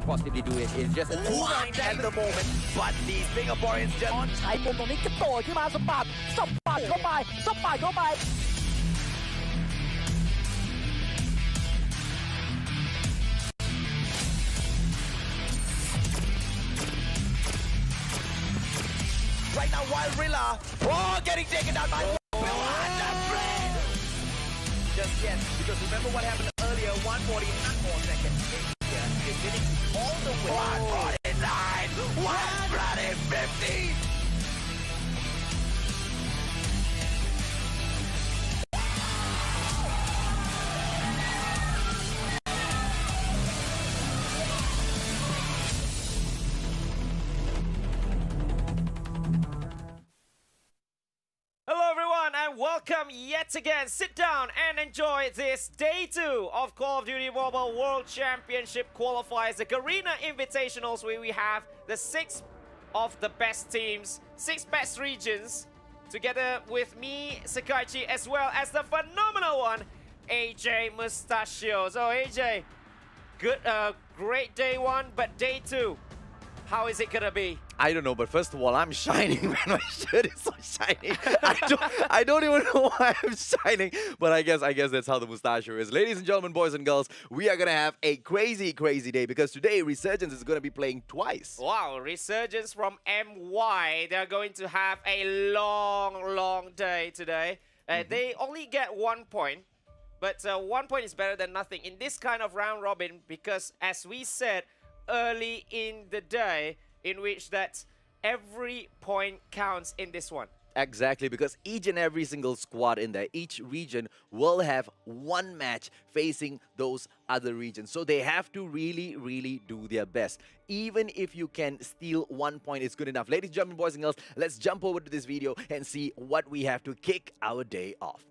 possibly do it. It's just a 2-9 at the moment, but these Singaporeans just ใช้มุมตรงนี้กระโดดขึ้นมาสปาดเข้าไป right now Wild Rilla. Oh, getting taken down by just yet, because remember what happened earlier, 149 more seconds. Yeah, Divinity all the way. 149, 150. Hello everyone and welcome yet again. Sit down and enjoy this day 2 of Call of Duty Mobile World Championship qualifiers, the Garena Invitationals, where we have the 6 of the best teams, 6 best regions, together with me, Sakaichi, as well as the phenomenal one, AJ Mustachio. So AJ, good, great day 1, but day 2, how is it gonna be? I don't know, but first of all, I'm shining, man. My shirt is so shiny. I don't even know why I'm shining, but I guess that's how the mustachio is. Ladies and gentlemen, boys and girls, we are gonna have a crazy day because today Resurgence is gonna be playing twice. Wow, Resurgence from MY. They're going to have a long day today. They only get 1 point, but 1 point is better than nothing in this kind of round robin because, as we said early in the day, in which that every point counts in this one. Exactly, because each and every single squad in there, each region will have one match facing those other regions. So they have to really do their best. Even if you can steal 1 point, it's good enough. Ladies and gentlemen, boys and girls, let's jump over to this video and see what we have to kick our day off.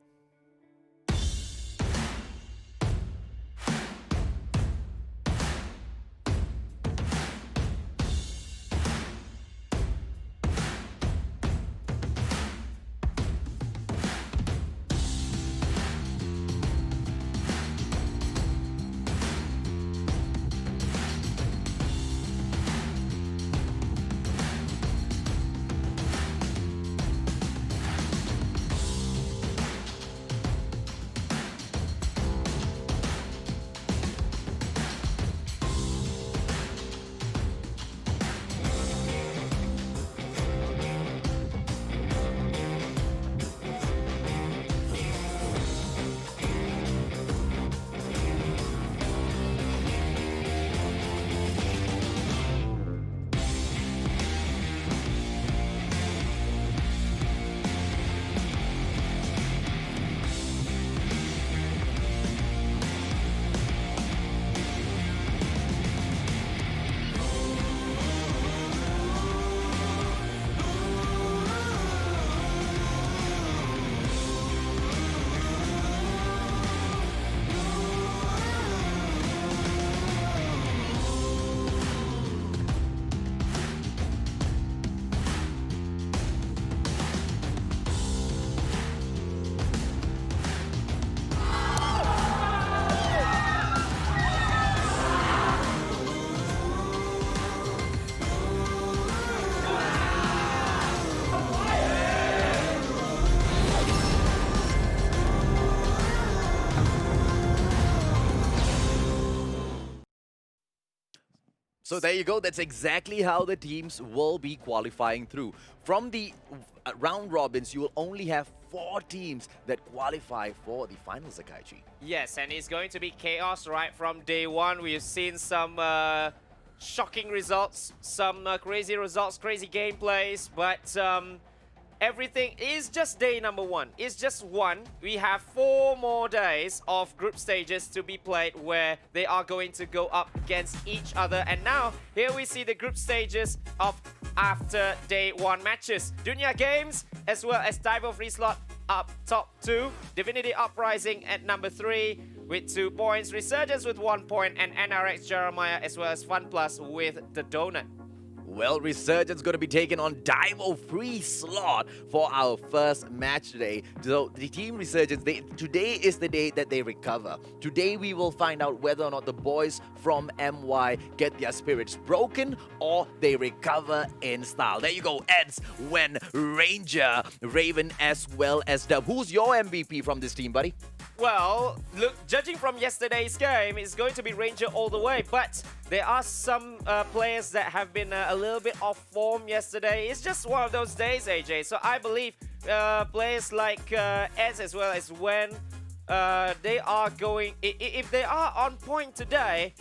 So there you go, that's exactly how the teams will be qualifying through. From the round robins, you will only have 4 teams that qualify for the finals, Sakaichi. Yes, and it's going to be chaos right from day 1. We've seen some shocking results, some crazy results, crazy gameplays, but everything is just day number 1. It's just 1. We have 4 more days of group stages to be played where they are going to go up against each other. And now, here we see the group stages of after day 1 matches. Dunia Games, as well as Daivo.Freeslot up top 2. Divinity Uprising at number 3 with 2 points. Resurgence with 1 point. And NRX Jeremiah as well as FunPlus with the donut. Well, Resurgence going to be taking on Daivo.Freeslot for our first match today. So the team Resurgence, today is the day that they recover. Today we will find out whether or not the boys from MY get their spirits broken or they recover in style. There you go, Eds, when Ranger, Raven, as well as Dub. Who's your MVP from this team, buddy? Well, look, judging from yesterday's game, it's going to be Ranger all the way, but there are some players that have been a little bit off form yesterday. It's just one of those days, AJ. So I believe players like Ez as well as Wen, they are going, if they are on point today,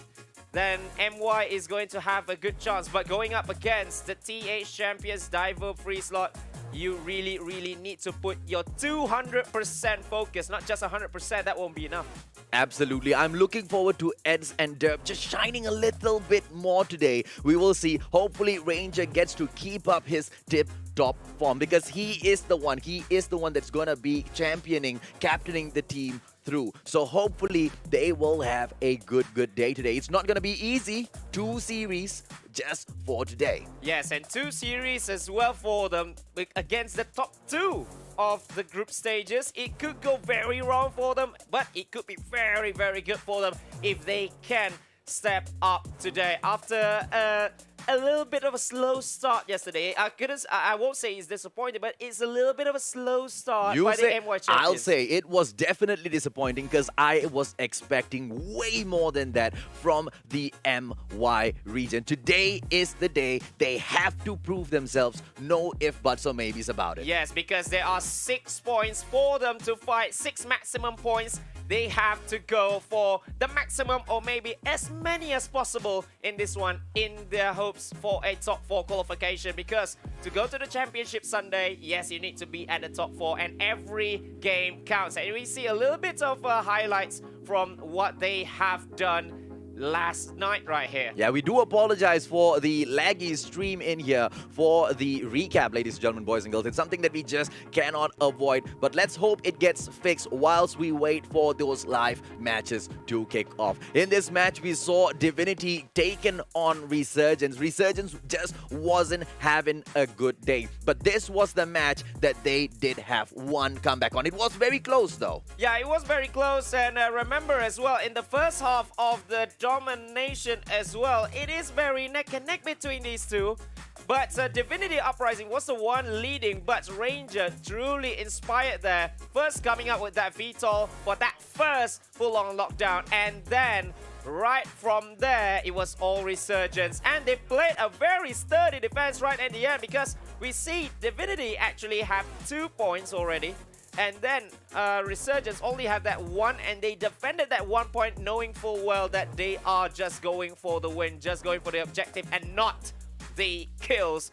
then MY is going to have a good chance. But going up against the TH champions, Daivo.Freeslot, you really need to put your 200% focus, not just 100%. That won't be enough. Absolutely. I'm looking forward to Eds and Derp just shining a little bit more today. We will see. Hopefully, Ranger gets to keep up his tip-top form because he is the one that's going to be championing, captaining the team through. So hopefully they will have a good day today. It's not going to be easy. 2 series just for today. Yes, and 2 series as well for them against the top 2 of the group stages. It could go very wrong for them, but it could be very good for them if they can step up today after a little bit of a slow start yesterday. I won't say it's disappointing, but it's a little bit of a slow start by the MY champions. I'll say it was definitely disappointing because I was expecting way more than that from the MY region. Today is the day they have to prove themselves. No if, buts, or maybes about it. Yes, because there are 6 points for them to fight, 6 maximum points. They have to go for the maximum or maybe as many as possible in this one in their hopes for a top 4 qualification, because to go to the championship Sunday, yes, you need to be at the top 4 and every game counts. And we see a little bit of highlights from what they have done last night right here. Yeah, we do apologize for the laggy stream in here for the recap, ladies and gentlemen, boys and girls. It's something that we just cannot avoid, but let's hope it gets fixed whilst we wait for those live matches to kick off. In this match, we saw Divinity taken on Resurgence. Resurgence just wasn't having a good day, but this was the match that they did have one comeback on. It was very close though. Yeah, it was very close, and remember as well, in the first half of the domination as well, it is very neck and neck between these two, but Divinity Uprising was the one leading, but Ranger truly inspired there, first coming up with that VTOL for that first full-on lockdown, and then right from there it was all Resurgence, and they played a very sturdy defense right at the end, because we see Divinity actually have 2 points already. And then Resurgence only have that 1, and they defended that 1 point knowing full well that they are just going for the win, just going for the objective and not the kills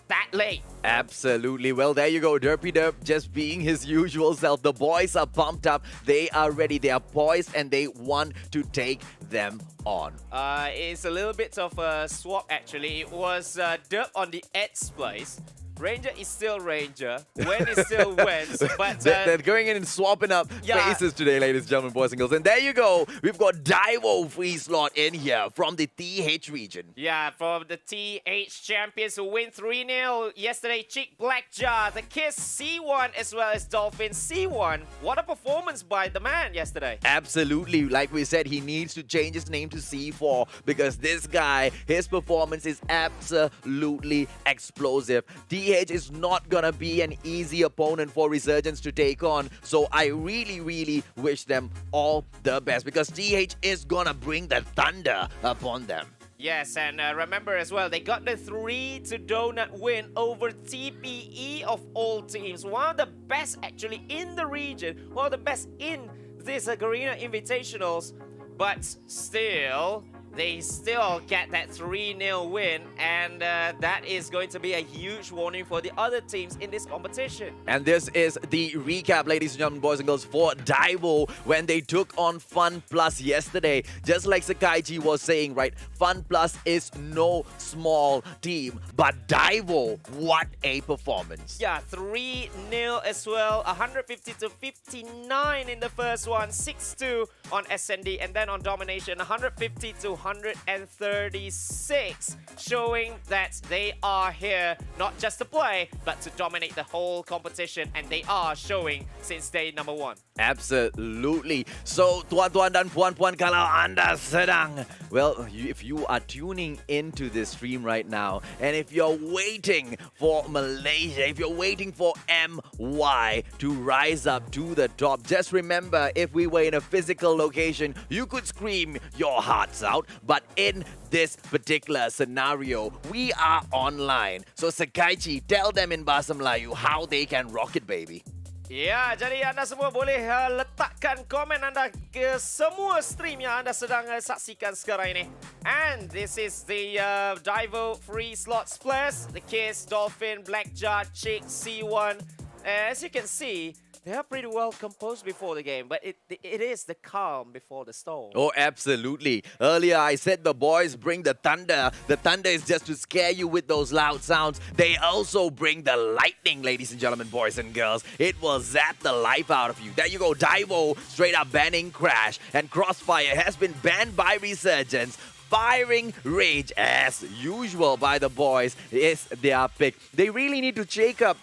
that late. Absolutely. Well, there you go. Derpy Derp just being his usual self. The boys are pumped up. They are ready. They are poised and they want to take them on. It's a little bit of a swap actually. It was Derp on the Ed's place. Ranger is still Ranger, Wen is still Wen, but they're going in and swapping up faces today, ladies and gentlemen, boys and girls. And there you go, we've got Daivo.Freeslot in here from the TH region. Yeah, from the TH champions who win 3-0 yesterday. Chick Blackjaw, the Kiss C1 as well as Dolphin C1. What a performance by the man yesterday. Absolutely, like we said, he needs to change his name to C4 because this guy, his performance is absolutely explosive. TH is not gonna be an easy opponent for Resurgence to take on, so I really wish them all the best because TH is gonna bring the thunder upon them. Yes, and remember as well, they got the 3-donut win over TPE of all teams. One of the best actually in the region, one of the best in this Garena Invitationals, but still, they still get that 3-0 win, and that is going to be a huge warning for the other teams in this competition. And this is the recap, ladies and gentlemen, boys and girls, for Daivo when they took on Fun Plus yesterday. Just like Sakaiji was saying, right, Fun Plus is no small team, but Daivo, what a performance. Yeah, 3-0 as well, 150-59 in the first one, 6-2 on SND, and then on Domination, 150-100. 136, showing that they are here not just to play, but to dominate the whole competition, and they are showing since day number 1. Absolutely. So, tuan-tuan dan puan-puan, kalau anda sedang, well, if you are tuning into this stream right now, and if you're waiting for Malaysia, if you're waiting for MY to rise up to the top, just remember, if we were in a physical location, you could scream your hearts out, but in this particular scenario, we are online. So, Sekaichi, tell them in Bahasa Melayu how they can rock it, baby. Ya, jadi anda semua boleh letakkan komen anda ke semua stream yang anda sedang saksikan sekarang ini. And this is the Daivo.Freeslot players, the Kiss, Dolphin, Blackjaw, Chick, C1. As you can see, they are pretty well composed before the game, but it is the calm before the storm. Oh, absolutely. Earlier, I said the boys bring the thunder. The thunder is just to scare you with those loud sounds. They also bring the lightning, ladies and gentlemen, boys and girls. It will zap the life out of you. There you go. Daivo straight up banning Crash. And Crossfire has been banned by Resurgence. Firing Rage, as usual, by the boys is their pick. They really need to shake up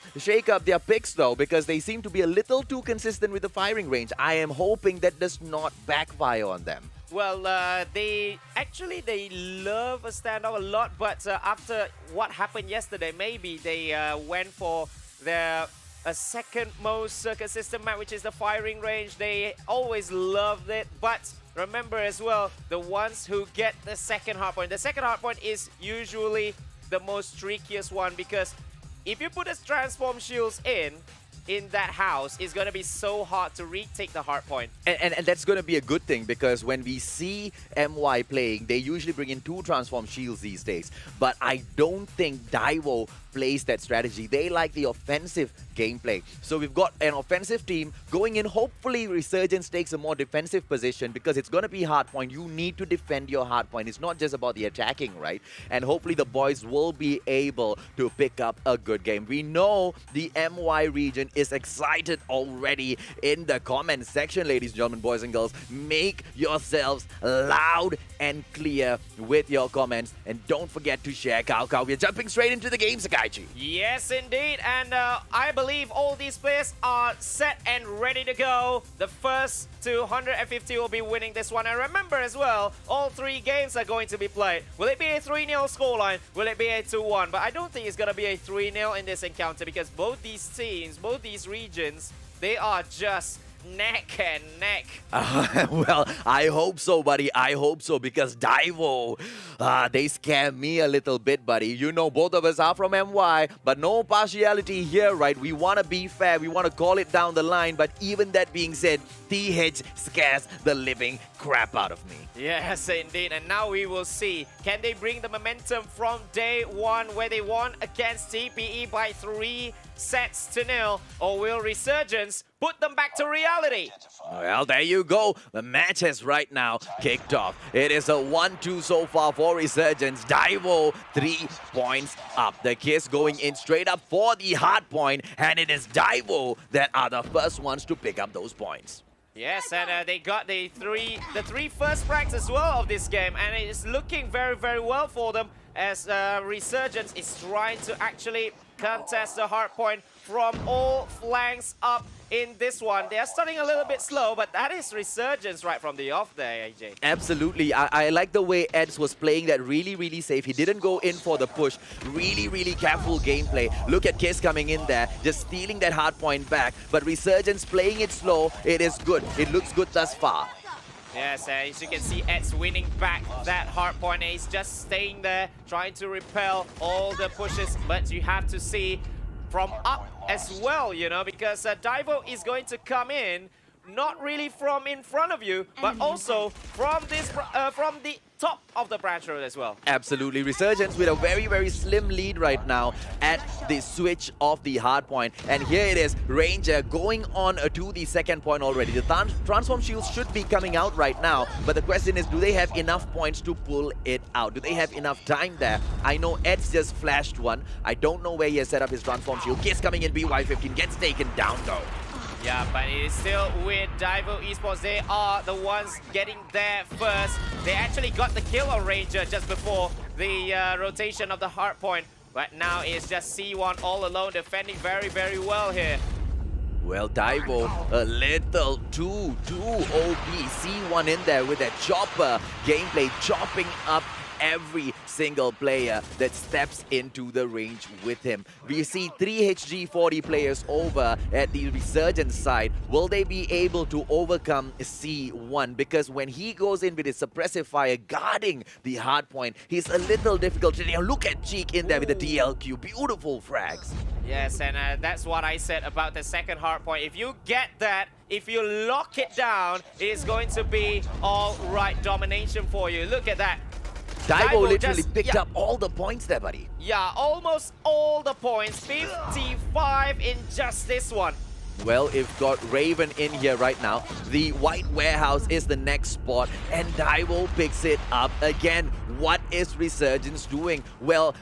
their picks, though, because they seem to be a little too consistent with the firing range. I am hoping that does not backfire on them. Well, they love a standoff a lot, but after what happened yesterday, maybe they went for their second most consistent map, which is the firing range. They always loved it, but remember as well, the ones who get the second hardpoint. The second hardpoint is usually the most trickiest one, because if you put a transform shields in that house, it's going to be so hard to retake the hardpoint. And that's going to be a good thing, because when we see MY playing, they usually bring in 2 transform shields these days. But I don't think Daivo plays that strategy. They like the offensive gameplay. So we've got an offensive team going in. Hopefully Resurgence takes a more defensive position, because it's going to be hardpoint. You need to defend your hardpoint. It's not just about the attacking, right? And hopefully the boys will be able to pick up a good game. We know the MY region is excited already in the comment section, ladies and gentlemen, boys and girls. Make yourselves loud and clear with your comments, and don't forget to share. Cow. We're jumping straight into the game, Sekaichi. Yes, indeed, and I believe all these players are set and ready to go. The first to 150 will be winning this one. And remember as well, all 3 games are going to be played. Will it be a 3-0 scoreline? Will it be a 2-1? But I don't think it's going to be a 3-0 in this encounter, because both these teams, both these regions, they are just neck and neck. Well, I hope so, buddy. I hope so, because Daivo, they scare me a little bit, buddy. You know, both of us are from MY, but no partiality here, right? We want to be fair. We want to call it down the line. But even that being said, TH scares the living crap out of me. Yes, indeed. And now we will see, can they bring the momentum from day 1 where they won against TPE by 3-0, or will Resurgence put them back to reality? Well, there you go. The match has right now kicked off. It is a 1-2 so far for Resurgence. Daivo 3 points up. The Kiss going in straight up for the hard point, and it is Daivo that are the first ones to pick up those points. Yes, and they got the three first frags as well of this game, and it is looking very, very well for them, as Resurgence is trying to actually contest the hard point from all flanks up in this one. They are starting a little bit slow, but that is Resurgence right from the off there, AJ. Absolutely. I like the way Eds was playing that really, really safe. He didn't go in for the push. Really, really careful gameplay. Look at Kiss coming in there, just stealing that hard point back. But Resurgence playing it slow, it is good. It looks good thus far. Yes, as you can see, Ed's winning back that hard point. And he's just staying there, trying to repel all the pushes. But you have to see from up as well, you know, because Daivo is going to come in, not really from in front of you, but also from this from the top of the branch road as well. Absolutely. Resurgence with a very, very slim lead right now at the switch of the hard point. And here it is, Ranger going on to the second point already. The transform shields should be coming out right now, but the question is, do they have enough points to pull it out? Do they have enough time there? I know Ed's just flashed one. I don't know where he has set up his transform shield. Kiss coming in, BY15 gets taken down though. Yeah, but it is still with Daivo Esports. They are the ones getting there first. They actually got the kill on Ranger just before the rotation of the hardpoint. But now it's just C1 all alone, defending very, very well here. Well, Daivo, a little too OP. C1 in there with that chopper gameplay, chopping up every single player that steps into the range with him. We see 3 HG40 players over at the Resurgence side. Will they be able to overcome C1? Because when he goes in with his suppressive fire guarding the hard point, he's a little difficult. Now look at Cheek in there with the DLQ. Beautiful frags. Yes, and that's what I said about the second hard point. If you get that, if you lock it down, it's going to be all right domination for you. Look at that. Daivo literally just picked up all the points there, buddy. Yeah, almost all the points. 55 in just this one. Well, if got Raven in here right now, the White Warehouse is the next spot, and Daivo picks it up again. What is Resurgence doing? Well,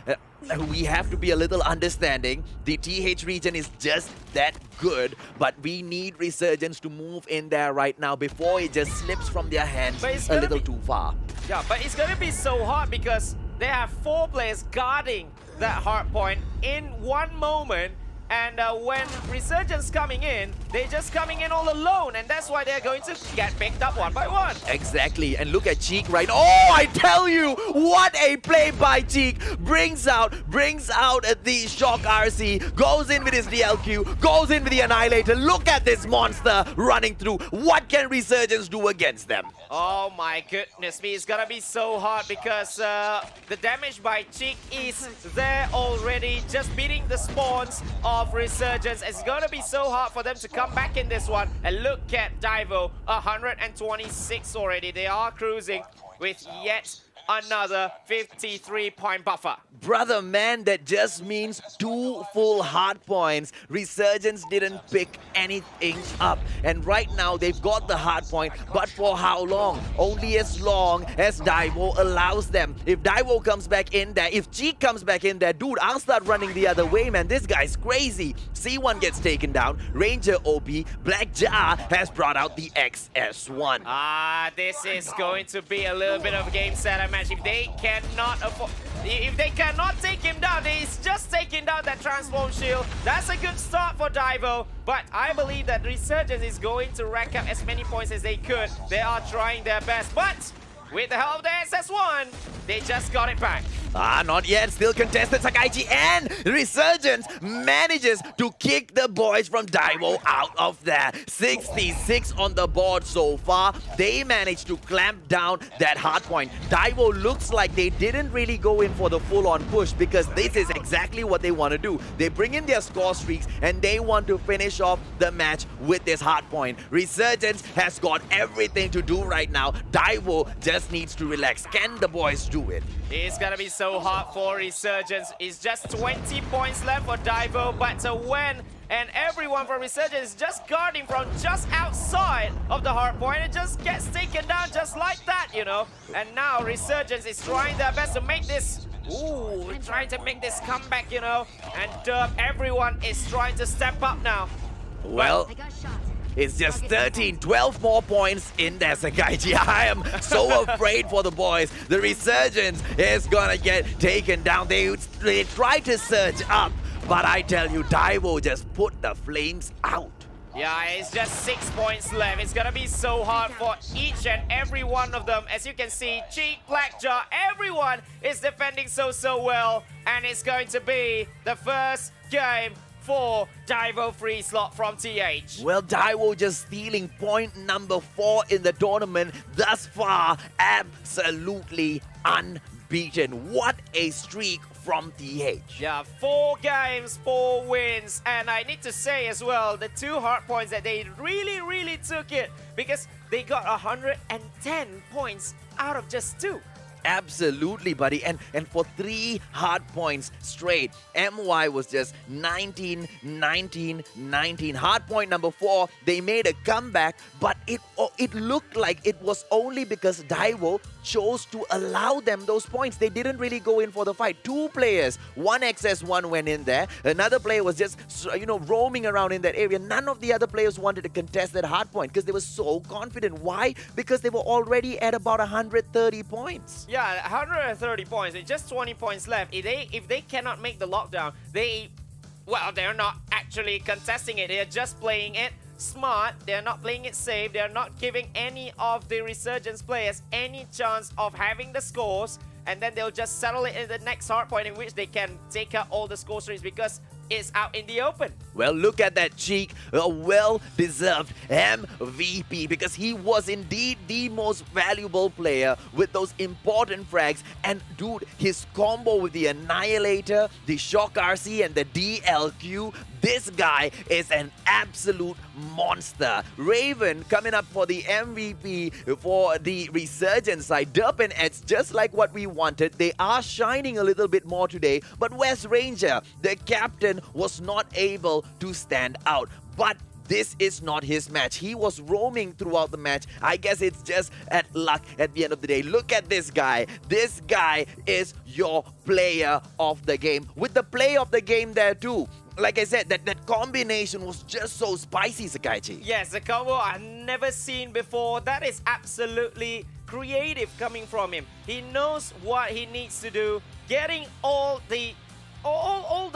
we have to be a little understanding. The TH region is just that good, but we need Resurgence to move in there right now before it just slips from their hands a little too far. Yeah, but it's gonna be so hard because they have 4 players guarding that hard point in one moment. And when Resurgence coming in, they're just coming in all alone, and that's why they're going to get picked up one by one. Exactly, and look at Cheek right. Oh, I tell you, what a play by Cheek. Brings out the Shock RC, goes in with his DLQ, goes in with the Annihilator. Look at this monster running through. What can Resurgence do against them? Oh my goodness me, it's gonna be so hard because the damage by Cheek is there already, just beating the spawns of Resurgence. It's gonna be so hard for them to come back in this one. And look at Daivo, 126 already. They are cruising with yet another 53-point buffer. Brother, man, that just means 2 full hard points. Resurgence didn't pick anything up. And right now, they've got the hard point. But for how long? Only as long as Daivo allows them. If Daivo comes back in there, if Cheek comes back in there, dude, I'll start running the other way, man. This guy's crazy. C1 gets taken down. Ranger OP. Black Jar has brought out the XS1. This is going to be a little bit of a game setter match. If they cannot afford... If they cannot take him down, he's just taking down that transform shield. That's a good start for Daivo, but I believe that Resurgence is going to rack up as many points as they could. They are trying their best, but with the help of the SS1, they just got it back. Not yet. Still contested. Sakaichi and Resurgence manages to kick the boys from Daivo out of there. 66 on the board so far. They managed to clamp down that hard point. Daivo looks like they didn't really go in for the full-on push because this is exactly what they want to do. They bring in their score streaks and they want to finish off the match with this hard point. Resurgence has got everything to do right now. Daivo just needs to relax. Can the boys do it? It's gonna be so hard for Resurgence. It's just 20 points left for Daivo, but when and everyone from Resurgence is just guarding from just outside of the hard point, it just gets taken down just like that, you know. And now Resurgence is trying their best to make this, trying to make this comeback, you know. And everyone is trying to step up now. Well, it's just 13, 12 more points in there, Sakaichi. I am so afraid for the boys. The Resurgence is gonna get taken down. They try to surge up, but I tell you, Daivo just put the flames out. Yeah, it's just 6 points left. It's gonna be so hard for each and every one of them. As you can see, Cheek, Blackjaw, everyone is defending so well. And it's going to be the first game for Daivo.Freeslot from TH. Well, Daivo just stealing point number 4 in the tournament thus far. Absolutely unbeaten. What a streak from TH. Yeah, 4 games, 4 wins. And I need to say as well, the 2 hard points that they really took it because they got 110 points out of just 2. Absolutely, buddy. And for 3 hard points straight, MY was just 19, 19, 19. Hard point number 4, they made a comeback, but it looked like it was only because Daivo chose to allow them those points. They didn't really go in for the fight. Two players, one XS1 went in there. Another player was just, roaming around in that area. None of the other players wanted to contest that hard point because they were so confident. Why? Because they were already at about 130 points. Yeah, 130 points. It's just 20 points left. If they cannot make the lockdown, they're not actually contesting it. They're just playing it smart. They're not playing it safe. They're not giving any of the Resurgence players any chance of having the scores, and then they'll just settle it in the next hard point in which they can take out all the score streaks because it's out in the open. Well, look at that Cheek, a well-deserved MVP, because he was indeed the most valuable player with those important frags. And dude, his combo with the Annihilator, the Shock RC and the DLQ, this guy is an absolute monster. Raven coming up for the MVP for the Resurgence side. Derp and Eds, just like what we wanted. They are shining a little bit more today, but West Ranger, the captain, was not able to stand out. But this is not his match. He was roaming throughout the match. I guess it's just at luck at the end of the day. Look at this guy. This guy is your player of the game. With the play of the game there too. Like I said, that combination was just so spicy, Sakaichi. Yes, the combo I've never seen before. That is absolutely creative coming from him. He knows what he needs to do. Getting all the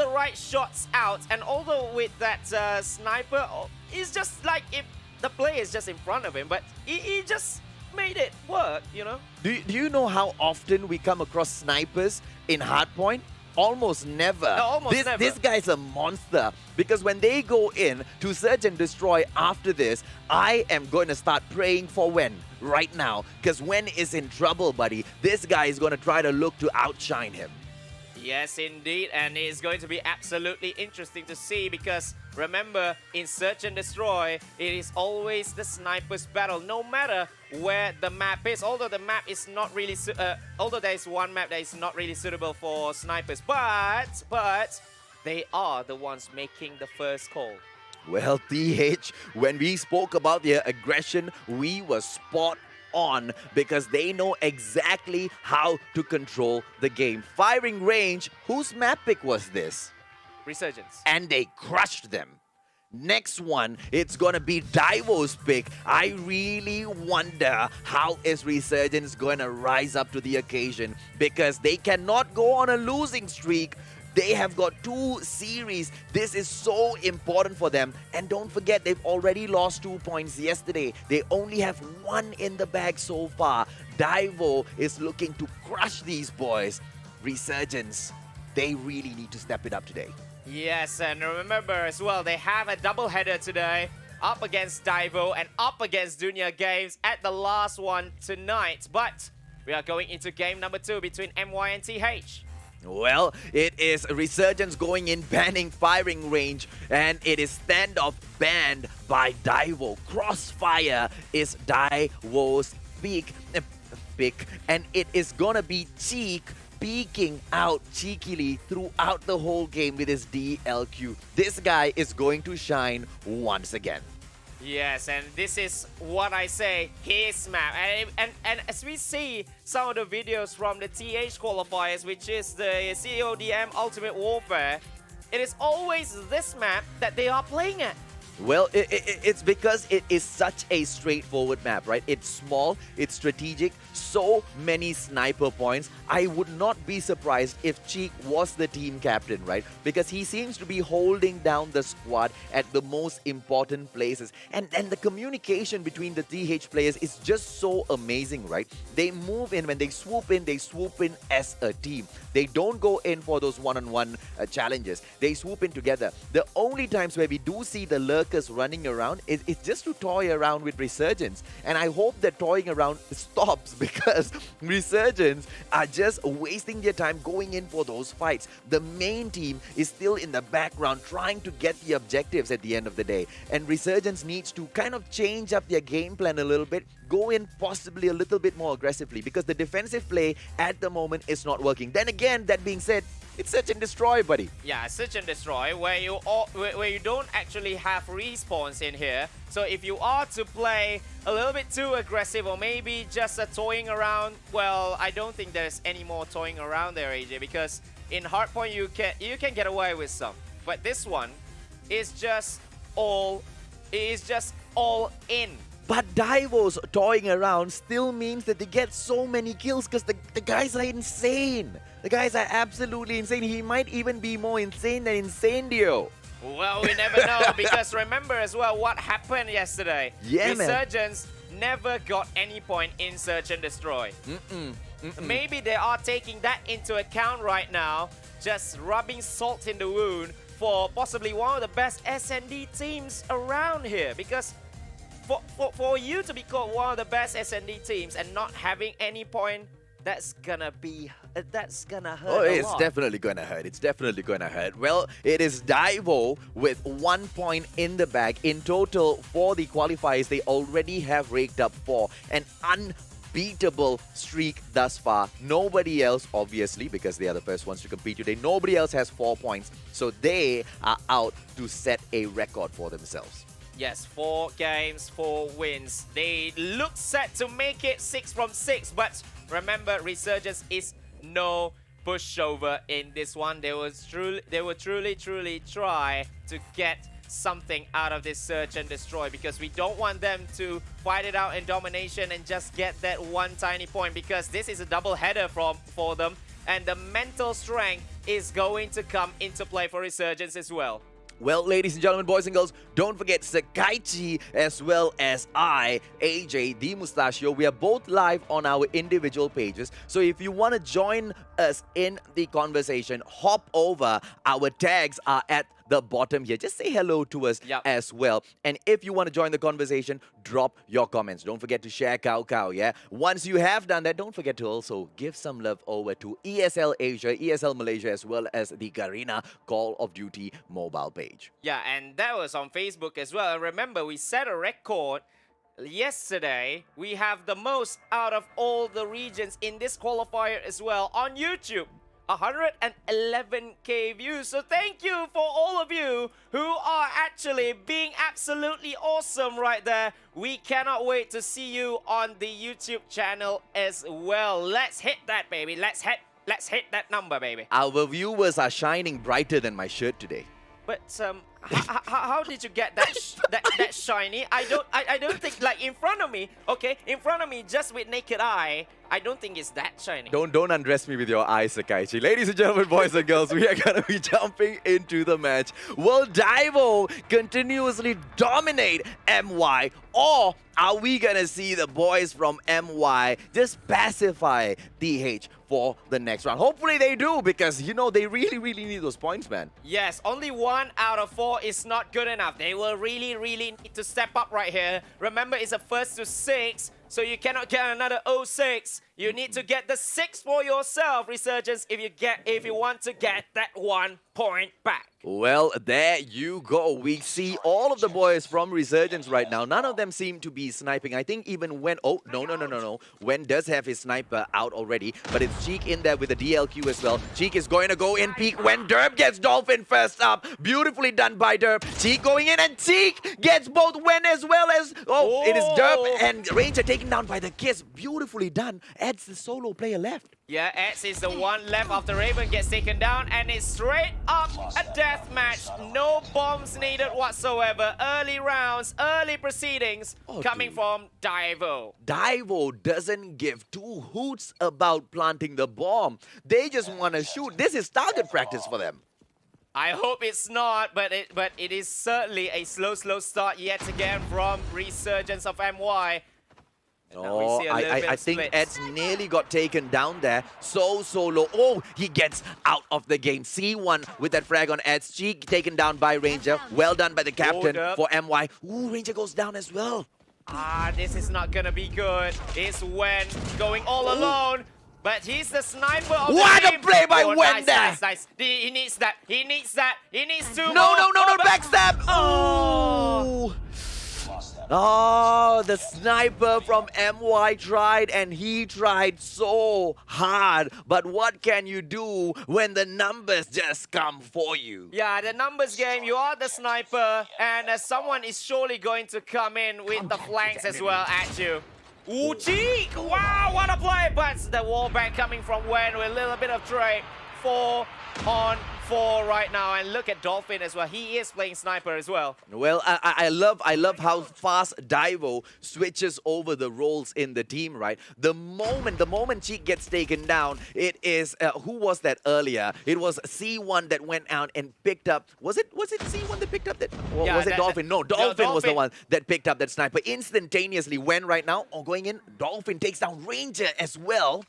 right shots out, and although with that sniper, it's just like if the player is just in front of him, but he just made it work, you know? Do you know how often we come across snipers in hardpoint? Almost never. Never. This guy's a monster, because when they go in to search and destroy after this, I am going to start praying for Wen right now, because Wen is in trouble, buddy. This guy is going to try to look to outshine him. Yes, indeed, and it's going to be absolutely interesting to see, because remember, in Search and Destroy, it is always the sniper's battle, no matter where the map is. Although the map is not really, although there is one map that is not really suitable for snipers, but they are the ones making the first call. Well, TH, when we spoke about their aggression, we were spot on, because they know exactly how to control the game. Firing range, whose map pick was this? Resurgence. And they crushed them. Next one, it's gonna be Daivo's pick. I really wonder how is Resurgence gonna rise up to the occasion, because they cannot go on a losing streak. They have got 2 series. This is so important for them. And don't forget, they've already lost 2 points yesterday. They only have 1 in the bag so far. Daivo is looking to crush these boys. Resurgence, they really need to step it up today. Yes, and remember as well, they have a doubleheader today, up against Daivo and up against Dunia Games at the last one tonight. But we are going into game number 2 between MY and TH. Well, it is Resurgence going in, banning firing range, and it is standoff banned by Daivo. Crossfire is Daivo's pick, and it is gonna be Cheek peeking out cheekily throughout the whole game with his DLQ. This guy is going to shine once again. Yes, and this is what I say, his map. And as we see some of the videos from the TH qualifiers, which is the CODM Ultimate Warfare, it is always this map that they are playing at. Well, it's because it is such a straightforward map, right? It's small, it's strategic, so many sniper points. I would not be surprised if Cheek was the team captain, right? Because he seems to be holding down the squad at the most important places. And the communication between the TH players is just so amazing, right? They move in, when they swoop in as a team. They don't go in for those one-on-one challenges. They swoop in together. The only times where we do see the lurkers running around is just to toy around with Resurgence. And I hope that toying around stops, because Resurgence are just wasting their time going in for those fights. The main team is still in the background trying to get the objectives at the end of the day. And Resurgence needs to kind of change up their game plan a little bit, go in possibly a little bit more aggressively, because the defensive play at the moment is not working. Then again, that being said, It's search and destroy, buddy. Yeah, search and destroy, where you don't actually have respawns in here. So if you are to play a little bit too aggressive, or maybe just toying around, well, I don't think there's any more toying around there, AJ, because in hardpoint you can get away with some, but this one is just all in. But Daivo's toying around still means that they get so many kills because the guys are insane. The guys are absolutely insane. He might even be more insane than Incendio. Well, we never know, because remember as well what happened yesterday. Yeah, man. Resurgence never got any point in search and destroy. Maybe they are taking that into account right now, just rubbing salt in the wound for possibly one of the best S&D teams around here, because for you to be called one of the best S&D teams and not having any point, that's gonna hurt. Oh, a it's lot. definitely gonna hurt. It's definitely gonna hurt. Well, it is Daivo with 1 point in the bag. In total, for the qualifiers, they already have raked up 4. An unbeatable streak thus far. Nobody else, obviously, because they are the first ones to compete today, nobody else has 4 points. So they are out to set a record for themselves. Yes, 4 games, 4 wins. They look set to make it 6 from 6, but remember, Resurgence is no pushover in this one. They will truly try to get something out of this search and destroy, because we don't want them to fight it out in domination and just get that one tiny point, because this is a double header for them, and the mental strength is going to come into play for Resurgence as well. Well, ladies and gentlemen, boys and girls, don't forget Sakaichi as well as I, AJ, the Mustachio. We are both live on our individual pages. So if you want to join us in the conversation, hop over. Our tags are at the bottom here. Just say hello to us as well. And if you want to join the conversation, drop your comments. Don't forget to share Cow, yeah? Once you have done that, don't forget to also give some love over to ESL Asia, ESL Malaysia, as well as the Garena Call of Duty mobile page. Yeah, and that was on Facebook as well. And remember, we set a record yesterday. We have the most out of all the regions in this qualifier as well on YouTube. 111k views. So thank you for all of you who are actually being absolutely awesome right there. We cannot wait to see you on the YouTube channel as well. Let's hit that, baby. Let's hit that number, baby. Our viewers are shining brighter than my shirt today. But how did you get that that shiny? I don't think, like, in front of me, okay, in front of me, just with naked eye, I don't think it's that shiny. Don't undress me with your eyes, Sakaichi. Ladies and gentlemen, boys and girls, we are gonna be jumping into the match. Will Daivo continuously dominate MY, or are we gonna see the boys from MY just pacify DH for the next round? Hopefully they do, because, you know, they really need those points, man. Yes, only 1 out of 4 is not good enough. They will really need to step up right here. Remember, it's a first to 6, so you cannot get another 0-6. You need to get the 6 for yourself, Resurgence, if you want to get that 1 point back. Well, there you go. We see all of the boys from Resurgence right now. None of them seem to be sniping. I think even Wen... Oh, no. Wen does have his sniper out already, but it's Cheek in there with the DLQ as well. Cheek is going to go in peak when Derp gets Dolphin first up. Beautifully done by Derp. Cheek going in, and Cheek gets both Wen as well as... Oh, it is Derp and Ranger taken down by the Kiss. Beautifully done. Adds the solo player left. Yeah, X is the one left after Raven gets taken down, and it's straight up a death match. No bombs needed whatsoever. Early rounds, early proceedings coming from Daivo. Daivo doesn't give 2 hoots about planting the bomb. They just want to shoot. This is target practice for them. I hope it's not, but it is certainly a slow start yet again from Resurgence of MY. Oh, I think Ed's nearly got taken down there. So low. Oh, he gets out of the game. C1 with that frag on Ed's. Cheek taken down by Ranger. Well done by the captain for MY. Ooh, Ranger goes down as well. This is not gonna be good. It's Wen going all alone. But he's the sniper of the What team. a play by Wen there! Nice. He needs that. He needs 2 No, more. backstab! Oh! Oh, the sniper from MY tried, and he tried so hard. But what can you do when the numbers just come for you? Yeah, the numbers game, you are the sniper, and someone is surely going to come in with the flanks as well at you. Ooh, cheek! Wow, what a play! But the wallbang coming from Wen with a little bit of trade. 4-on-4 right now, and look at Dolphin as well. He is playing sniper as well. Well, I love how fast Daivo switches over the roles in the team, right? The moment Cheek gets taken down, it is who was that earlier? It was C1 that went out and picked up. Was it C1 that picked up that? Or Yeah, was it that- Dolphin? No, no, Dolphin was the Dolphin. one that picked up that sniper instantaneously. When right now, going in, Dolphin takes down Ranger as well.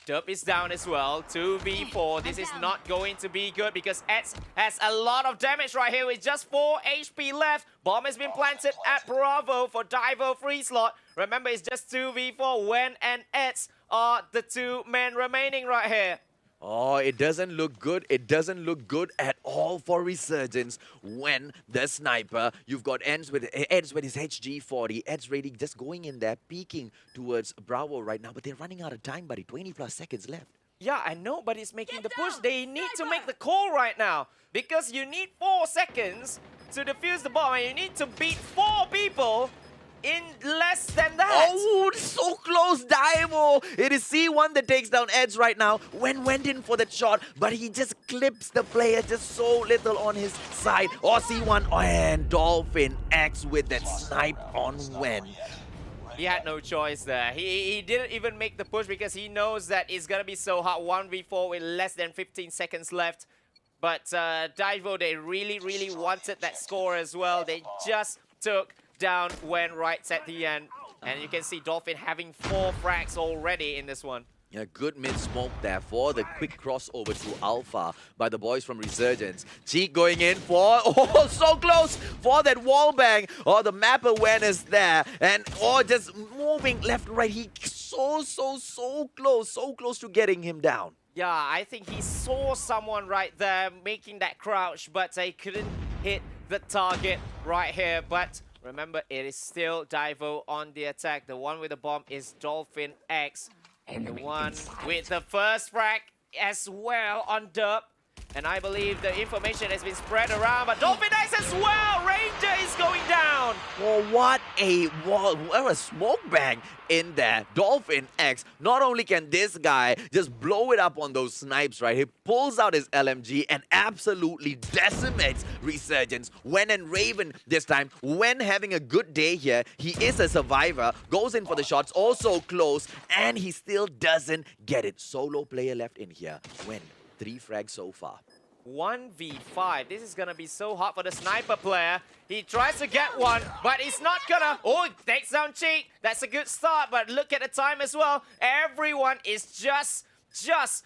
Dub is down as well, 2v4. This is not going to be good because Eds has a lot of damage right here with just 4 HP left. Bomb has been planted at Bravo for Daivo.Freeslot. Remember, it's just 2v4. Wen and Eds are the 2 men remaining right here. Oh, it doesn't look good. It doesn't look good at all for Resurgence when the sniper, you've got Eds with his HG40. Eds ready, just going in there, peeking towards Bravo right now. But they're running out of time, buddy. 20 plus seconds left. Yeah, I know, but it's making the push. They need to make the call right now because you need 4 seconds to defuse the bomb and you need to beat 4 people in less than that. Oh, so close, Daivo. It is C1 that takes down Eds right now. Wen went in for that shot, but he just clips the player just so little on his side. Or C1, and Dolphin X with that snipe on Wen. He had no choice there. He didn't even make the push because he knows that it's gonna be so hard. 1v4 with less than 15 seconds left. But Daivo, they really wanted that score as well. They just took down Wen right at the end. And you can see Dolphin having 4 frags already in this one. Yeah, good mid-smoke there for the quick crossover to Alpha by the boys from Resurgence. Cheek going in for, oh, so close for that wall bang. Oh, the map awareness there. And, oh, just moving left, right. He so close to getting him down. Yeah, I think he saw someone right there making that crouch, but they couldn't hit the target right here. But remember, it is still Daivo on the attack. The one with the bomb is Dolphin X. And the one with the first frag as well on Dub. And I believe the information has been spread around, but Dolphin X as well! Ranger is going down! Oh, what a smoke bang in there. Dolphin X, not only can this guy just blow it up on those snipes, right? He pulls out his LMG and absolutely decimates Resurgence. Wen and Raven this time. Wen having a good day here. He is a survivor. Goes in for the shots, also close, and he still doesn't get it. Solo player left in here. Wen. 3 frags so far. 1v5. This is gonna be so hard for the sniper player. He tries to get one, but he's not gonna. Oh, takes down Cheek. That's a good start, but look at the time as well. Everyone is just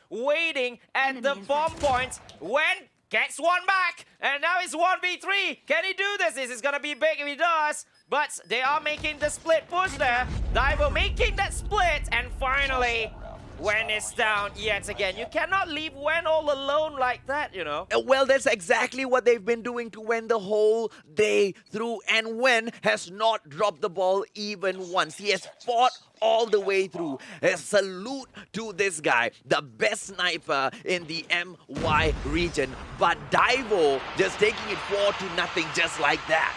waiting at the bomb point. Wen gets one back, and now it's 1v3. Can he do this? This is gonna be big if he does. But they are making the split push there. Daivo making that split, and finally, Wen is down yet again. You cannot leave Wen all alone like that, you know. Well, that's exactly what they've been doing to Wen the whole day through. And Wen has not dropped the ball even once. He has fought all the way through. A salute to this guy, the best sniper in the MY region. But Daivo just taking it 4-0 just like that.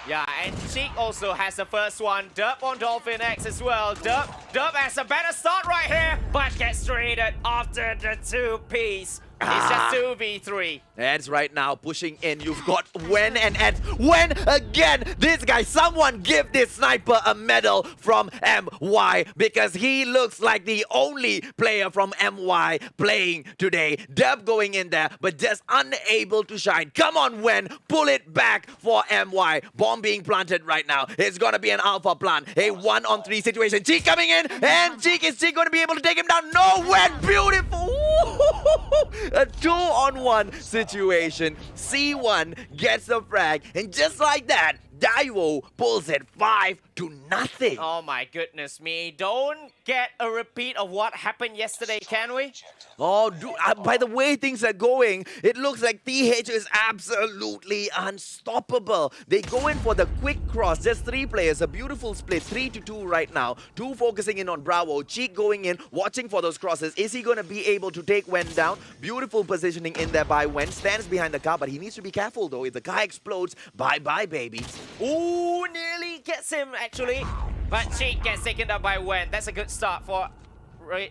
Yeah, and Cheek also has the first one. Dub on Dolphin X as well. Dub has a better start right here, but gets traded after the 2-piece. It's just 2v3. Eds right now pushing in. You've got Wen and Eds. Wen again. This guy, someone give this sniper a medal from MY because he looks like the only player from MY playing today. Dub going in there, but just unable to shine. Come on, Wen. Pull it back for MY. Bomb being planted right now. It's going to be an alpha plant. A 1-on-3 situation. Cheek coming in. And Cheek going to be able to take him down? No, Wen. Beautiful. A 2-on-1 situation. C1 gets the frag, and just like that, Daivo pulls it 5 to nothing. Oh my goodness me. Don't get a repeat of what happened yesterday, can we? Oh, by the way things are going, it looks like TH is absolutely unstoppable. They go in for the quick cross, just 3 players, a beautiful split, 3-2 right now. 2 focusing in on Bravo, Cheek going in, watching for those crosses. Is he going to be able to take Wen down? Beautiful positioning in there by Wen, stands behind the car, but he needs to be careful though. If the car explodes, bye-bye, baby. Ooh, nearly gets him actually. But Cheek gets taken down by Wen. That's a good start for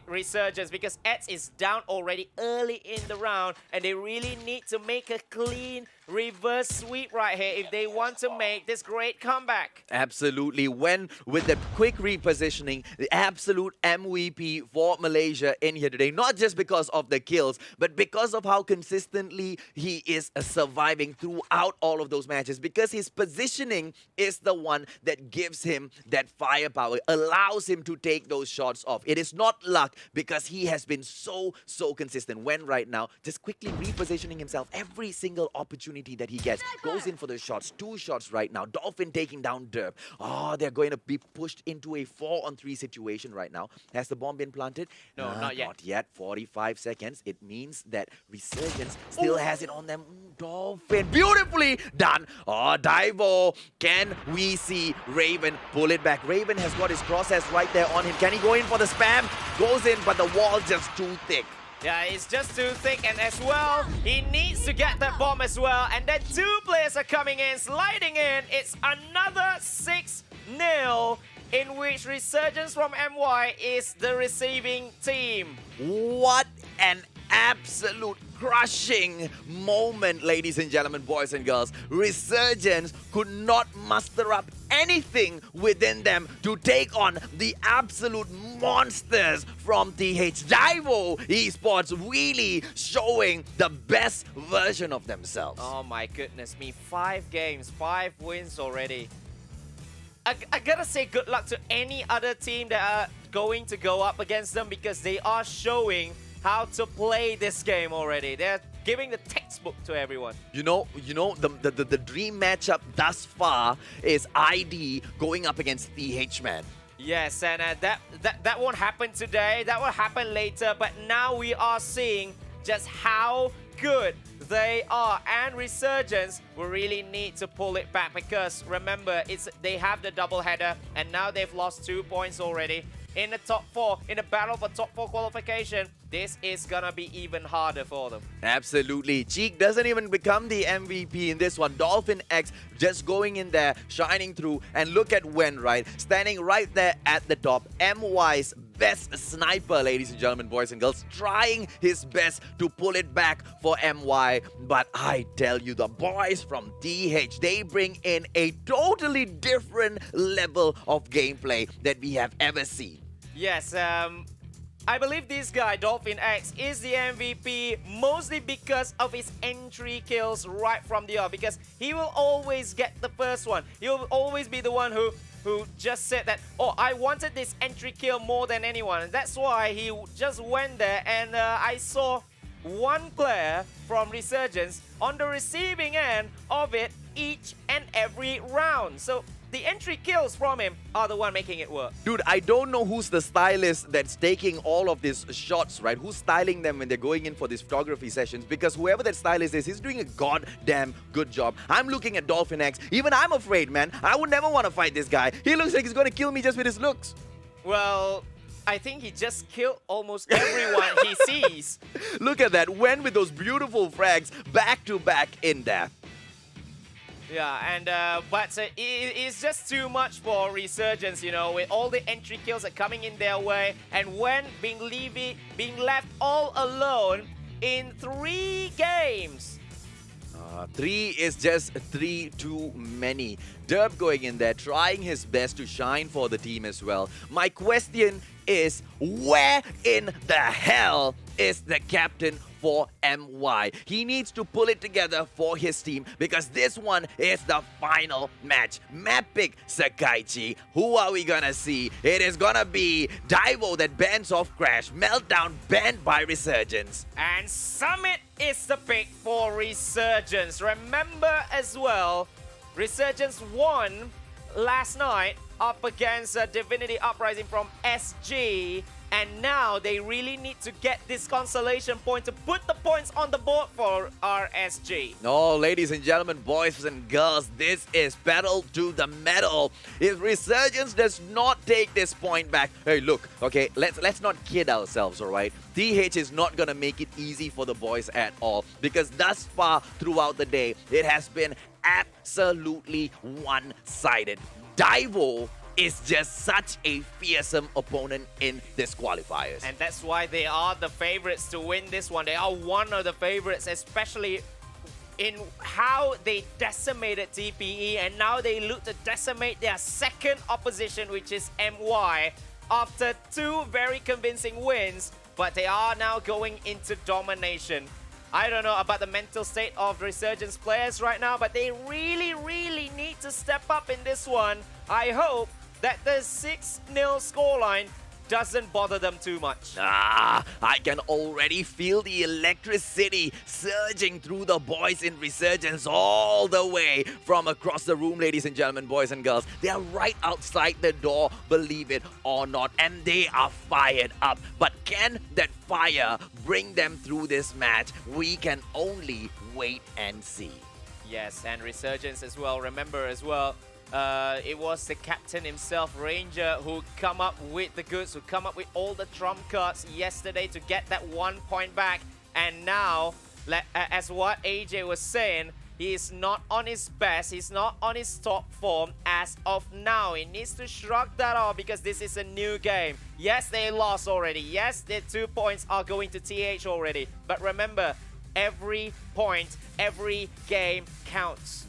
Resurgence because Eds is down already early in the round and they really need to make a clean reverse sweep right here if they want to make this great comeback. Absolutely. When with the quick repositioning, the absolute MVP for Malaysia in here today, not just because of the kills, but because of how consistently he is surviving throughout all of those matches, because his positioning is the one that gives him that firepower, allows him to take those shots off. It is not luck because he has been so consistent. When right now, just quickly repositioning himself every single opportunity that he gets, goes in for the shots. 2 shots right now. Dolphin taking down Derp. Oh, they're going to be pushed into a 4-on-3 situation right now. Has the bomb been planted? No, not yet. Not yet. 45 seconds. It means that Resurgence still has it on them. Dolphin, beautifully done. Oh, Daivo. Can we see Raven pull it back? Raven has got his crosshairs right there on him. Can he go in for the spam? Goes in, but the wall just too thick. Yeah, it's just too thick, and as well, he needs to get that bomb as well. And then 2 players are coming in, sliding in. It's another 6-0 in which Resurgence from MY is the receiving team. What an absolute crushing moment, ladies and gentlemen, boys and girls. Resurgence could not muster up anything within them to take on the absolute monsters from TH. Daivo Esports really showing the best version of themselves. Oh my goodness me, 5 games, 5 wins already. I gotta say good luck to any other team that are going to go up against them because they are showing how to play this game already. They're giving the textbook to everyone. You know, the dream matchup thus far is ID going up against TH, man. Yes, and that won't happen today. That will happen later. But now we are seeing just how good they are, and Resurgence will really need to pull it back because remember, they have the double header, and now they've lost 2 points already. In the top 4, in the battle for top 4 qualification, this is gonna be even harder for them. Absolutely. Cheek doesn't even become the MVP in this one. Dolphin X just going in there, shining through, and look at Wen, right? Standing right there at the top. MY's best sniper, ladies and gentlemen, boys and girls, trying his best to pull it back for MY. But I tell you, the boys from DH, they bring in a totally different level of gameplay that we have ever seen. Yes, I believe this guy, Dolphin X, is the MVP mostly because of his entry kills right from the off, because he will always get the first one. He'll always be the one who just said that, oh, I wanted this entry kill more than anyone. And that's why he just went there, and I saw one player from Resurgence on the receiving end of it each and every round. So the entry kills from him are the one making it work. Dude, I don't know who's the stylist that's taking all of these shots, right? Who's styling them when they're going in for these photography sessions? Because whoever that stylist is, he's doing a goddamn good job. I'm looking at Dolphin X. Even I'm afraid, man. I would never want to fight this guy. He looks like he's going to kill me just with his looks. Well, I think he just killed almost everyone he sees. Look at that. Wen with those beautiful frags back to back in there. Yeah, and but it's just too much for Resurgence, you know, with all the entry kills are coming in their way, and when being left all alone in 3 games. 3 is just 3 too many. Derp going in there, trying his best to shine for the team as well. My question is, where in the hell is the captain for MY? He needs to pull it together for his team because this one is the final match. Map pick Sakaichi. Who are we gonna see? It is gonna be Daivo that bans off Crash. Meltdown banned by Resurgence. And Summit is the pick for Resurgence. Remember as well, Resurgence won last night up against Divinity Uprising from SG. And now they really need to get this consolation point to put the points on the board for RSG. No, ladies and gentlemen, boys and girls, this is battle to the metal. If Resurgence does not take this point back, hey, look, okay, let's not kid ourselves, all right? DH is not gonna make it easy for the boys at all, because thus far throughout the day, it has been absolutely one-sided. Daivo is just such a fearsome opponent in this qualifiers. And that's why they are the favorites to win this one. They are one of the favorites, especially in how they decimated TPE, and now they look to decimate their second opposition, which is MY, after 2 very convincing wins, but they are now going into domination. I don't know about the mental state of Resurgence players right now, but they really, really need to step up in this one. I hope that the 6-0 scoreline doesn't bother them too much. I can already feel the electricity surging through the boys in Resurgence all the way from across the room, ladies and gentlemen, boys and girls. They are right outside the door, believe it or not, and they are fired up. But can that fire bring them through this match? We can only wait and see. Yes, and Resurgence as well. Remember as well, it was the captain himself, Ranger, who come up with the goods, who come up with all the trump cards yesterday to get that 1 point back. And now, as what AJ was saying, he is not on his best, he's not on his top form as of now. He needs to shrug that off because this is a new game. Yes, they lost already. Yes, their 2 points are going to TH already. But remember, every point, every game counts.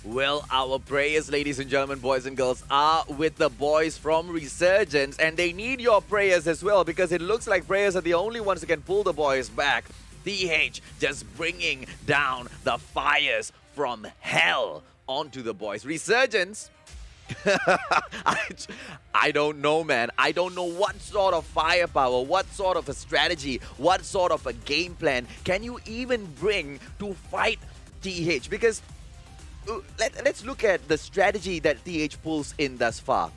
Well, our prayers, ladies and gentlemen, boys and girls, are with the boys from Resurgence, and they need your prayers as well, because it looks like prayers are the only ones who can pull the boys back. DH just bringing down the fires from hell onto the boys. Resurgence, I don't know, man. I don't know what sort of firepower, what sort of a strategy, what sort of a game plan can you even bring to fight DH, because let's look at the strategy that TH pulls in thus far.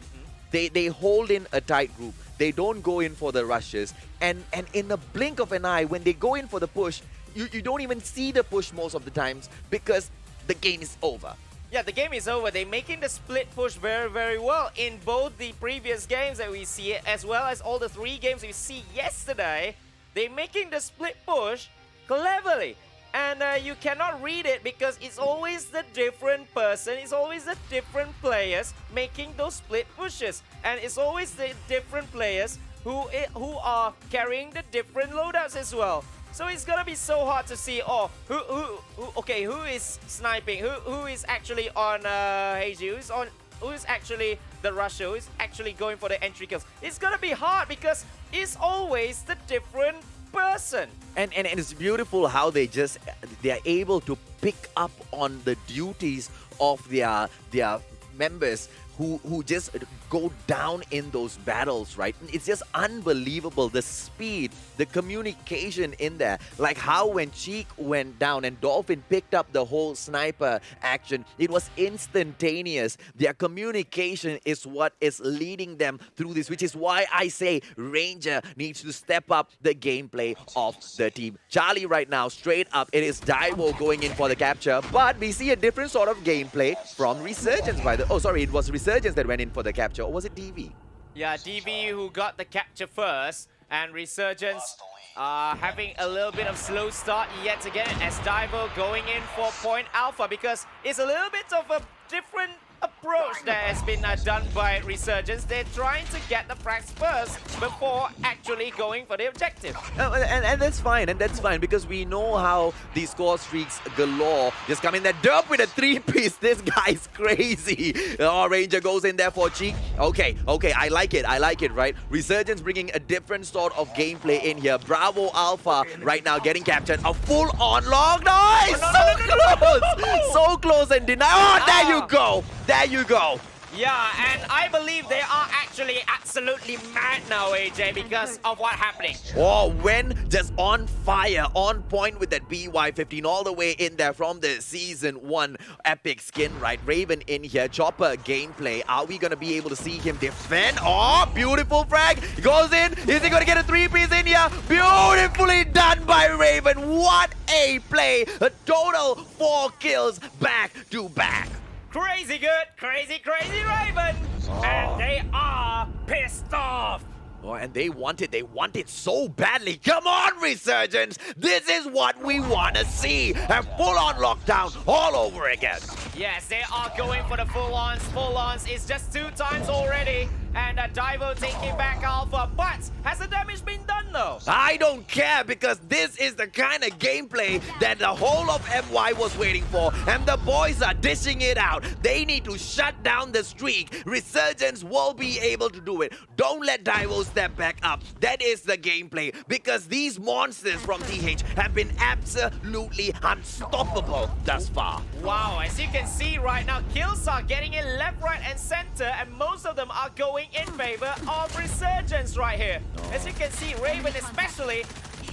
They hold in a tight group. They don't go in for the rushes. And in the blink of an eye, when they go in for the push, you don't even see the push most of the times because the game is over. Yeah, the game is over. They're making the split push very, very well in both the previous games that we see, as well as all the 3 games we see yesterday. They're making the split push cleverly. And you cannot read it because it's always the different person, it's always the different players making those split pushes. And it's always the different players who are carrying the different loadouts as well. So it's gonna be so hard to see, oh, who is sniping, who is actually on Heiji, who's actually the rusher, who's actually going for the entry kills. It's gonna be hard because it's always the different person. And it's beautiful how they are able to pick up on the duties of their members who just go down in those battles, right? It's just unbelievable, the speed, the communication in there. Like how when Cheek went down and Dolphin picked up the whole sniper action, it was instantaneous. Their communication is what is leading them through this, which is why I say Ranger needs to step up the gameplay of the team. Charlie right now, straight up, it is Daivo going in for the capture, but we see a different sort of gameplay from Resurgence by the... Oh, sorry, it was Resurgence that went in for the capture, or was it DV? Yeah, DV who got the capture first, and Resurgence having a little bit of slow start yet again as Daivo going in for point alpha, because it's a little bit of a different approach that has been done by Resurgence. They're trying to get the frags first before actually going for the objective. And that's fine, because we know how these score streaks galore just come in there. Derp with a 3-piece, this guy's crazy. Oh, Ranger goes in there for Cheek. Okay, I like it, right? Resurgence bringing a different sort of gameplay in here. Bravo Alpha right now getting captured. A full-on long noise! So close and deny. Oh, there you go. There you go. Yeah, and I believe they are actually absolutely mad now, AJ, because of what's happening. Oh, when just on fire, on point with that BY-15 all the way in there from the Season 1 epic skin, right? Raven in here, Chopper gameplay. Are we going to be able to see him defend? Oh, beautiful frag. Goes in. Is he going to get a 3-piece in here? Beautifully done by Raven. What a play. A total 4 kills back to back. Crazy good, crazy Raven! And they are pissed off! Oh, and they want it so badly. Come on, Resurgence! This is what we want to see. A full-on lockdown all over again. Yes, they are going for the full-ons. Full-ons is just 2 times already. And Daivo taking back Alpha. But has the damage been done though? I don't care because this is the kind of gameplay that the whole of MY was waiting for. And the boys are dishing it out. They need to shut down the streak. Resurgence will be able to do it. Don't let Daivo step back up. That is the gameplay. Because these monsters from TH have been absolutely unstoppable thus far. Wow, as you can see right now, kills are getting in left, right, and center, and most of them are going in favor of Resurgence right here. As you can see, Raven especially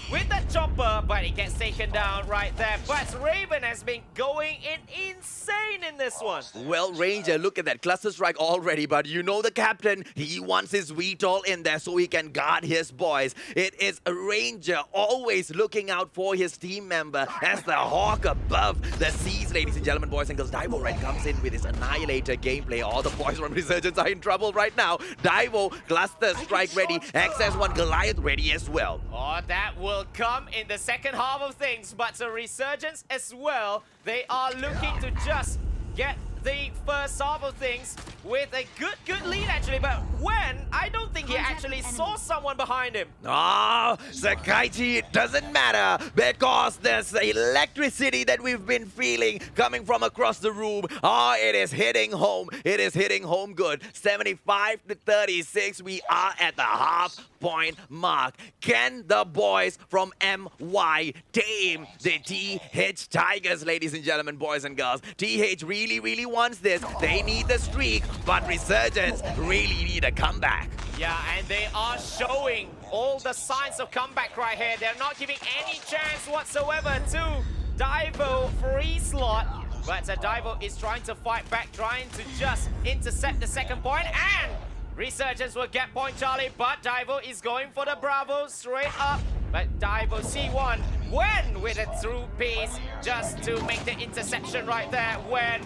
with that chopper, but he gets taken down right there. But Raven has been going in insane in this one. Well, Ranger, look at that cluster strike already, but you know the captain, he wants his VTOL in there so he can guard his boys. It is a Ranger always looking out for his team member as the hawk above the seas, ladies and gentlemen, boys and girls. Daivo right comes in with his Annihilator gameplay. All the boys from Resurgence are in trouble right now. Daivo, cluster strike ready, XS1 Goliath ready as well. Oh, that will come in the second half of things, but the Resurgence as well, they are looking to just get the first half of things with a good lead actually, but when I don't think he actually saw someone behind him. Ah, Sakaichi, it doesn't matter because there's the electricity that we've been feeling coming from across the room. Ah, it is hitting home. It is hitting home good. 75 to 36. We are at the half-point mark. Can the boys from MY tame the TH Tigers, ladies and gentlemen, boys and girls? TH really wants this. They need the streak, but Resurgence really need a comeback. Yeah, and they are showing all the signs of comeback right here. They're not giving any chance whatsoever to Daivo.Freeslot. But Daivo is trying to fight back, trying to just intercept the second point, and Resurgence will get point Charlie, but Daivo is going for the Bravo straight up. But Daivo C1 when with a through piece just to make the interception right there. When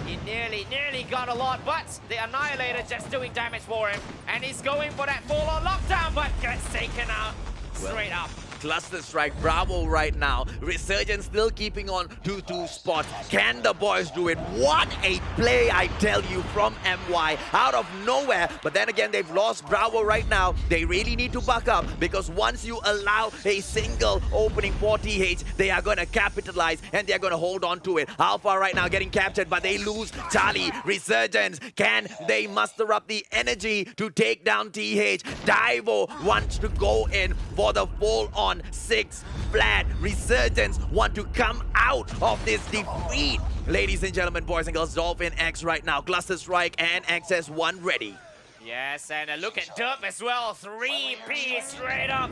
he nearly got a lot, but the Annihilator just doing damage for him, and he's going for that full-on lockdown, but gets taken out straight up. Cluster strike, Bravo right now. Resurgence still keeping on 2-2 spots. Can the boys do it? What a play, I tell you, from MY. Out of nowhere. But then again, they've lost Bravo right now. They really need to buck up because once you allow a single opening for TH, they are going to capitalize and they're going to hold on to it. Alpha right now getting captured, but they lose Charlie. Resurgence, can they muster up the energy to take down TH? Daivo wants to go in for the full-on 6 flat. Resurgence want to come out of this defeat. Ladies and gentlemen, boys and girls, Dolphin X right now. Cluster strike and XS1 ready. Yes, and look at Derp as well. 3-piece straight up.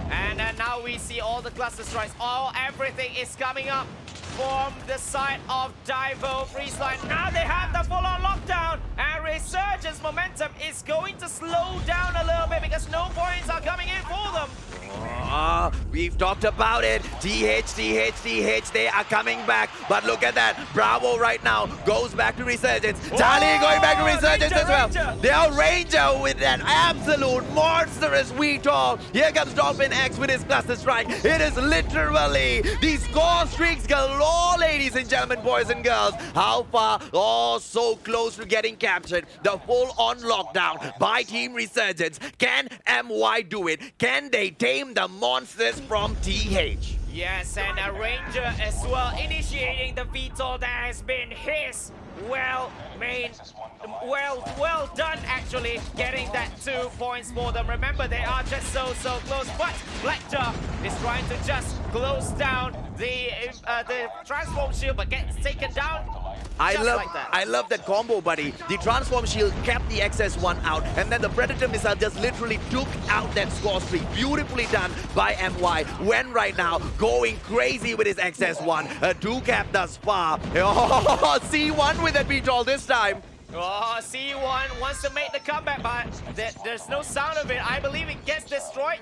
And now we see all the cluster strikes. Everything is coming up from the side of Daivo.Freeslot. Now they have the full-on lockdown, and Resurgence momentum is going to slow down a little bit because no points are coming in for them. We've talked about it. TH, they are coming back. But look at that. Bravo right now goes back to Resurgence. Charlie going back to Resurgence as well. They are Ranger with that absolute monstrous VTOL. Here comes Dolphin X with his cluster strike. It is literally the score streaks galore, ladies and gentlemen, boys and girls. How far? Oh, so close to getting captured. The full-on lockdown by Team Resurgence. Can MY do it? Can they tame the monsters from TH? Yes, and a Ranger as well initiating the VTOL that has been his. Well done actually, getting that 2 points for them. Remember, they are just so close, but Blackjaw is trying to just close down the transform shield, but gets taken down I love that combo, buddy. The transform shield kept the XS1 out, and then the Predator missile just literally took out that score streak. Beautifully done by MY. Wen right now going crazy with his XS1. A 2-cap thus far. Oh, C1 with that beat-all this time. Oh, C1 wants to make the comeback, but there's no sound of it. I believe it gets destroyed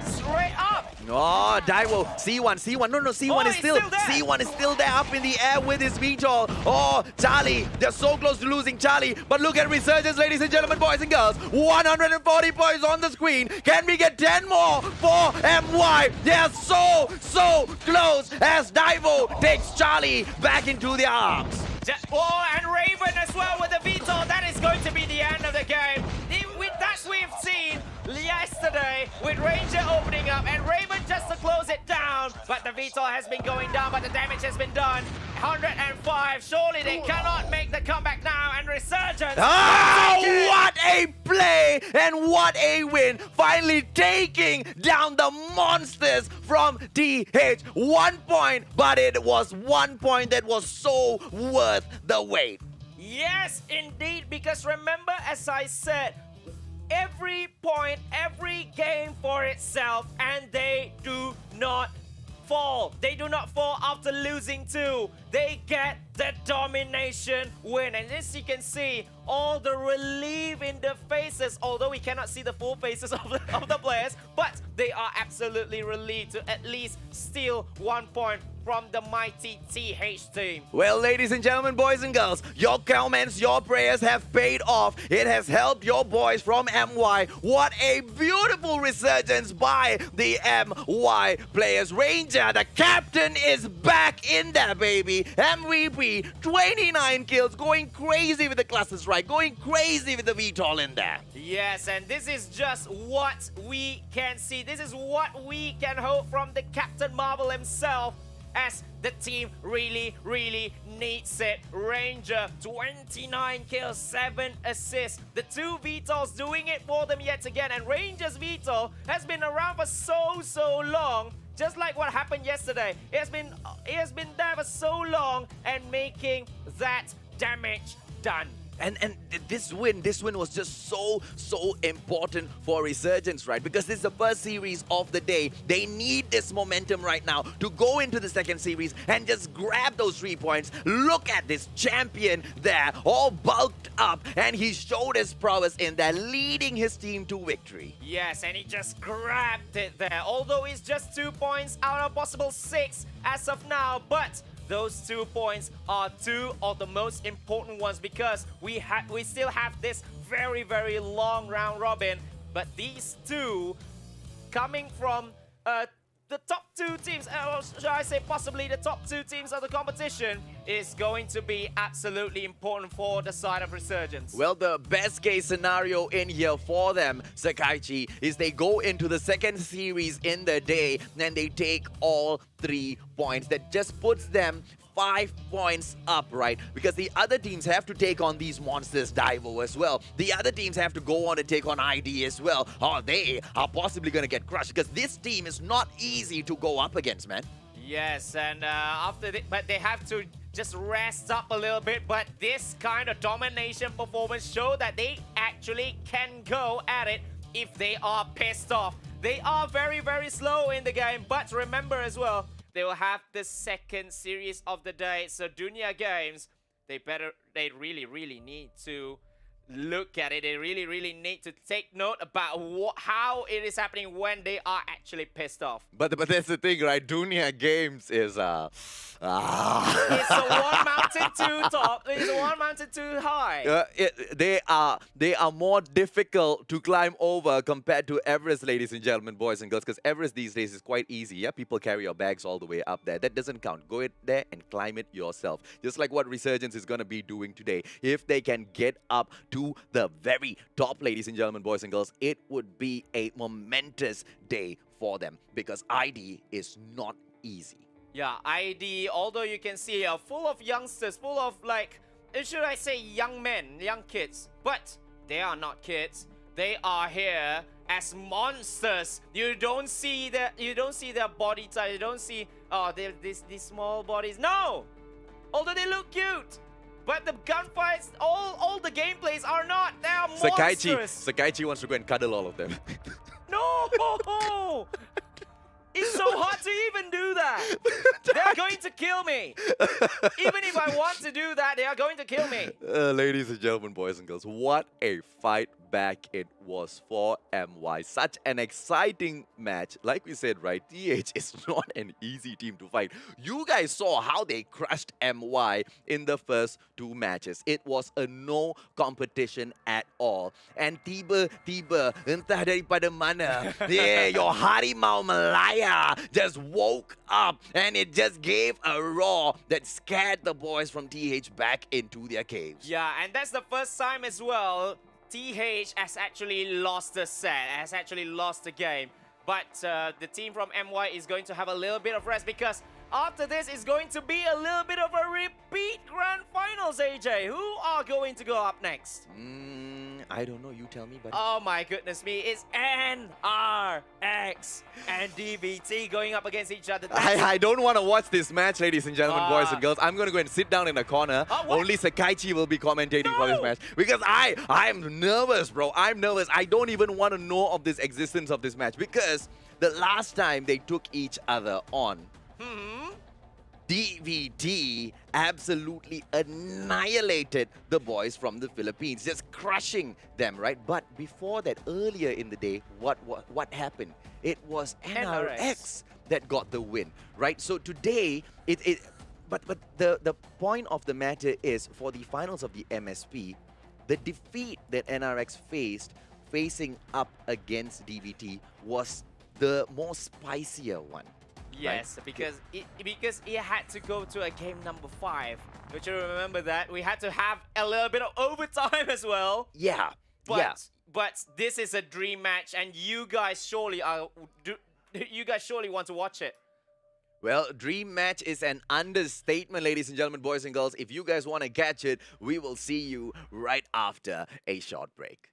straight up. Oh, Daivo, C1. No, C1 is still there. C1 is still there up in the air with his beat-all. Oh, Charlie, they're so close to losing Charlie. But look at Resurgence, ladies and gentlemen, boys and girls. 140 points on the screen. Can we get 10 more for MY? They are so close as Daivo takes Charlie back into their arms. Oh, and Raven as well with the Vito. That is going to be the end of the game. That's what we've seen yesterday with Ranger opening up and Raven just to close it down. But the Vito has been going down, but the damage has been done. 105. Surely they cannot make the comeback now. And Resurgence. Oh, what a play and what a win. Finally taking down the monsters from DH. 1 point, but it was 1 point that was so worth the wait. Yes, indeed, because remember, as I said, every point, every game for itself, and they do not fall. They do not fall after losing 2. They get the domination win. And as you can see, all the relief in the faces, although we cannot see the full faces of the players, but they are absolutely relieved to at least steal 1 point from the mighty TH team. Well, ladies and gentlemen, boys and girls, your comments, your prayers have paid off. It has helped your boys from MY. What a beautiful resurgence by the MY players. Ranger, the captain, is back in there, baby. MVP, 29 kills, going crazy with the cluster strike, going crazy with the VTOL in there. Yes, and this is just what we can see. This is what we can hope from the Captain Marvel himself, as the team really needs it. Ranger, 29 kills, 7 assists. The 2 VTOLs doing it for them yet again. And Ranger's VTOL has been around for so long. Just like what happened yesterday. It has been there for so long and making that damage done. And this win was just so important for Resurgence, right? Because this is the first series of the day. They need this momentum right now to go into the second series and just grab those 3 points. Look at this champion there, all bulked up, and he showed his prowess in there, leading his team to victory. Yes, and he just grabbed it there. Although it's just 2 points out of possible 6 as of now, but those 2 points are 2 of the most important ones because we still have this very long round robin. But these 2 coming from the top 2 teams, or should I say possibly the top 2 teams of the competition, is going to be absolutely important for the side of Resurgence. Well, the best case scenario in here for them, Sakaichi, is they go into the second series in the day and they take all 3 points. That just puts them 5 points up, right? Because the other teams have to take on these monsters, Daivo as well. The other teams have to go on and take on ID as well. Oh, they are possibly going to get crushed because this team is not easy to go up against, man. Yes, and but they have to just rest up a little bit. But this kind of domination performance show that they actually can go at it if they are pissed off. They are very slow in the game, but remember as well, they will have the second series of the day. So Dunia Games, they really need to look at it. They really need to take note about how it is happening when they are actually pissed off. But that's the thing, right? Dunia Games is It's a one mountain too top. It's a one mountain too high. They are more difficult to climb over compared to Everest, ladies and gentlemen, boys and girls. Because Everest these days is quite easy. Yeah, people carry your bags all the way up there. That doesn't count. Go in there and climb it yourself. Just like what Resurgence is gonna be doing today. If they can get up to the very top, ladies and gentlemen, boys and girls, it would be a momentous day for them because ID is not easy. Yeah, ID, although you can see full of youngsters, full of like, should I say young men, young kids, but they are not kids. They are here as monsters. You don't see their body type. You don't see these small bodies. No, although they look cute, But the gunfights, all the gameplays are not. They are monstrous. Sakaichi wants to go and cuddle all of them. No! It's so hard to even do that. They're going to kill me. Even if I want to do that, they are going to kill me. Ladies and gentlemen, boys and girls, what a fight back it was for MY. Such an exciting match. Like we said, right, TH is not an easy team to fight. You guys saw how they crushed MY in the first 2 matches. It was a no competition at all. And tiba-tiba, entah daripada mana, yeah, your Harimau Malaya just woke up and it just gave a roar that scared the boys from TH back into their caves. Yeah, and that's the first time as well TH has actually lost the set, has actually lost the game. But the team from MY is going to have a little bit of rest because after this is going to be a little bit of a repeat grand finals, AJ. Who are going to go up next? I don't know. You tell me, buddy. Oh my goodness me. It's NRX and DVT going up against each other. I don't want to watch this match, ladies and gentlemen, boys and girls. I'm going to go and sit down in a corner. Only Sakaichi will be commentating for this match. Because I'm nervous, bro. I'm nervous. I don't even want to know of this existence of this match. Because the last time they took each other on, DVT absolutely annihilated the boys from the Philippines, just crushing them, right? But before that, earlier in the day, what happened? It was NRX that got the win, right? So today, but the point of the matter is, for the finals of the MSP, the defeat that NRX faced, facing up against DVT, was the more spicier one. Yes, right? because it had to go to a game number 5. Don't you remember that? We had to have a little bit of overtime as well. Yeah, But this is a dream match, and you guys surely want to watch it. Well, dream match is an understatement, ladies and gentlemen, boys and girls. If you guys want to catch it, we will see you right after a short break.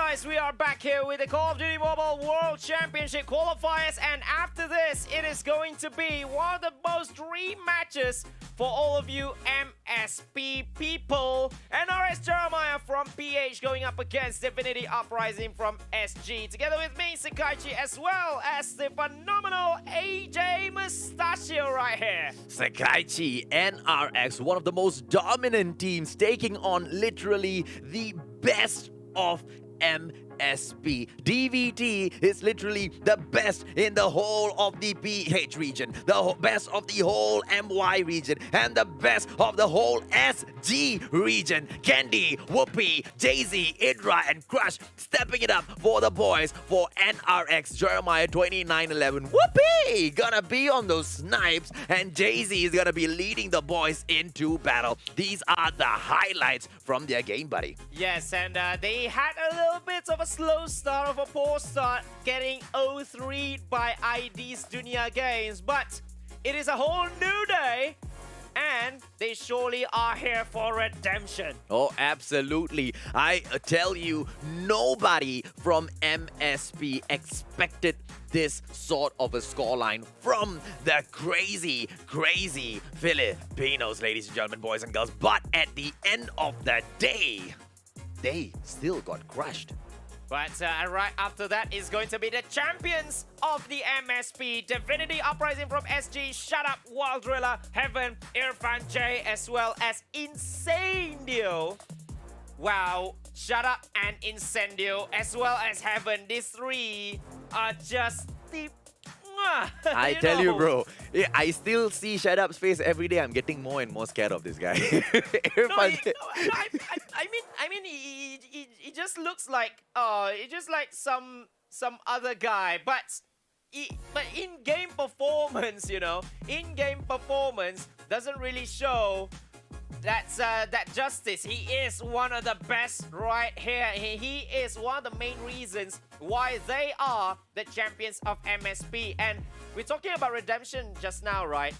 guys, we are back here with the Call of Duty Mobile World Championship qualifiers, and after this, it is going to be one of the most dream matches for all of you MSP people. NRS Jeremiah from PH going up against Divinity Uprising from SG, together with me, Sakaichi, as well as the phenomenal AJ Mustachio right here. Sakaichi, NRX, one of the most dominant teams, taking on literally the best of MSP. DVT is literally the best in the whole of the PH region, the best of the whole MY region, and the best of the whole SG region. Candy, Whoopi, Jay-Z, Idra, and Crush stepping it up for the boys for NRX Jeremiah 2911. Whoopi gonna be on those snipes, and Jay-Z is gonna be leading the boys into battle. These are the highlights from their game, buddy. Yes, and they had a little bit of a slow start, of a poor start, getting 0-3 by ID's Dunia games, but it is a whole new day, and they surely are here for redemption. Oh, absolutely. I tell you, nobody from MSP expected this sort of a scoreline from the crazy, crazy Filipinos, ladies and gentlemen, boys and girls. But at the end of the day, they still got crushed. But right after that is going to be the champions of the MSP. Divinity Uprising from SG, Shut Up, Wild Driller, Heaven, Irfan J, as well as Incendio. Wow, Shut Up and Incendio, as well as Heaven. These three are just the... I tell you, bro, I still see Shut Up's face every day. I'm getting more and more scared of this guy. I mean, he just looks like some other guy, but in-game performance, you know, in-game performance doesn't really show that justice. He is one of the best right here. He is one of the main reasons why they are the champions of MSP. And we're talking about redemption just now, right?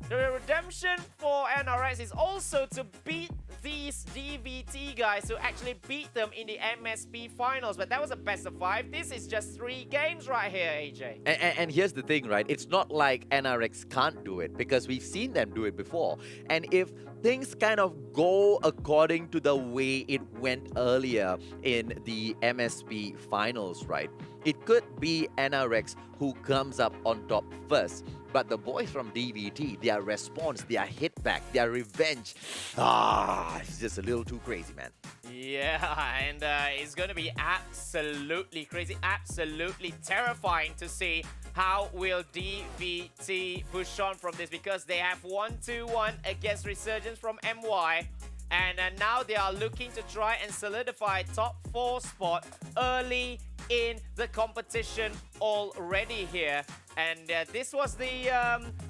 The redemption for NRS is also to beat these DVT guys, to actually beat them in the MSP finals. But that was a best of 5. This is just 3 games right here, AJ. And here's the thing, right? It's not like NRX can't do it, because we've seen them do it before. And if things kind of go according to the way it went earlier in the MSP finals, right? It could be NRX who comes up on top first. But the boys from DVT, their response, their hit back, their revenge, it's just a little too crazy, man. Yeah, and it's going to be absolutely crazy, absolutely terrifying to see how will DVT push on from this, because they have 1-2-1 against Resurgence from MY. And now they are looking to try and solidify top 4 spot early in the competition already here. And this was the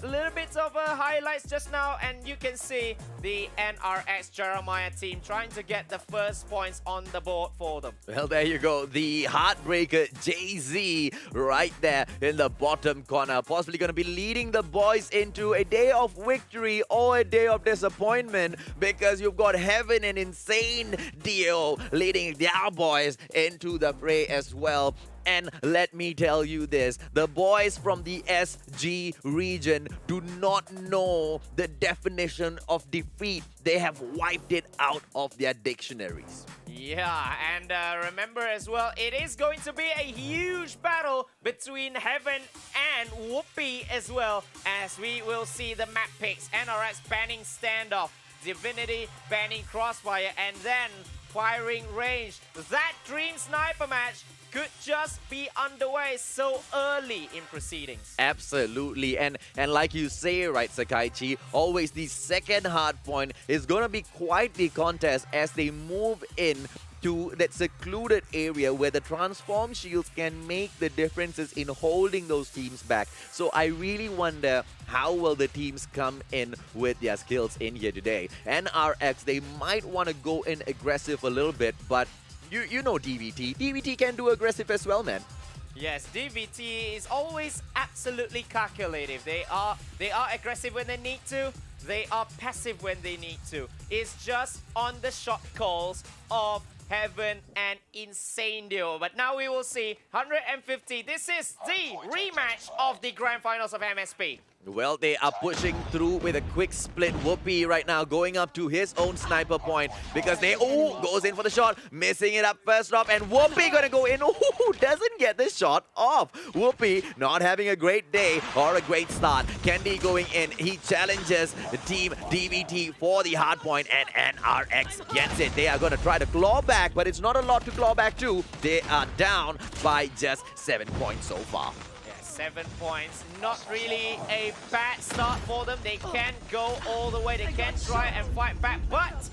little bit of highlights just now, and you can see the NRX Jeremiah team trying to get the first points on the board for them. Well, there you go. The heartbreaker Jay-Z right there in the bottom corner, possibly going to be leading the boys into a day of victory or a day of disappointment, because you've got Heaven and Insane Dio leading their boys into the fray as well. And let me tell you this, the boys from the SG region do not know the definition of defeat. They have wiped it out of their dictionaries. Yeah, and remember as well, it is going to be a huge battle between Heaven and Whoopi as well, as we will see the map picks. NRS banning standoff, Divinity banning crossfire, and then firing range. That dream sniper match could just be underway so early in proceedings. Absolutely, and like you say, right, Sakaichi, always the second hard point is going to be quite the contest as they move in to that secluded area where the transform shields can make the differences in holding those teams back. So I really wonder how will the teams come in with their skills in here today. NRX, they might want to go in aggressive a little bit, but you know DVT. DVT can do aggressive as well, man. Yes, DVT is always absolutely calculative. They are aggressive when they need to. They are passive when they need to. It's just on the shot calls of Heaven and Incendio. But now we will see 150. This is the rematch of the Grand Finals of MSP. Well, they are pushing through with a quick split. Whoopi right now going up to his own sniper point because they, goes in for the shot, missing it up first off, and Whoopi gonna go in, doesn't get the shot off. Whoopi not having a great day or a great start. Candy going in, he challenges the team DVT for the hard point, and NRX gets it. They are gonna try to claw back, but it's not a lot to claw back to. They are down by just 7 points so far. 7 points, not really a bad start for them. They can go all the way, they can try and fight back, but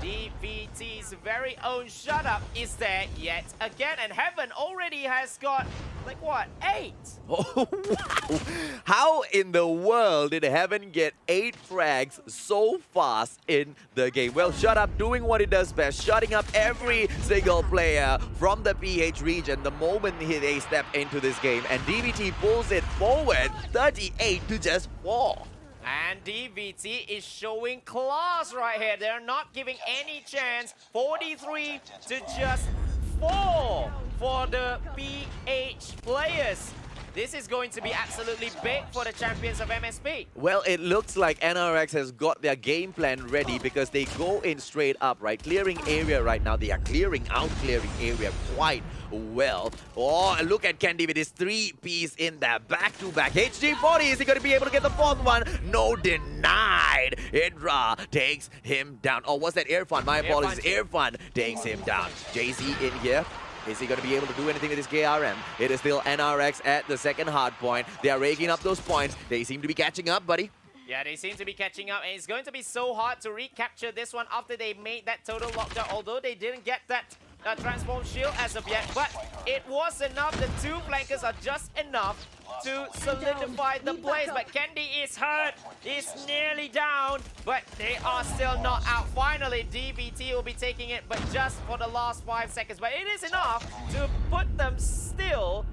DVT's very own Shut Up is there yet again, and Heaven already has got, like what, 8? Oh, wow! How in the world did Heaven get 8 frags so fast in the game? Well, Shut Up doing what it does best, shutting up every single player from the PH region the moment they step into this game, and DVT pulls it forward 38 to just 4. And DVT is showing class right here. They're not giving any chance. 43 to just 4 for the PH players. This is going to be absolutely big for the champions of MSP. Well, it looks like NRX has got their game plan ready because they go in straight up, right? Clearing area right now. They are clearing area quite well. Oh, look at Candy with his 3-piece in there. Back-to-back. HG40, is he going to be able to get the 4th one? No, denied. Hydra takes him down. Oh, what's that? Irfan. My apologies. Irfan takes him down. Jay-Z in here. Is he going to be able to do anything with his KRM? It is still NRX at the second hard point. They are raking up those points. They seem to be catching up, buddy. Yeah, they seem to be catching up, and it's going to be so hard to recapture this one after they made that total lockdown, although they didn't get that transform shield as of yet, but it was enough. The 2 flankers are just enough to solidify the place, but Candy is hurt. He's nearly down, but they are still not out. Finally, DVT will be taking it, but just for the last 5 seconds, but it is enough to put them still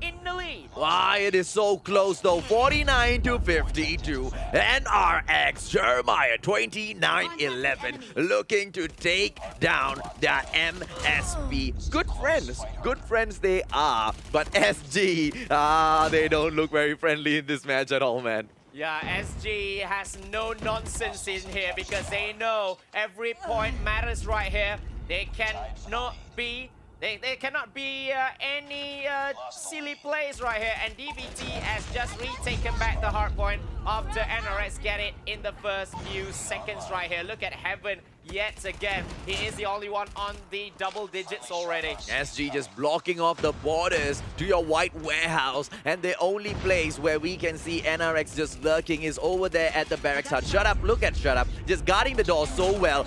in the lead. Wow, it is so close though. 49 to 52. NRX Jeremiah 29-11 looking to take down the MSP. Good friends they are. But SG, they don't look very friendly in this match at all, man. Yeah, SG has no nonsense in here because they know every point matters right here. They cannot be any silly plays right here, and DVT has just retaken back the hard point after NRX get it in the first few seconds right here. Look at Heaven yet again. He is the only one on the double digits already. SG just blocking off the borders to your white warehouse, and the only place where we can see NRX just lurking is over there at the barracks hut. Shut Up, look at Shut Up, just guarding the door so well.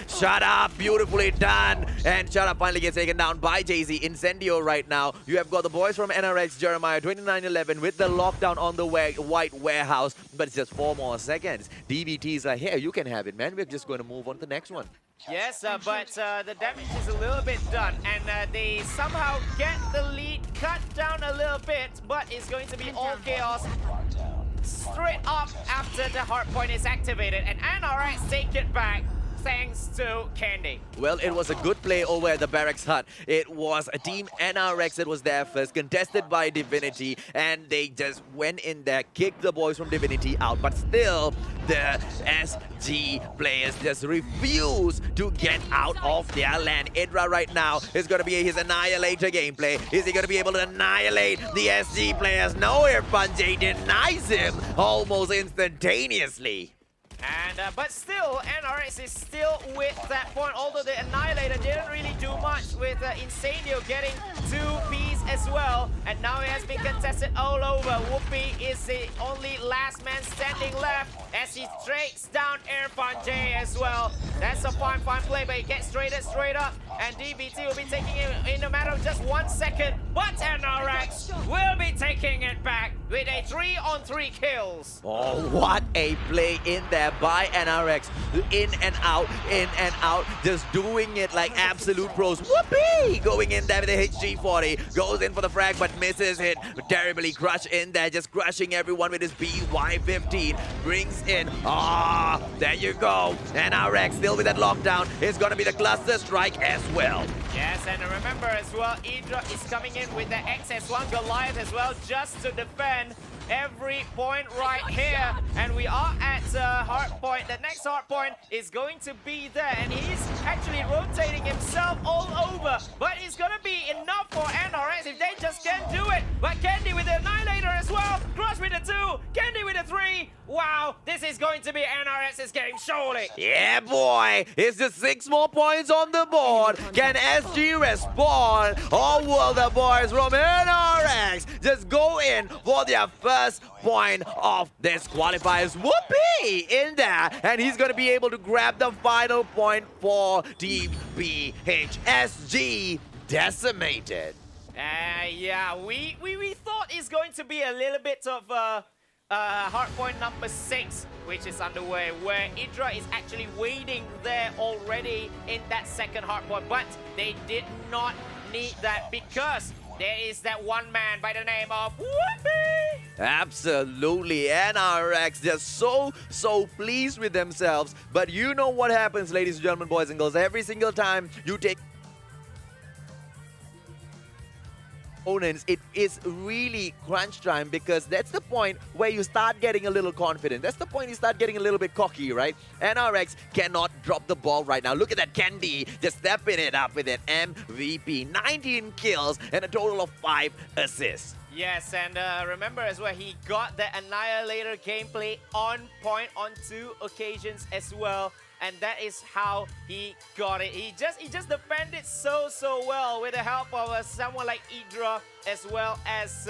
Shut Up, beautifully done. And Shut Up finally gets taken down by Jay-Z. Incendio right now. You have got the boys from NRX Jeremiah 29-11 with the lockdown on the white warehouse, but it's just 4 more seconds. DVT's like, here, you can have it, man. We're just going to move on to the next one. Yes, but the damage is a little bit done, and they somehow get the lead cut down a little bit, but it's going to be all chaos straight up after the hard point is activated, and NRX take it back thanks to Candy. Well, it was a good play over at the barracks hut. It was a team NRX that was there first, contested by Divinity, and they just went in there, kicked the boys from Divinity out, but still the SG players just refuse to get out of their land. Idra right now is going to be his Annihilator gameplay. Is he going to be able to annihilate the SG players? No, Irfan J denies him almost instantaneously. And but still, NRX is still with that point, although the Annihilator didn't really do much with Incendio getting 2Ps as well. And now it has been contested all over. Whoopi is the only last man standing left as he trades down Irfan J as well. That's a fine play, but he gets straight up. And DVT will be taking it in a matter of just 1 second. But NRX will be taking it back. with a 3-on-3 kills. Oh, what a play in there by NRX. In and out, just doing it like absolute pros. Whoopee! Going in there with the HG40, goes in for the frag but misses it. Terribly Crush in there, just crushing everyone with his BY15. Brings in, there you go. NRX still with that lockdown. It's gonna be the cluster strike as well. Yes, and remember as well, Idra is coming in with the XS1 Goliath as well, just to defend every point right here. And we are at hard point. The next hard point is going to be there, and he's actually rotating himself all over. But it's gonna be enough for NRS if they just can't do it. But Candy with the Annihilator as well. Crush with the 2, Candy with the 3. Wow, this is going to be NRS's game, surely. Yeah, boy. It's just 6 more points on the board. Can SG respond? Or will the boys from NRX just go in for their first point of this qualifiers? Whoopee! In there. And he's going to be able to grab the final point for Team BHSG. Decimated. Yeah, we thought it's going to be a little bit of hardpoint number 6, which is underway, where Idra is actually waiting there already in that second hardpoint, but they did not need that because there is that one man by the name of Whoopee! Absolutely. NRX just so pleased with themselves. But you know what happens, ladies and gentlemen, boys and girls. Every single time you take opponents, it is really crunch time, because that's the point where you start getting a little confident. That's the point you start getting a little bit cocky, right? NRX cannot drop the ball right now. Look at that Candy just stepping it up with an MVP. 19 kills and a total of 5 assists. Yes, and remember as well, he got the Annihilator gameplay on point on 2 occasions as well. And that is how he got it. He just defended so well with the help of someone like Idra, as well as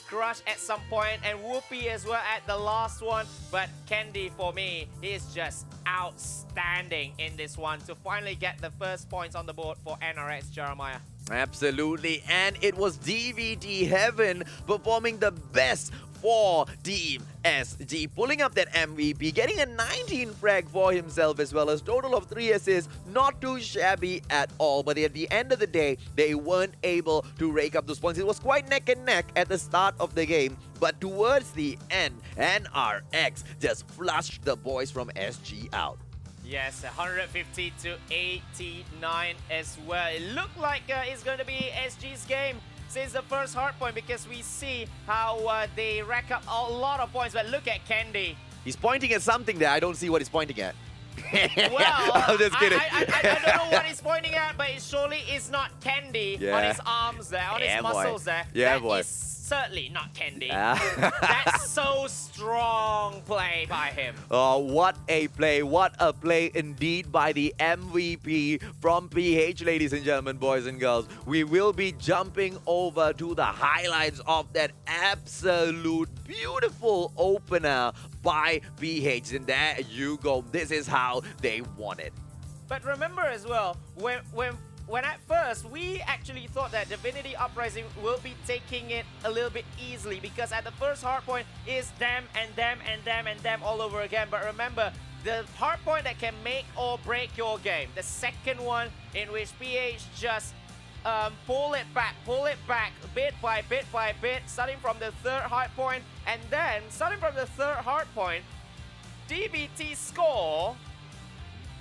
Crush at some point, and Whoopi as well at the last one. But Candy, for me, is just outstanding in this one to finally get the first points on the board for NRX, Jeremiah. Absolutely, and it was DVD Heaven performing the best for Team SG, pulling up that MVP, getting a 19 frag for himself as well as total of 3 assists. Not too shabby at all, but at the end of the day, they weren't able to rake up those points. It was quite neck and neck at the start of the game, but towards the end, NRX just flushed the boys from SG out. Yes, 150 to 89 as well. It looked like it's going to be SG's game since the first hardpoint, because we see how they rack up a lot of points. But look at Candy. He's pointing at something there. I don't see what he's pointing at. Well, I'm just kidding. I don't know what he's pointing at, but it surely is not Candy on his arms there, on his muscles there. Yeah, that boy. is certainly not Candy. That's so strong play by him. Oh, what a play. What a play indeed by the MVP from PH, ladies and gentlemen, boys and girls. We will be jumping over to the highlights of that absolute beautiful opener by PH. And there you go. This is how they won it. But remember as well, when at first we actually thought that Divinity Uprising will be taking it a little bit easily, because at the first hardpoint is them and them and them and them all over again. But remember, the hardpoint that can make or break your game, the second one in which PH just pull it back bit by bit, starting from the third hardpoint, and then starting from the third hardpoint, DBT's score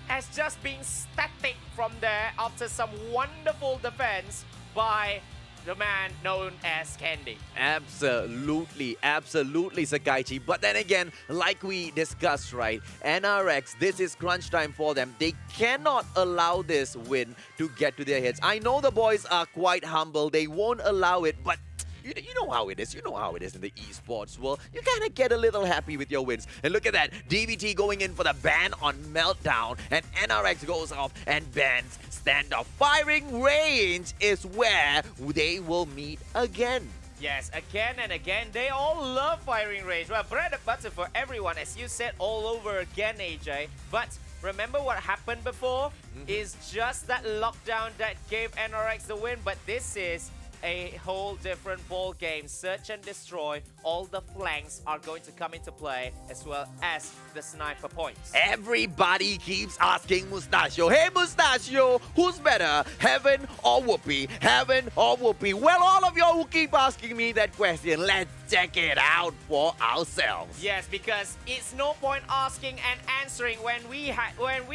has just been static from there after some wonderful defense by the man known as Candy. Absolutely, Sakaichi. But then again, like we discussed, right, NRX, this is crunch time for them. They cannot allow this win to get to their heads. I know the boys are quite humble. They won't allow it, but you know how it is. You know how it is in the esports world. You kind of get a little happy with your wins. And look at that. DVT going in for the ban on Meltdown. And NRX goes off and bans standoff. Firing range is where they will meet again. Yes, again and again. They all love firing range. Well, bread and butter for everyone, as you said, all over again, AJ. But remember what happened before? Is just that lockdown that gave NRX the win. But this is a whole different ball game. Search and destroy. All the flanks are going to come into play, as well as the sniper points. Everybody keeps asking Mustachio, hey Mustachio, who's better, Heaven or Whoopi? Heaven or Whoopi? Well, all of y'all who keep asking me that question, let's check it out for ourselves. Yes, because it's no point asking and answering when we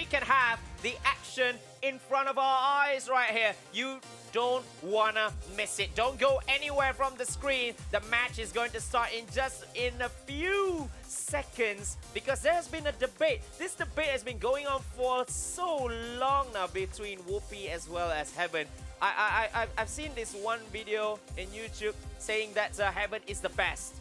can have the action in front of our eyes right here. You don't wanna miss it. Don't go anywhere from the screen. The match is going to start in a few seconds, because there's been a debate. This debate has been going on for so long now between Whoopi as well as Heaven. I've seen this one video in YouTube saying that Heaven is the best.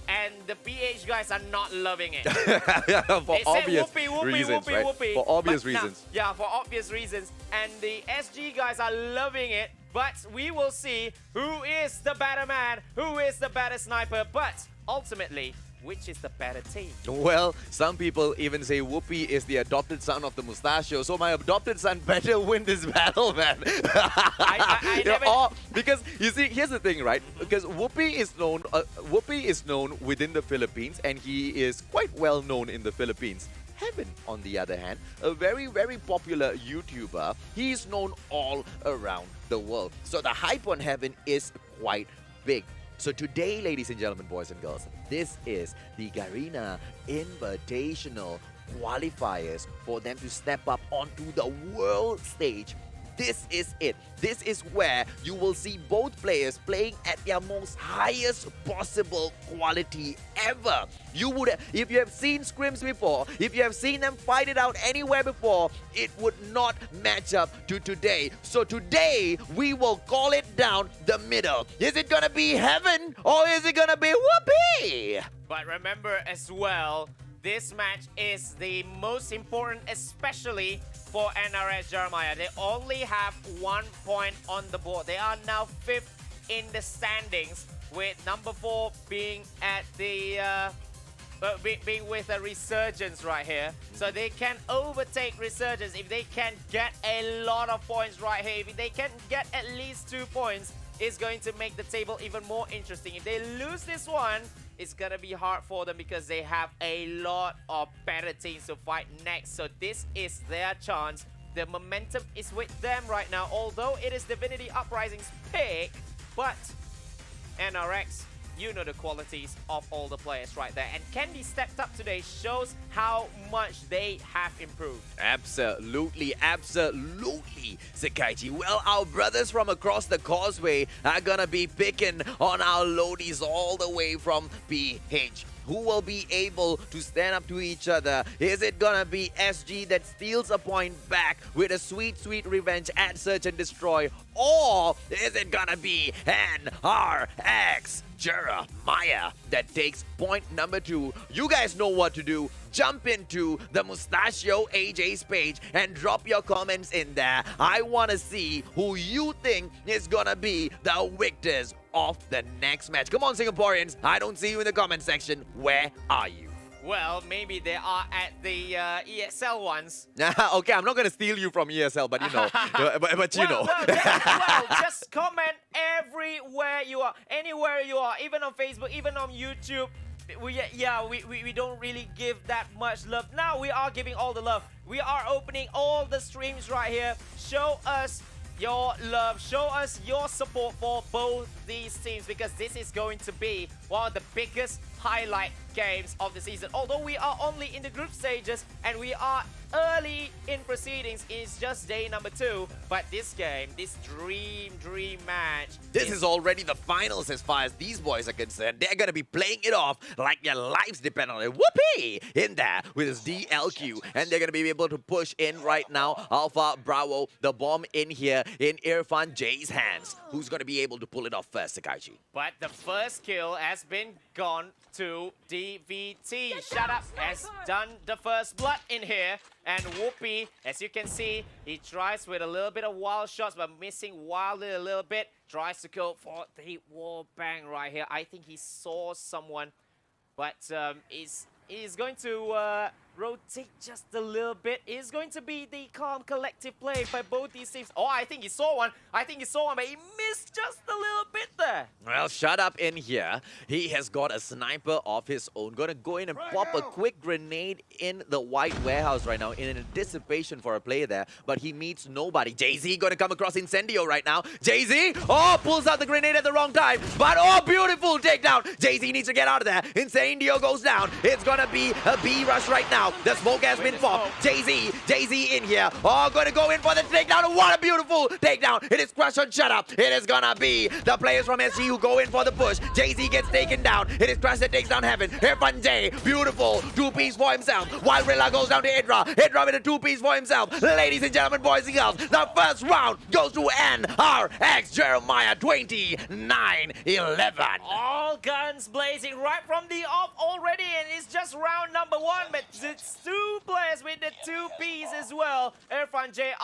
And the PH guys are not loving it. For obvious reasons, right? Whoopi. For obvious But now- reasons. yeah, for obvious reasons. And the SG guys are loving it. But we will see who is the better man, who is the better sniper. But ultimately, which is the better team? Well, some people even say Whoopi is the adopted son of the Mustachio, so my adopted son better win this battle, man. I never- Because you see, here's the thing, right? Because Whoopi is known within the Philippines, and he is quite well known in the Philippines. Heaven, on the other hand, a very, very popular YouTuber. He's known all around the world. So the hype on Heaven is quite big. So today, ladies and gentlemen, boys and girls, this is the Garena Invitational qualifiers for them to step up onto the world stage. This is it. This is where you will see both players playing at their most highest possible quality ever. You would, if you have seen scrims before, if you have seen them fight it out anywhere before, it would not match up to today. So today, we will call it down the middle. Is it gonna be Heaven or is it gonna be Whoopi? But remember as well, this match is the most important, especially for NRS Jeremiah. They only have 1 point on the board. They are now 5th in the standings, with number 4 being at the being with a Resurgence right here. So they can overtake Resurgence if they can get a lot of points right here. If they can get at least 2 points, it's going to make the table even more interesting. If they lose this one, it's gonna be hard for them because they have a lot of better teams to fight next. So this is their chance. The momentum is with them right now, although it is Divinity Uprising's pick. But NRX, you know the qualities of all the players right there. And Candy stepped up today, shows how much they have improved. Absolutely, absolutely, Sakaichi. Well, our brothers from across the causeway are gonna be picking on our loadies all the way from PH. Who will be able to stand up to each other? Is it gonna be SG that steals a point back with a sweet, sweet revenge at Search and Destroy? Or is it gonna be NRX Jeremiah that takes point number 2? You guys know what to do. Jump into the Mustachio AJ's page and drop your comments in there. I want to see who you think is gonna be the victors of the next match. Come on, Singaporeans. I don't see you in the comment section. Where are you? Well, maybe they are at the ESL ones. Okay, I'm not going to steal you from ESL, but you know. but you know. Just comment everywhere you are, anywhere you are, even on Facebook, even on YouTube. We don't really give that much love. Now we are giving all the love. We are opening all the streams right here. Show us your love, show us your support for both these teams, because this is going to be one of the biggest highlight games of the season. Although we are only in the group stages and we are early in proceedings, it's just day number 2, but this game, this dream match, this is already the finals as far as these boys are concerned. They're gonna be playing it off like their lives depend on it. Whoopee! In there with his DLQ, and they're gonna be able to push in right now. Alpha Bravo, the bomb in here in Irfan J's hands. Who's gonna be able to pull it off first, Sakaichi? But the first kill has been gone to DVT. Shut Up has done the first blood in here. And Whoopi, as you can see, he tries with a little bit of wild shots, but missing wildly a little bit. Tries to go for the wall bang right here. I think he saw someone, but is is going to rotate just a little bit. Is going to be the calm, collective play by both these teams. Oh, I think he saw one. But he missed just a little bit there. Well, shut up in here. He has got a sniper of his own. Gonna go in and pop a quick grenade in the white warehouse right now in anticipation for a play there. But he meets nobody. Jay-Z gonna come across Incendio right now. Jay-Z, oh, pulls out the grenade at the wrong time. But oh, beautiful takedown. Jay-Z needs to get out of there. Incendio goes down. It's gonna be a B rush right now. The smoke has been formed. Jay-Z in here. Oh, gonna go in for the takedown. What a beautiful takedown. It is Crush on Shut Up. It is gonna be the players from SG who go in for the push. Jay-Z gets taken down. It is Crush that takes down Heaven. Irfan J, beautiful. Two-piece for himself. While Rilla goes down to Idra. Idra with a two-piece for himself. Ladies and gentlemen, boys and girls, the first round goes to NRX Jeremiah 29-11. All guns blazing right from the off already, and it's just round number 1, but it's 2 players with the 2 Ps as well. Irfan J,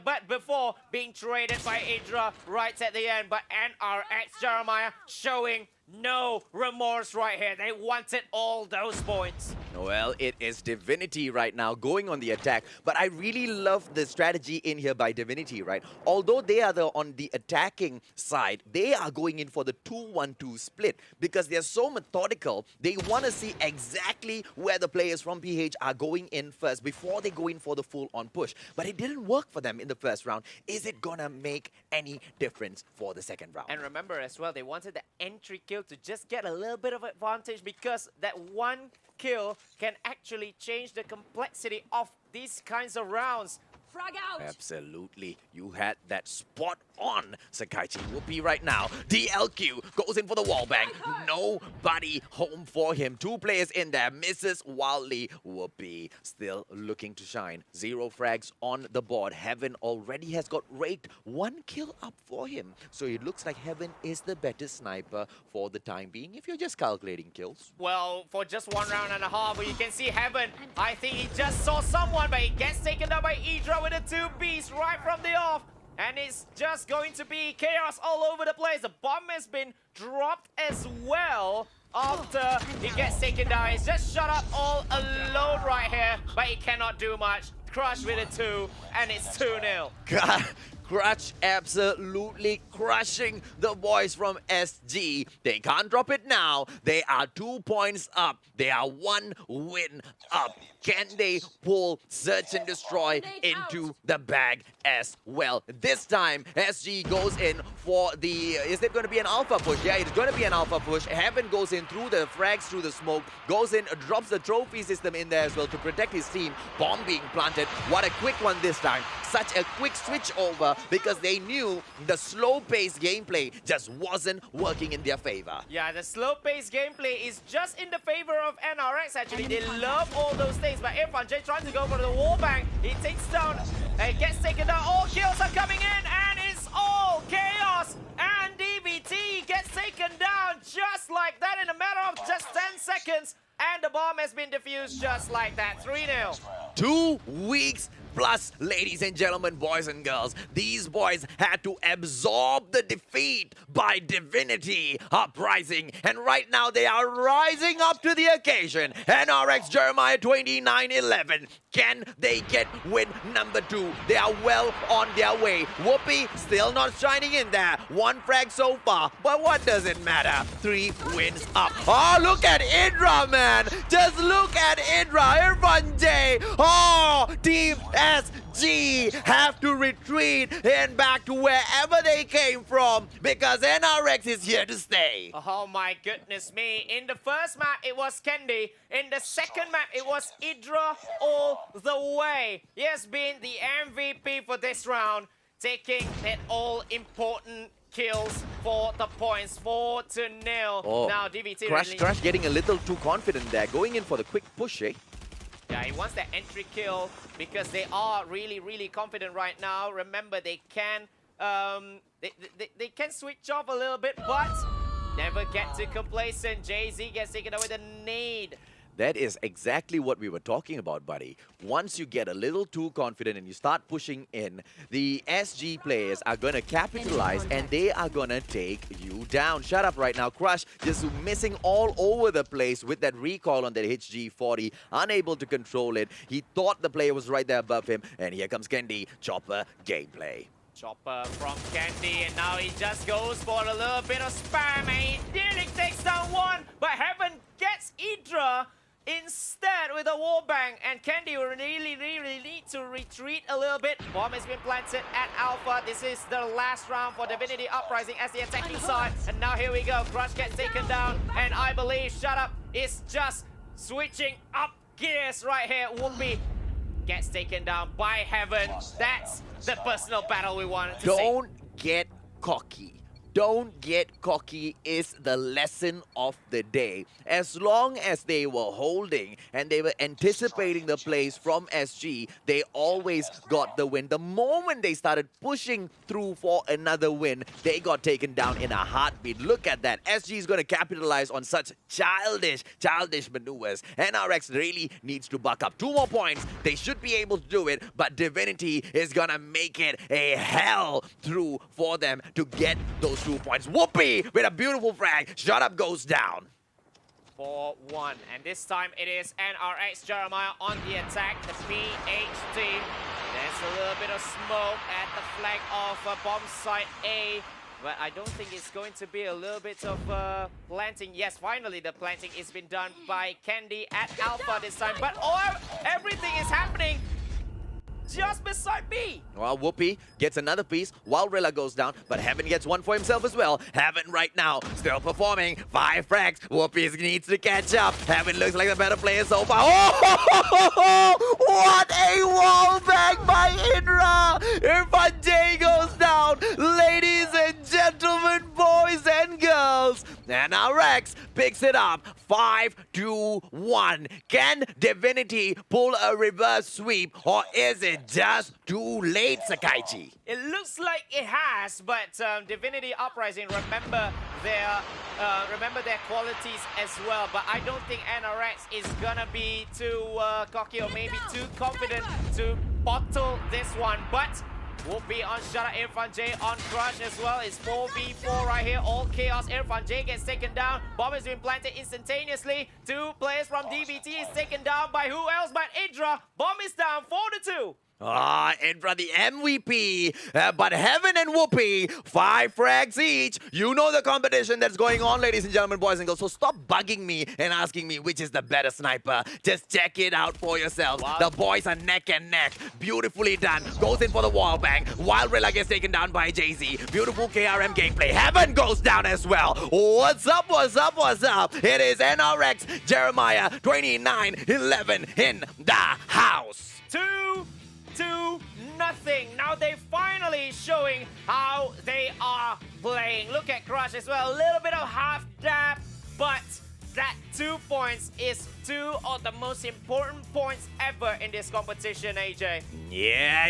but before being traded by Idra right at the end, but NRX Jeremiah showing no remorse right here. They wanted all those points. Well, it is Divinity right now going on the attack, but I really love the strategy in here by Divinity, right? Although they are on the attacking side, they are going in for the 2-1-2 split because they're so methodical. They want to see exactly where the players from PH are going in first before they go in for the full-on push. But it didn't work for them in the first round. Is it gonna make any difference for the second round? And remember as well, they wanted the entry kill to just get a little bit of advantage because that one kill can actually change the complexity of these kinds of rounds. Frag out! Absolutely. You had that spot on, Sakaichi Whoopi right now. DLQ goes in for the wall bang. Nobody home for him. 2 players in there. Misses wildly. Whoopi still looking to shine. 0 frags on the board. Heaven already has got raked. 1 kill up for him. So it looks like Heaven is the better sniper for the time being if you're just calculating kills. Well, for just 1 round and a half, you can see Heaven. I think he just saw someone, but he gets taken down by Idra with the 2 Bs right from the off. And it's just going to be chaos all over the place. The bomb has been dropped as well after he gets taken down. He's just shut up all alone right here, but he cannot do much. Crush with a 2, and it's 2-0. God. Crush absolutely crushing the boys from SG. They can't drop it now. They are 2 points up. They are 1 win up. Can they pull Search and Destroy into the bag as well? This time, SG goes in for the... Is it going to be an alpha push? Yeah, it's going to be an alpha push. Heaven goes in through the frags, through the smoke. Goes in, drops the trophy system in there as well to protect his team. Bomb being planted. What a quick one this time. Such a quick switch over because they knew the slow-paced gameplay just wasn't working in their favor. Yeah, the slow-paced gameplay is just in the favor of NRX actually. They love all those things, but Irfan J trying to go for the wall bang. He takes down and gets taken down. All kills are coming in and it's all chaos. And DVT gets taken down just like that in a matter of just 10 seconds. And the bomb has been defused just like that. 3-0. 2 weeks plus, ladies and gentlemen, boys and girls. These boys had to absorb the defeat by Divinity, Uprising, and right now they are rising up to the occasion. NRX Jeremiah 29-11. Can they get win number 2? They are well on their way. Whoopi still not shining in there. 1 frag so far, but what does it matter? 3 wins up. Oh, look at Idra, man. Just look at Idra. Irfan J. Oh, Team SG have to retreat and back to wherever they came from because NRX is here to stay. Oh my goodness me. In the first map, it was Kendi. In the second map, it was Idra all the way. He has been the MVP for this round, taking that all-important kills for the points, 4-0. Oh, now DVT Crush getting a little too confident there, going in for the quick push, eh? Yeah, he wants that entry kill because they are really, really confident right now. Remember, they can they can switch off a little bit, but never get too complacent. Jay-Z gets taken away with a nade. That is exactly what we were talking about, buddy. Once you get a little too confident and you start pushing in, the SG players are going to capitalize and they are going to take you down. Shut up right now. Crush just missing all over the place with that recoil on that HG40, unable to control it. He thought the player was right there above him, and here comes Kendi. Chopper gameplay. Chopper from Candy, and now he just goes for a little bit of spam, and he nearly takes down one, but Heaven gets Idra instead with a wallbang, and Candy will really need to retreat a little bit. Bomb has been planted at Alpha. This is the last round for Divinity Uprising as the attacking side, and now here we go. Crush gets taken down, and I believe Shut Up is just switching up gears right here. Whoopi gets taken down by Heaven. That's the personal battle we wanted to see. Don't get cocky. Don't get cocky is the lesson of the day. As long as they were holding and they were anticipating the plays from SG, they always got the win. The moment they started pushing through for another win, they got taken down in a heartbeat. Look at that. SG is going to capitalize on such childish maneuvers. NRX really needs to buck up. 2 more points. They should be able to do it, but Divinity is going to make it a hell through for them to get those 2 points. Whoopi with a beautiful frag. Shut Up goes down. 4-1, and this time it is NRX Jeremiah on the attack, the PH team. There's a little bit of smoke at the flank of bomb site A, but I don't think it's going to be a little bit of planting. Yes, finally the planting is been done by Candy at Alpha this time, but everything is happening just beside me. Well, Whoopi gets another piece while Rilla goes down, but Heaven gets one for himself as well. Heaven right now still performing. 5 frags. Whoopi needs to catch up. Heaven looks like the better player so far. Oh, what a wall back by Indra. Irfan J goes down. Ladies and gentlemen, boys and girls. And now Rex picks it up. 5-2-1. Can Divinity pull a reverse sweep, or is it just too late, Sakaichi? It looks like it has, but Divinity Uprising remember their qualities as well. But I don't think NRX is gonna be too cocky or maybe too confident to bottle this one. But Whoopi on Shut Up, Irfan J on Crush as well. It's 4v4 right here, all chaos. Irfan J gets taken down. Bomb has been planted instantaneously. 2 players from DBT is taken down by who else but Idra. Bomb is down 4-2. Indra the MVP, but Heaven and Whoopi, 5 frags each. You know the competition that's going on, ladies and gentlemen, boys and girls. So stop bugging me and asking me which is the better sniper. Just check it out for yourselves. Wow. The boys are neck and neck. Beautifully done. Goes in for the wall bang. While Rilla gets taken down by Jay-Z. Beautiful KRM gameplay. Heaven goes down as well. What's up, what's up, what's up? It is NRX Jeremiah 29-11 in the house. 2-0. Now they finally showing how they are playing. Look at Crush as well. A little bit of half dab, but that 2 points is 2 of the most important points ever in this competition, AJ. Yeah.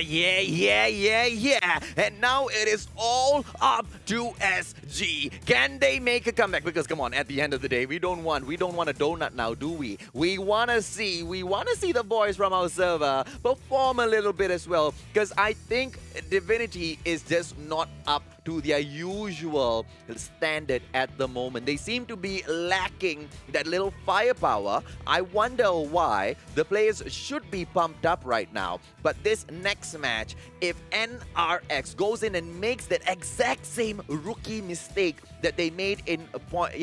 And now it is all up to SG. Can they make a comeback? Because come on, at the end of the day, we don't want a donut now, do we? We want to see the boys from our server perform a little bit as well. Because I think Divinity is just not up to their usual standard at the moment. They seem to be lacking that little firepower. I wonder why. The players should be pumped up right now. But this next match, if NRX goes in and makes that exact same rookie mistake that they made in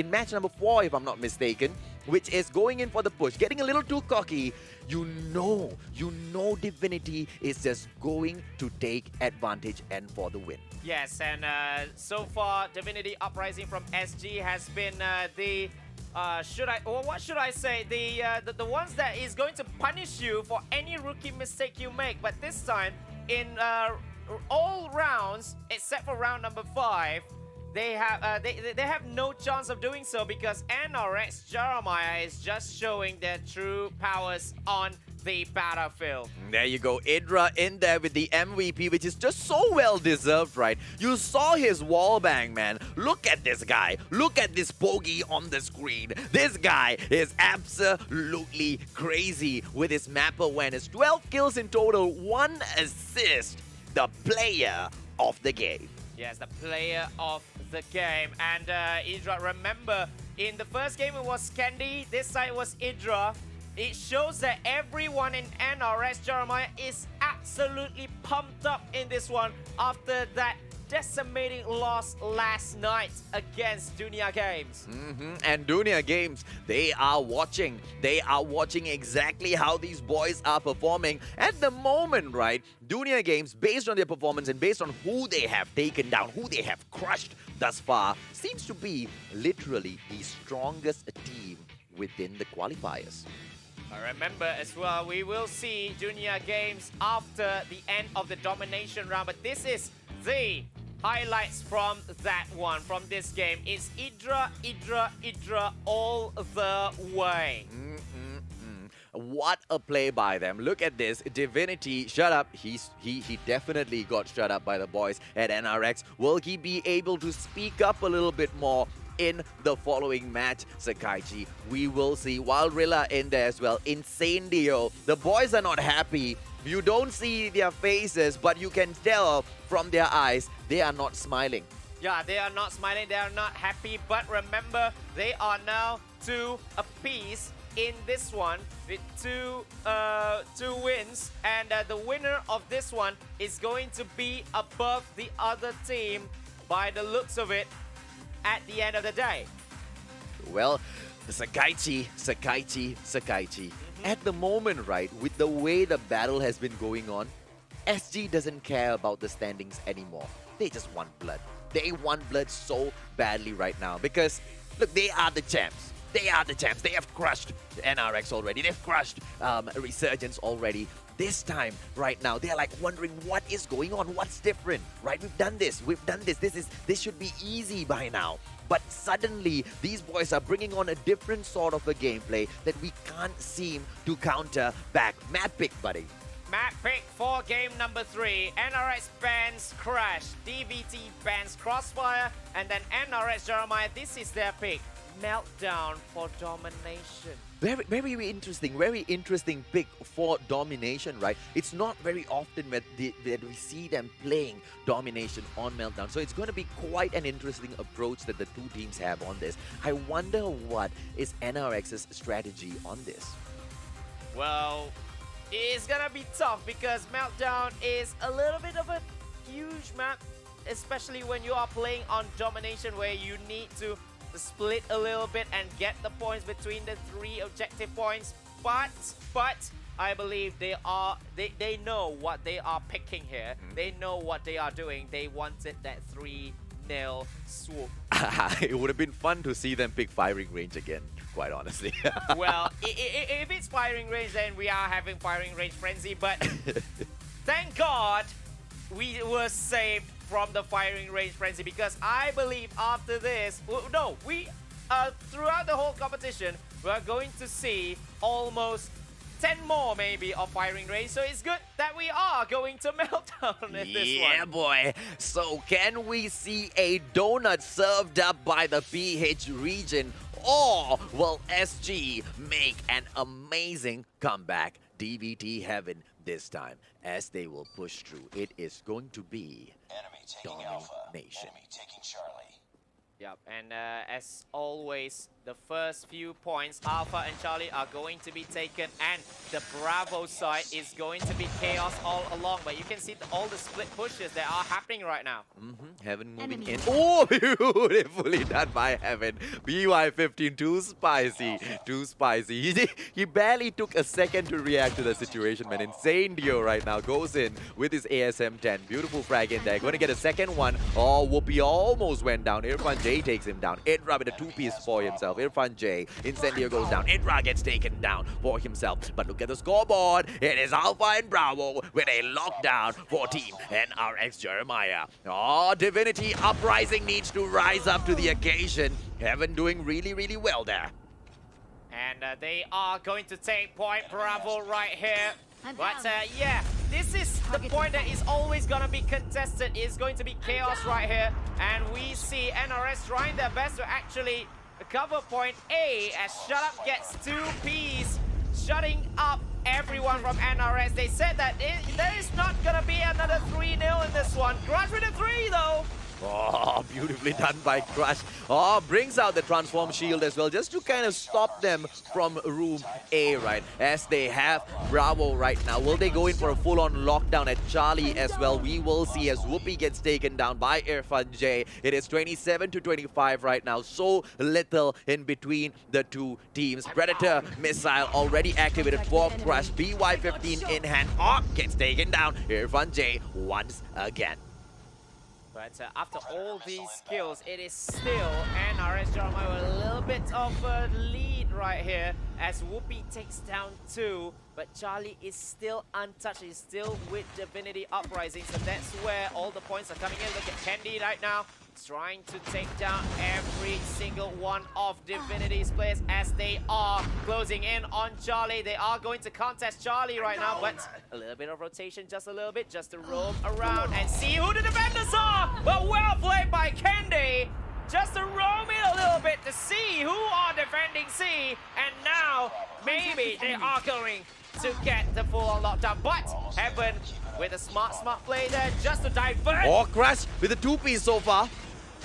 match number 4, if I'm not mistaken, which is going in for the push, getting a little too cocky, you know Divinity is just going to take advantage and for the win. Yes, and so far, Divinity Uprising from SG has been what should I say? The ones that is going to punish you for any rookie mistake you make. But this time, in all rounds, except for round number 5, they have no chance of doing so because NRX Jeremiah is just showing their true powers on the battlefield. There you go, Idra in there with the MVP, which is just so well deserved, right? You saw his wallbang, man. Look at this guy. Look at this bogey on the screen. This guy is absolutely crazy with his map awareness. 12 kills in total, 1 assist. The player of the game. Yes, the player of the game. And Idra, remember, in the first game it was Candy, this side was Idra. It shows that everyone in NRS Jeremiah is absolutely pumped up in this one after that decimating loss last night against Dunia Games. And Dunia Games, they are watching. They are watching exactly how these boys are performing at the moment, right? Dunia Games, based on their performance and based on who they have taken down, who they have crushed thus far, seems to be literally the strongest team within the qualifiers. Remember as well, we will see Dunia Games after the end of the domination round, but this is the highlights from that one, from this game. It's Idra all the way. What a play by them. Look at this. Divinity, shut up. He definitely got shut up by the boys at NRX. Will he be able to speak up a little bit more in the following match, Sakaichi? We will see. Wild Rilla in there as well. Incendio. The boys are not happy. You don't see their faces, but you can tell from their eyes they are not smiling. Yeah, they are not smiling, they are not happy, but remember, they are now 2 apiece in this one with two wins, and the winner of this one is going to be above the other team by the looks of it at the end of the day. Well, Sakaichi. At the moment, right, with the way the battle has been going on, SG doesn't care about the standings anymore. They just want blood. They want blood so badly right now because, look, they are the champs. They are the champs. They have crushed NRX already. They've crushed Resurgence already. This time, right now, they're like wondering what is going on, what's different, right? We've done this. This should be easy by now. But suddenly, these boys are bringing on a different sort of a gameplay that we can't seem to counter back. Map pick, buddy. Map pick for game number 3. NRX bans Crash, DVT bans Crossfire, and then NRX Jeremiah, this is their pick. Meltdown for domination. Very interesting pick for domination, right? It's not very often that we see them playing domination on Meltdown. So it's going to be quite an interesting approach that the two teams have on this. I wonder what is NRX's strategy on this. Well, it's going to be tough because Meltdown is a little bit of a huge map, especially when you are playing on domination where you need to split a little bit and get the points between the 3 objective points, but I believe they know what they are picking here. They know what they are doing. They wanted that 3-0 swoop. It would have been fun to see them pick firing range again, quite honestly. Well, if it's firing range, then we are having firing range frenzy, but thank God we were saved from the firing range frenzy, because I believe after this, throughout the whole competition, we're going to see almost 10 more maybe of firing range. So it's good that we are going to Meltdown in this one. Yeah, boy. So can we see a donut served up by the PH region, or will SG make an amazing comeback? DVT heaven this time, as they will push through. It is going to be enemy taking Alpha, domination. enemy taking Charlie. Yep, and as always, the first few points, Alpha and Charlie, are going to be taken, and the Bravo side is going to be chaos all along. But you can see all the split pushes that are happening right now. Heaven moving in. Oh, beautifully done by Heaven. BY15, too spicy. Too spicy. He barely took a second to react to the situation, man. Insane Dio right now goes in with his ASM-10. Beautiful frag in there. Going to get a second one. Oh, Whoopi almost went down. Irfan J takes him down. Idra with a 2-piece for himself. Irfan J. Incendio goes down. Idra gets taken down for himself. But look at the scoreboard. It is Alpha and Bravo with a lockdown for Team NRX Jeremiah. Oh, Divinity. Uprising needs to rise up to the occasion. Heaven doing really, really well there. And they are going to take point Bravo right here. But yeah, this is the point that is always going to be contested. It's going to be chaos right here. And we see NRS trying their best to actually cover point A as Shut Up gets 2 Ps, shutting up everyone from NRS. They said that there is not going to be another 3-0 in this one. Crush with a 3 though. Oh, beautifully done by Crush. Oh, brings out the Transform Shield as well, just to kind of stop them from room A, right? As they have Bravo right now. Will they go in for a full-on lockdown at Charlie as well? We will see as Whoopi gets taken down by Irfan J. It is 27-25 right now. So little in between the two teams. Predator missile already activated for Crush. BY-15 in hand. Oh, gets taken down. Irfan J once again. But after all these kills, it is still NRS Jeremiah with a little bit of a lead right here as Whoopi takes down 2. But Charlie is still untouched. He's still with Divinity Uprising. So that's where all the points are coming in. Look at Candy right now, trying to take down every single one of Divinity's players as they are closing in on Charlie. They are going to contest Charlie right now, but a little bit of rotation, just a little bit, just to roam around and see who the defenders are. But well played by Candy. Just to roam in a little bit to see who are defending C. And now, maybe they are going to get the full-on lockdown. But Heaven with a smart play there just to divert. Oh, Crush with a 2-piece so far.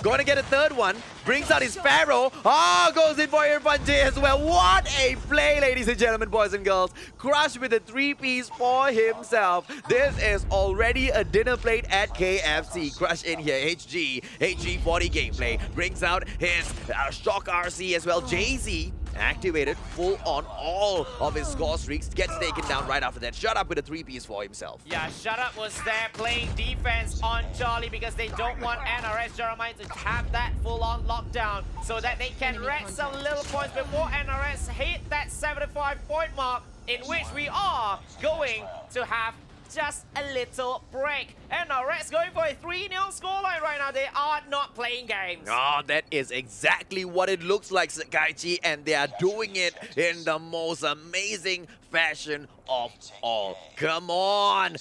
Going to get a third one. Brings out his Pharaoh. Oh, goes in for Irfan J as well. What a play, ladies and gentlemen, boys and girls. Crush with a 3-piece for himself. This is already a dinner plate at KFC. Crush in here. HG40 gameplay. Brings out his Shock RC as well. Jay-Z activated full on all of his score streaks. Gets taken down right after that. Shut Up with a 3-piece for himself. Yeah, Shut Up was there playing defense on Charlie because they don't want NRS Jeremiah to have that full-on lockdown so that they can rack some little points before NRS hit that 75-point mark, in which we are going to have just a little break. NRS going for a 3-0 scoreline right now. They are not playing games. Oh, that is exactly what it looks like, Sakaichi, and they are doing it in the most amazing fashion of all. Come on,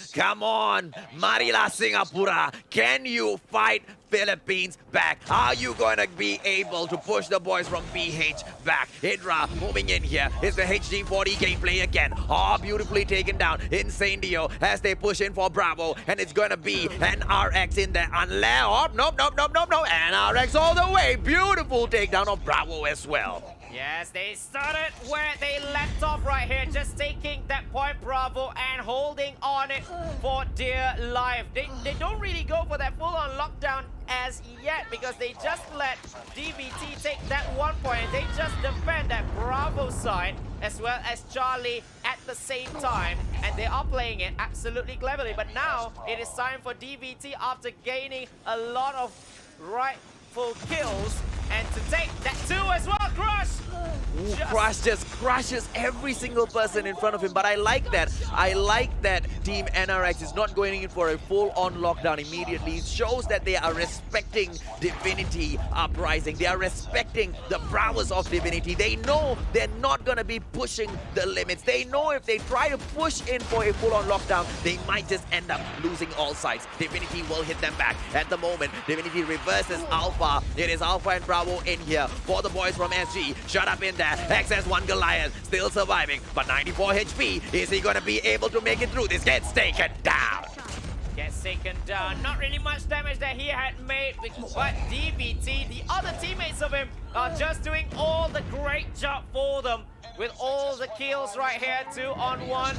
Marilah Singapura, can you fight Philippines back? Are you going to be able to push the boys from PH back? Hydra moving in here. It's the HD40 gameplay again. Oh, beautifully taken down. Incendio as they push in for Bravo, and it's going to be an RX in there. Unless, oh, nope. And RX all the way. Beautiful takedown of Bravo as well. Yes, they started where they left off right here, just taking that point Bravo and holding on it for dear life. They don't really go for that full-on lockdown as yet because they just let DVT take that 1 point. They just defend that Bravo side as well as Charlie at the same time, and they are playing it absolutely cleverly. But now it is time for DVT, after gaining a lot of rightful kills, and to take that 2 as well. Crush! Crush just crushes every single person in front of him, but I like that. I like that Team NRX is not going in for a full-on lockdown immediately. It shows that they are respecting Divinity Uprising. They are respecting the prowess of Divinity. They know they're not going to be pushing the limits. They know if they try to push in for a full-on lockdown, they might just end up losing all sides. Divinity will hit them back. At the moment, Divinity reverses Alpha. It is Alpha and Bravo in here for the boys from SG. Shut Up in there. XS1 Goliath still surviving, but 94 HP. Is he going to be able to make it through this? Gets taken down. Gets taken down. Not really much damage that he had made, but DVT, the other teammates of him, are just doing all the great job for them with all the kills right here. 2-on-1.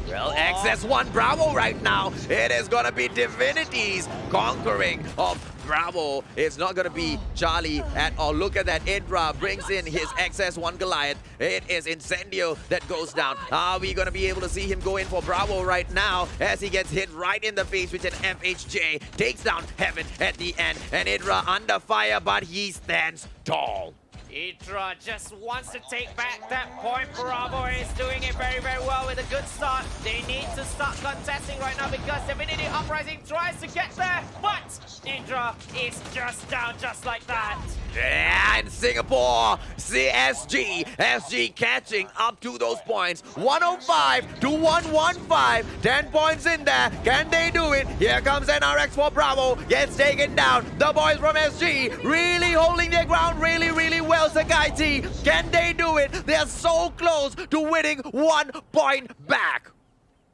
Well, XS1 Bravo right now. It is going to be Divinity's conquering of Bravo. It's not going to be Charlie at all. Look at that. Idra brings in his XS1 Goliath. It is Incendio that goes down. Are we going to be able to see him go in for Bravo right now as he gets hit right in the face with an FHJ? Takes down Heaven at the end. And Idra under fire, but he stands tall. Idra just wants to take back that point. Bravo is doing it very, very well with a good start. They need to start contesting right now because Divinity Uprising tries to get there, but Idra is just down just like that. Yeah, in Singapore, SG catching up to those points. 105 to 115. 10 points in there. Can they do it? Here comes NRX for Bravo. Gets taken down. The boys from SG really holding their ground really, really well. Sakaiti, can they do it? They're so close to winning 1 point back.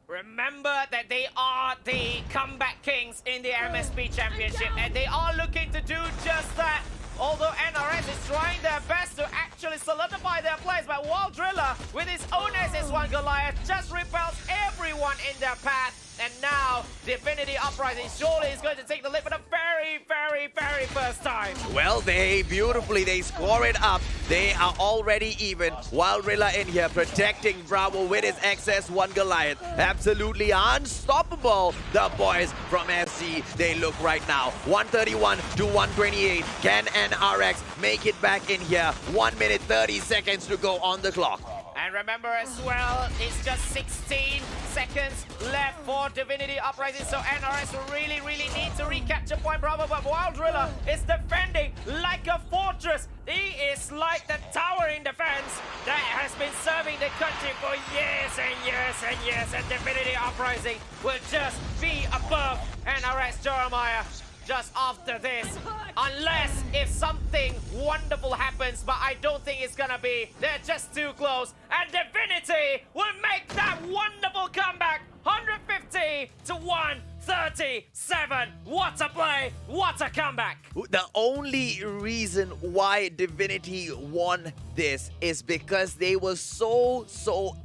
Remember that they are the comeback kings in the MSP Championship, and they are looking to do just that. Although NRS is trying their best to actually solidify their place, but Wall Driller, with his own SS1 Goliath, just repels everyone in their path. And now, Divinity Uprising surely is going to take the lead for the very, very, very first time. Well, they score it up. They are already even. Wild Rilla in here protecting Bravo with his XS1 Goliath. Absolutely unstoppable. The boys from SC, they look right now. 131 to 128. Can NRX make it back in here? 1 minute 30 seconds to go on the clock. And remember as well, it's just 16 seconds left for Divinity Uprising, so NRS really, really need to recapture point Bravo, but Wild Driller is defending like a fortress. He is like the tower in defense that has been serving the country for years and years and years, and Divinity Uprising will just be above NRS Jeremiah just after this, unless if something wonderful happens, but I don't think it's gonna be. They're just too close, and Divinity will make that wonderful comeback. 150 to 137. What a play, what a comeback. The only reason why Divinity won this is because they were so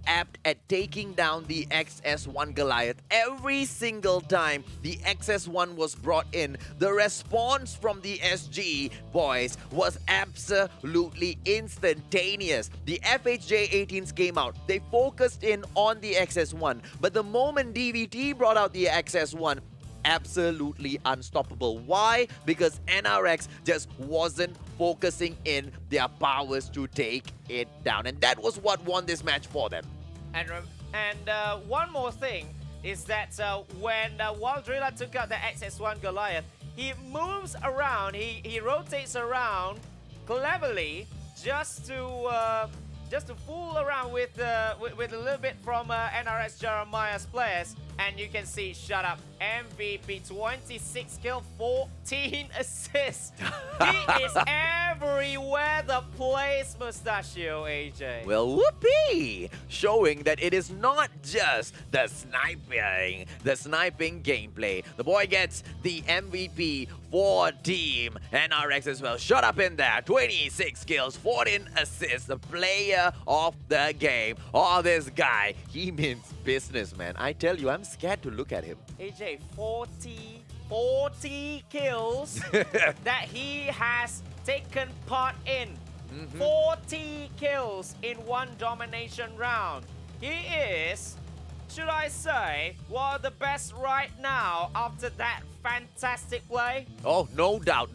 apt at taking down the XS1 Goliath. Every single time the XS1 was brought in, the response from the SG boys was absolutely instantaneous. The FHJ-18s came out. They focused in on the XS1, but the moment DVT brought out the XS1, absolutely unstoppable. Why? Because NRX just wasn't focusing in their powers to take it down, and that was what won this match for them. And one more thing is that when Wild Driller took out the XS1 Goliath, he moves around, he rotates around cleverly just to fool around with a little bit from NRS Jeremiah's players. And you can see, shut up, MVP, 26 kill, 14 assists. He is everywhere the place, Mustachio, AJ. Well, whoopee! Showing that it is not just the sniping gameplay. The boy gets the MVP for Team NRX as well. Shut up in there. 26 kills, 14 assists. The player of the game. Oh, this guy, he means business, man. I tell you, I'm scared to look at him. AJ, 40 kills that he has taken part in. 40 kills in one domination round. He is, should I say, one of the best right now after that fantastic play. Oh, no doubt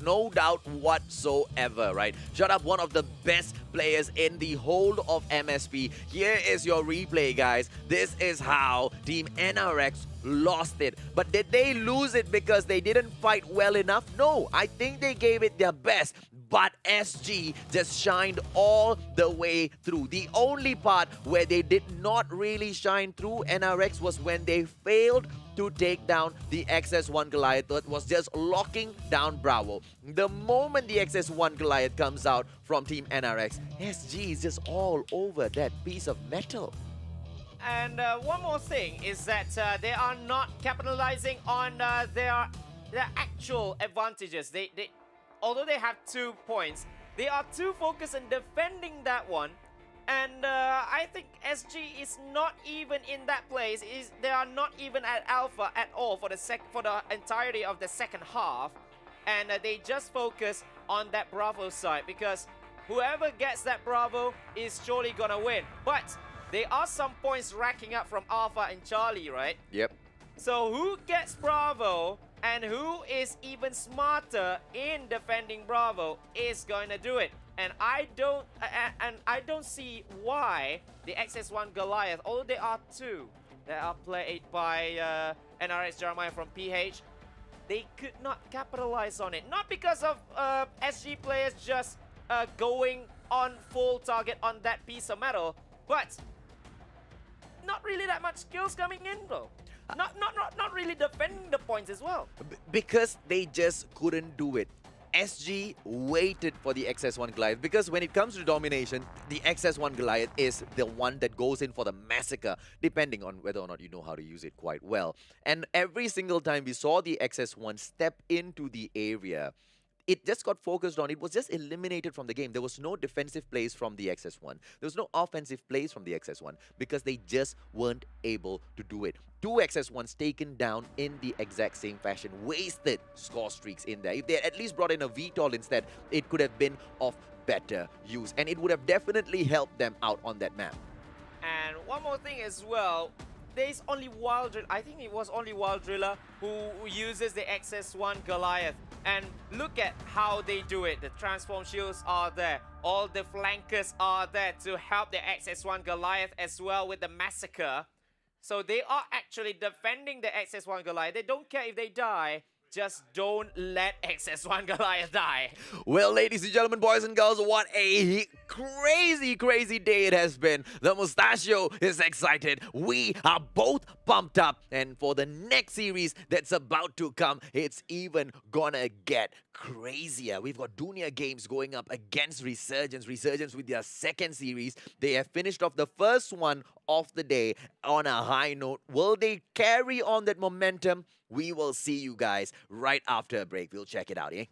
whatsoever, right? Shut up, one of the best players in the whole of MSP. Here is your replay, guys. This is how Team NRX lost it. But did they lose it because they didn't fight well enough? No, I think they gave it their best. But SG just shined all the way through. The only part where they did not really shine through NRX was when they failed to take down the XS1 Goliath that was just locking down Bravo. The moment the XS1 Goliath comes out from Team NRX, SG is just all over that piece of metal. And one more thing is that they are not capitalizing on their actual advantages. Although they have 2 points, they are too focused on defending that one. And I think SG is not even in that place. They are not even at alpha at all for the entirety of the second half. And they just focus on that Bravo side, because whoever gets that Bravo is surely gonna win. But there are some points racking up from Alpha and Charlie, right? Yep. So who gets Bravo and who is even smarter in defending Bravo is going to do it. And I don't see why the XS1 Goliath, although there are two that are played by NRX Jeremiah from PH, they could not capitalize on it. Not because of SG players just going on full target on that piece of metal, but not really that much skills coming in though. Not really defending the points as well. Because they just couldn't do it. SG waited for the XS1 Goliath, because when it comes to domination, the XS1 Goliath is the one that goes in for the massacre, depending on whether or not you know how to use it quite well. And every single time we saw the XS1 step into the area, it just got focused on, it was just eliminated from the game. There was no defensive plays from the XS1. There was no offensive plays from the XS1 because they just weren't able to do it. Two XS1s taken down in the exact same fashion, wasted score streaks in there. If they had at least brought in a VTOL instead, it could have been of better use, and it would have definitely helped them out on that map. And one more thing as well, there's only Wild Driller, I think it was only Wild Driller who uses the XS1 Goliath. And look at how they do it. The transform shields are there. All the flankers are there to help the XS1 Goliath as well with the massacre. So they are actually defending the XS1 Goliath. They don't care if they die. Just don't let XS1 Goliath die. Well, ladies and gentlemen, boys and girls, what a crazy day it has been. The Mustachio is excited. We are both pumped up. And for the next series that's about to come, it's even gonna get crazier. We've got Dunia Games going up against Resurgence. Resurgence with their second series. They have finished off the first one of the day on a high note. Will they carry on that momentum? We will see you guys right after a break. We'll check it out, eh?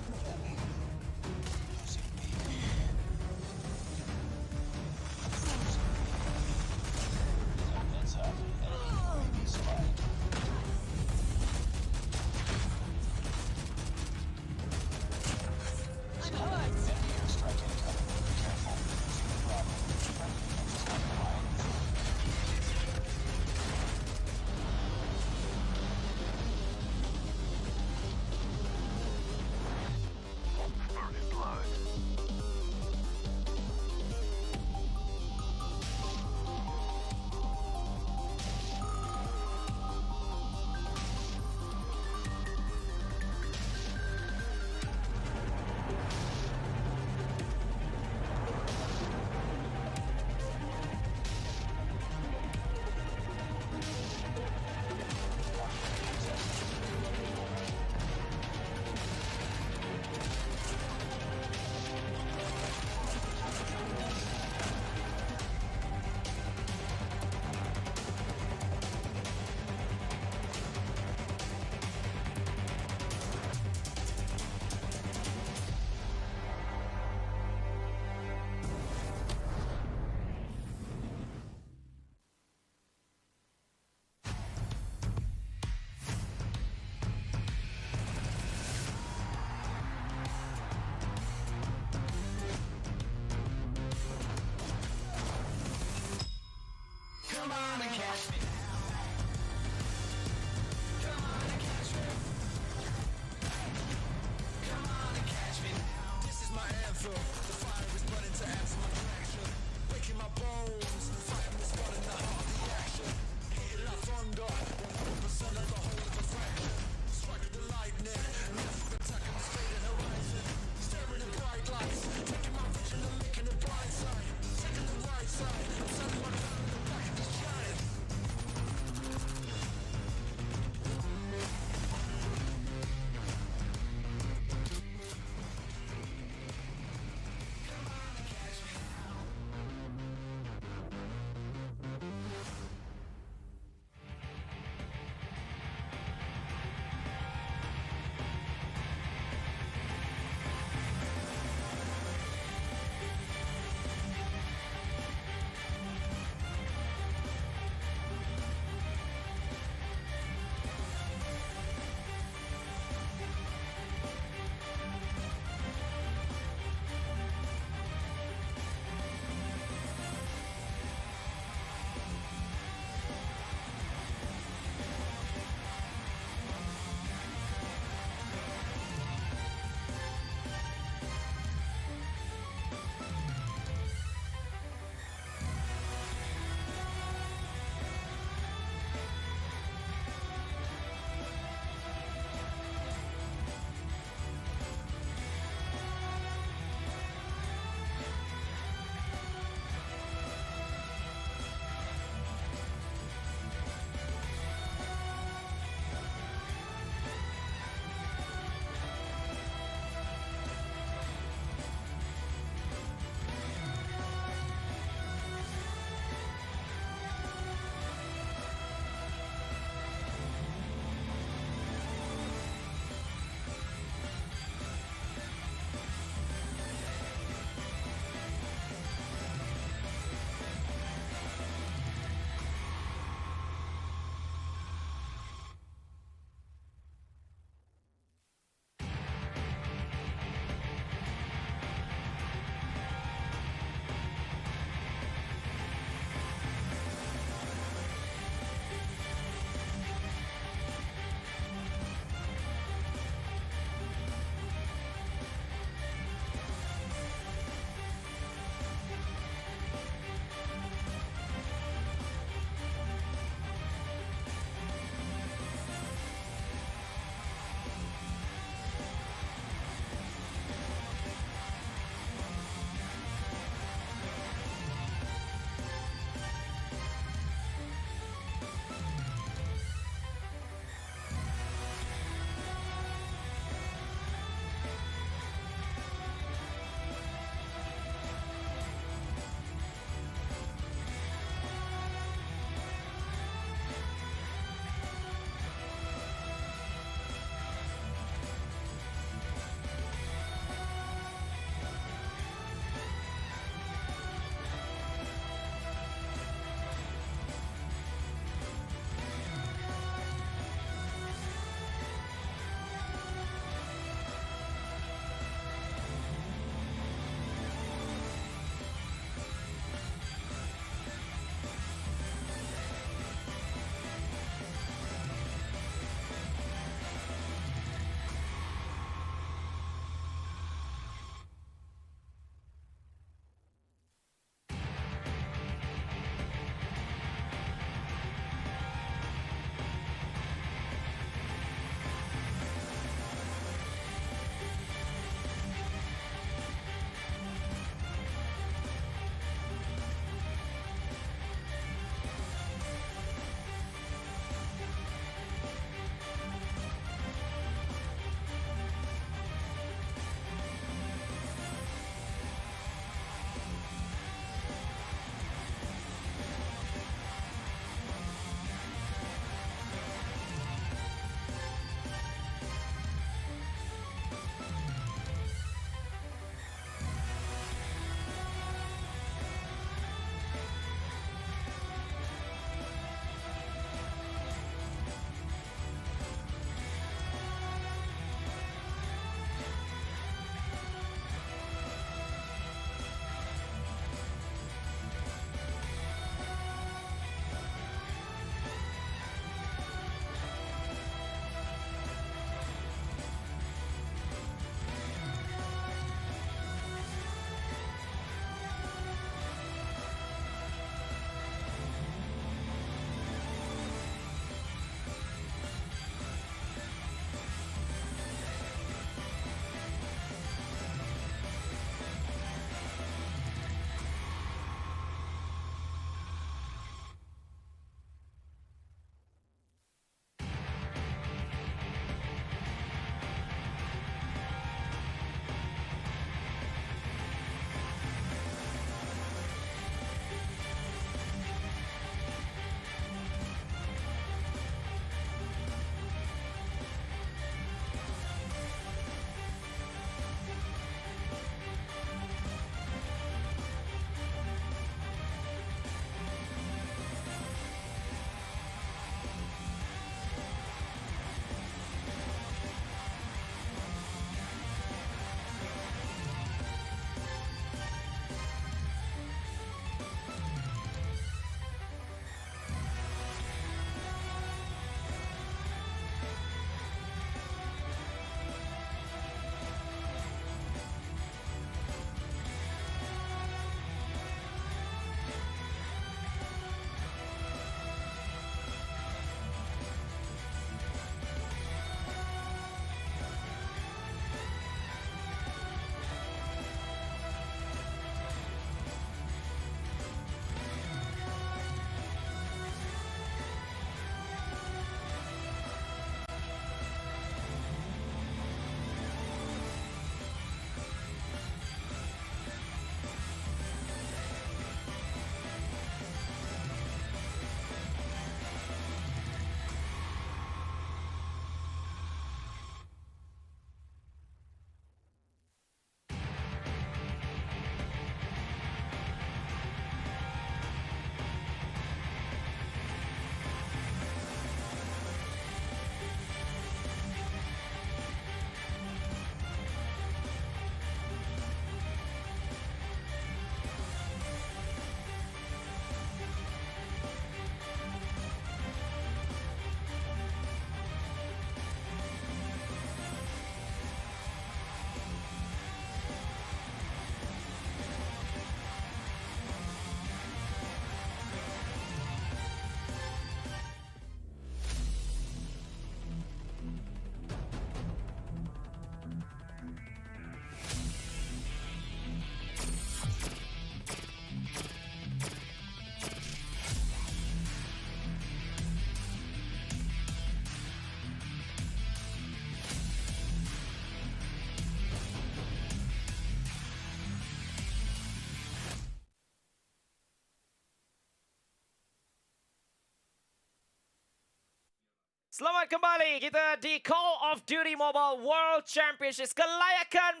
Selamat kembali kita di Call of Duty Mobile World Championships, kelayakan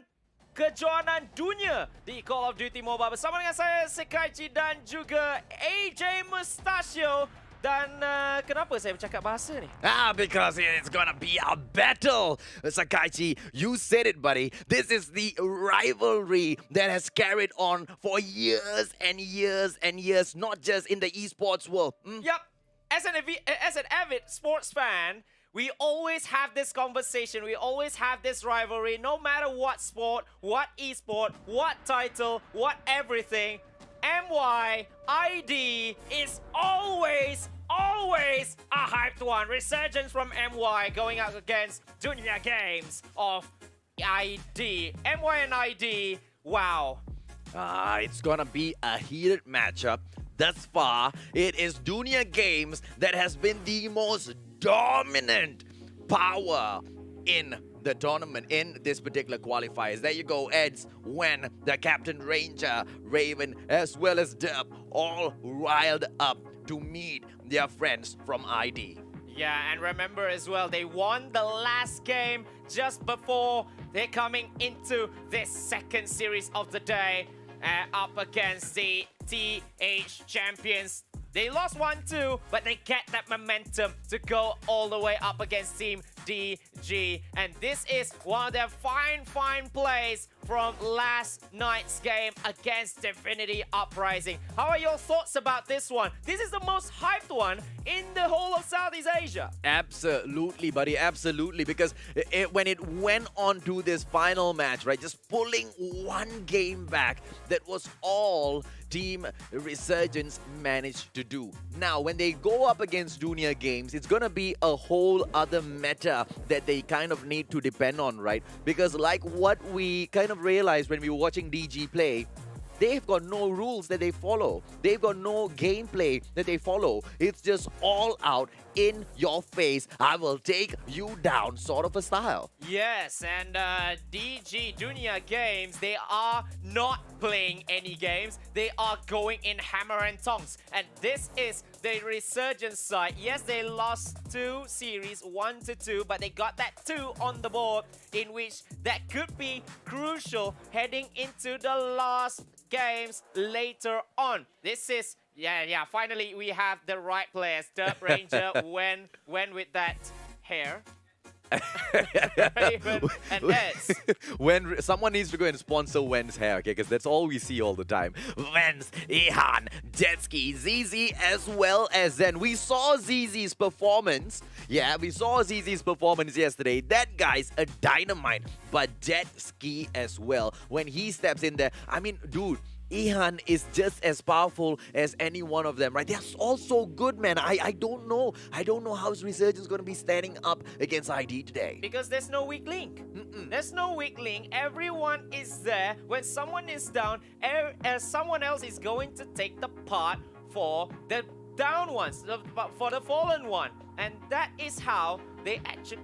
kejuaraan dunia di Call of Duty Mobile bersama dengan saya Sekaichi dan juga AJ Mustachio. Dan kenapa saya bercakap bahasa ni? Because it's gonna be a battle. Sakaichi, you said it, buddy. This is the rivalry that has carried on for years and years and years, not just in the esports world. Yup. As an avid sports fan, we always have this conversation. We always have this rivalry, no matter what sport, what esport, what title, what everything. MYID is always a hyped one. Resurgence from MY going out against Dunia Games of ID. MY and ID, wow. It's gonna be a heated matchup. Thus far, it is Dunia Games that has been the most dominant power in the tournament, in this particular qualifiers. There you go, Eds, when the Captain Ranger, Raven, as well as Dub, all riled up to meet their friends from ID. Yeah, and remember as well, they won the last game just before they're coming into this second series of the day up against the TH champions. They lost 1-2, but they get that momentum to go all the way up against Team DG. And this is one of their fine plays from last night's game against Divinity Uprising. How are your thoughts about this one? This is the most hyped one in the whole of Southeast Asia. Absolutely, buddy, absolutely. Because when it went on to this final match, right, just pulling one game back, that was all Team Resurgence managed to do. Now, when they go up against Dunia Games, it's gonna be a whole other meta that they kind of need to depend on, right? Because like what we kind of realized when we were watching DG play, they've got no rules that they follow. They've got no gameplay that they follow. It's just all out, in your face, I will take you down sort of a style. Yes, and DG Dunia Games, they are not playing any games. They are going in hammer and tongs. And this is the Resurgence side. Yes, they lost 2 series, 1-2, but they got that 2 on the board, in which that could be crucial heading into the last games later on. This is, yeah, finally we have the right players. Derp Ranger when with that hair. Raven and Eds. When someone needs to go and sponsor Wen's hair, okay, because that's all we see all the time. Wen's, Ihan, Jetski, ZZ, as well as Zen. We saw ZZ's performance. Yeah, we saw ZZ's performance yesterday. That guy's a dynamite. But Jetski as well, when he steps in there, I mean, dude, Ihan is just as powerful as any one of them, right? They're all so good, man. I don't know. I don't know how Resurgence is going to be standing up against ID today. Because there's no weak link. There's no weak link. Everyone is there. When someone is down, someone else is going to take the part for the down ones, for the fallen one. And that is how they actually...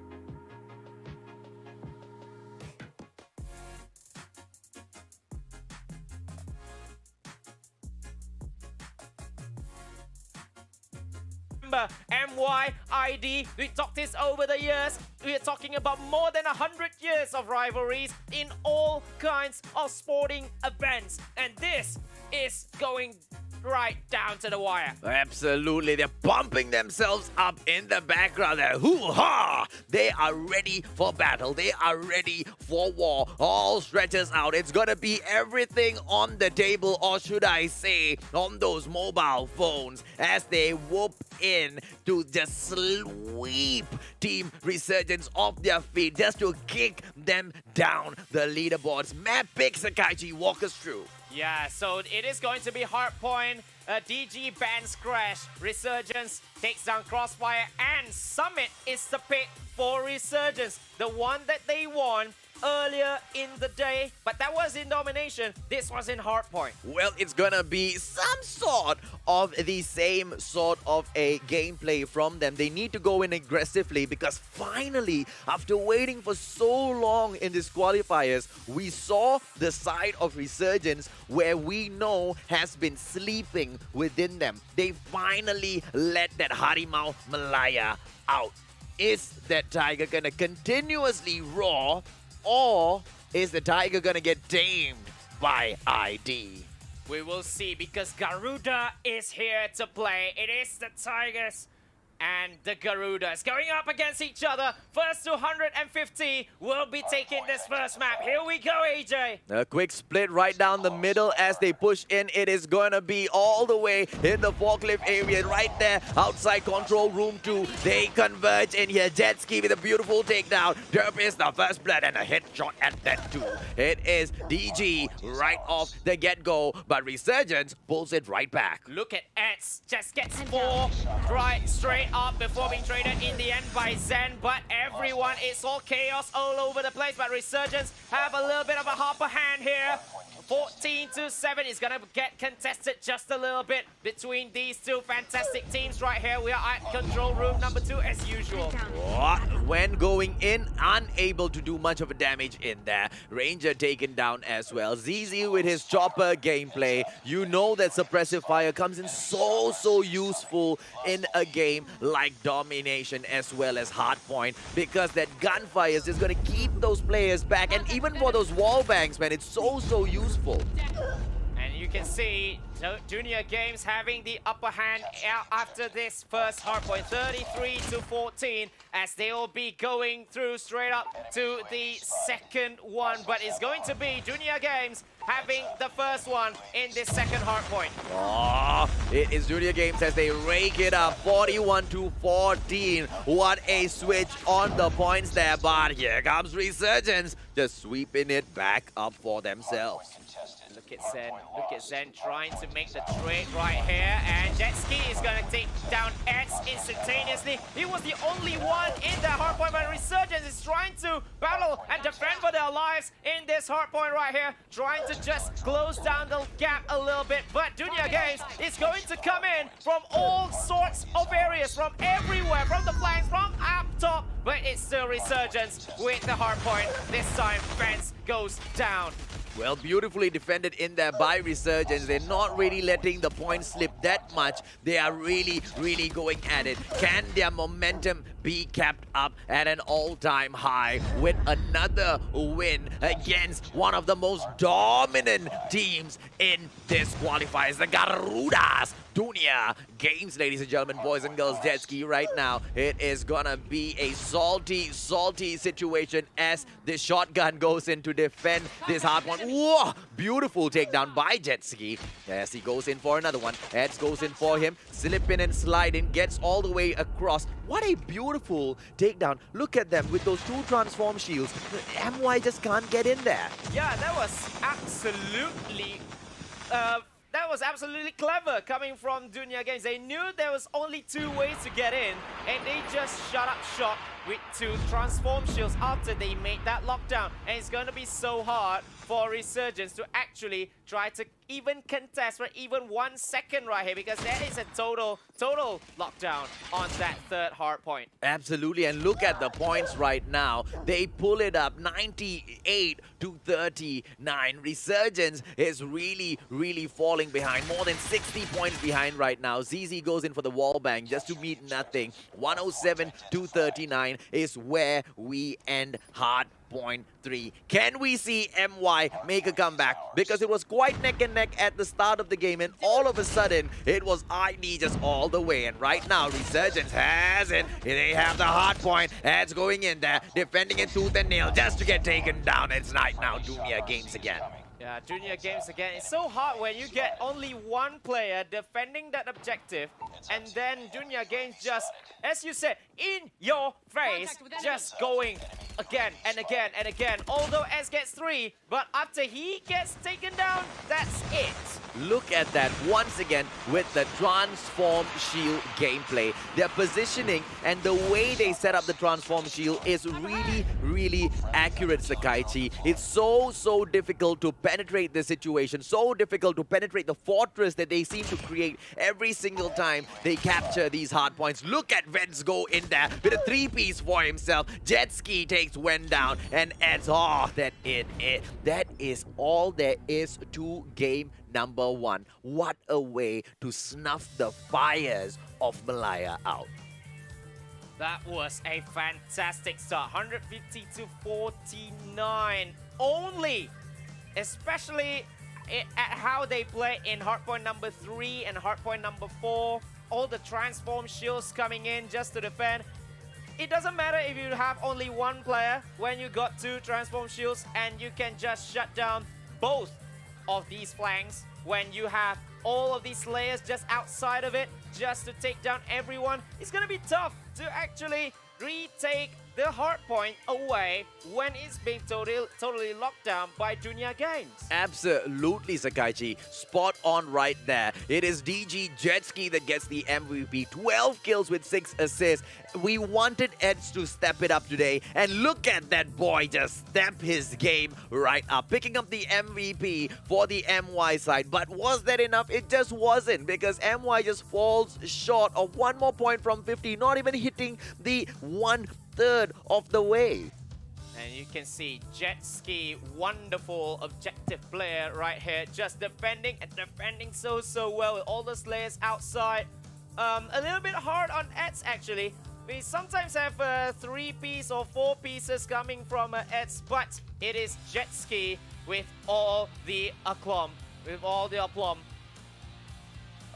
MYID, we talked this over the years. We are talking about more than 100 years of rivalries in all kinds of sporting events. And this is going right down to the wire. Absolutely. They're pumping themselves up in the background there. Hoo-ha! They are ready for battle. They are ready for war. All stretches out. It's gonna be everything on the table, or should I say, on those mobile phones, as they whoop in to just sweep Team Resurgence off their feet, just to kick them down the leaderboards. Map pick, Sakaichi, walk us through. Yeah, so it is going to be Hardpoint, DG bans Crash, Resurgence takes down Crossfire, and Summit is the pick for Resurgence, the one that they won earlier in the day, but that was in domination. This was in Hardpoint. Well, it's gonna be some sort of the same sort of a gameplay from them. They need to go in aggressively, because finally, after waiting for so long in these qualifiers, we saw the side of Resurgence where we know has been sleeping within them. They finally let that Harimau Malaya out. Is that Tiger gonna continuously roar, or is the Tiger gonna get tamed by ID? We will see, because Garuda is here to play. It is the Tigers and the Garudas going up against each other. First to 150 will be taking this first map. Here we go, AJ. A quick split right down the middle as they push in. It is going to be all the way in the forklift area right there outside control room 2. They converge in here. Jet Ski with a beautiful takedown. Derp is the first blood and a headshot at that too. It is DG right off the get-go, but Resurgence pulls it right back. Look at Eds. Just gets 4 right straight up before being traded in the end by Zen, but everyone, it's all chaos all over the place. But Resurgence have a little bit of a upper hand here. 14-7 is gonna get contested just a little bit between these two fantastic teams right here. We are at control room number 2 as usual. When going in, unable to do much of a damage in there. Ranger taken down as well. ZZ with his chopper gameplay. You know that suppressive fire comes in so useful in a game like Domination as well as Hardpoint, because that gunfire is just going to keep those players back, and even for those wall bangs, man, it's so useful. And you can see Dunia Games having the upper hand out after this first hardpoint, 33-14, as they will be going through straight up to the second one. But it's going to be Dunia Games having the first one in this second hardpoint. Oh, it is Dunia Games as they rake it up, 41-14. What a switch on the points there, but here comes Resurgence, just sweeping it back up for themselves. Look at Zen trying to make the trade right here, and Jet Ski is going to take down Eds instantaneously. He was the only one in that hardpoint, but Resurgence is trying to battle and defend for their lives in this hardpoint right here, trying to just close down the gap a little bit. But Dunia Games is going to come in from all sorts of areas, from everywhere, from the flanks, from up top, but it's still Resurgence with the hardpoint. This time, Fence goes down. Well, beautifully defended in there by Resurgence. They're not really letting the points slip that much. They are really going at it. Can their momentum be kept up at an all-time high with another win against one of the most dominant teams in this qualifiers, the Garudas? Dunia Games, ladies and gentlemen, boys and girls, Jet Ski right now. It is gonna be a salty situation as this shotgun goes in to defend this hard one. Whoa! Beautiful takedown by Jet Ski as he goes in for another one. Eds goes in for him, slipping and sliding, gets all the way across. What a beautiful takedown. Look at them with those 2 transform shields. MY just can't get in there. Yeah, that was absolutely clever coming from Dunia Games. They knew there was only 2 ways to get in, and they just shut up shop with 2 transform shields after they made that lockdown. And it's going to be so hard for Resurgence to actually try to even contest for even 1 second right here, because that is a total lockdown on that third hard point. Absolutely, and look at the points right now. They pull it up 98-39. Resurgence is really falling behind, more than 60 points behind right now. ZZ goes in for the wall bang just to meet nothing. 107-39 is where we end Hardpoint 3. Can we see MY make a comeback? Because it was quite neck and neck at the start of the game, and all of a sudden it was ID just all the way. And right now Resurgence has it. They have the hard point. Ads going in there, defending it tooth and nail just to get taken down. It's right now Dunia Games again. Yeah, Dunia Games again. It's so hard when you get only 1 player defending that objective, and then Dunia Games just, as you said, in your face, just going again and again and again. Although S gets 3, but after he gets taken down, that's it. Look at that once again with the transform shield gameplay. Their positioning and the way they set up the transform shield is really accurate, Sakaichi. It's so difficult to penetrate the situation, so difficult to penetrate the fortress that they seem to create every single time they capture these hard points. Look at Vents go in there with a 3-piece for himself. Jet Ski takes Wen down, and Eds, that is all there is to game number 1. What a way to snuff the fires of Malaya out. That was a fantastic start. 150 to 49 only, especially at how they play in hardpoint number 3 and hardpoint number 4. All the transform shields coming in just to defend. It doesn't matter if you have only one player when you got 2 transform shields and you can just shut down both of these flanks when you have all of these layers just outside of it just to take down everyone. It's gonna be tough to actually retake the hardpoint away when it's being totally locked down by Dunia Games. Absolutely, Sakaichi. Spot on right there. It is DG Jetski that gets the MVP. 12 kills with 6 assists. We wanted Eds to step it up today. And look at that boy just step his game right up. Picking up the MVP for the MY side. But was that enough? It just wasn't. Because MY just falls short of 1 more point from 50. Not even hitting the 1/3 of the way. And you can see Jetski, wonderful objective player right here, just defending and defending so well with all the slayers outside. A little bit hard on Eds actually. We sometimes have 3 pieces or 4 pieces coming from Eds, but it is Jetski with all the aplomb.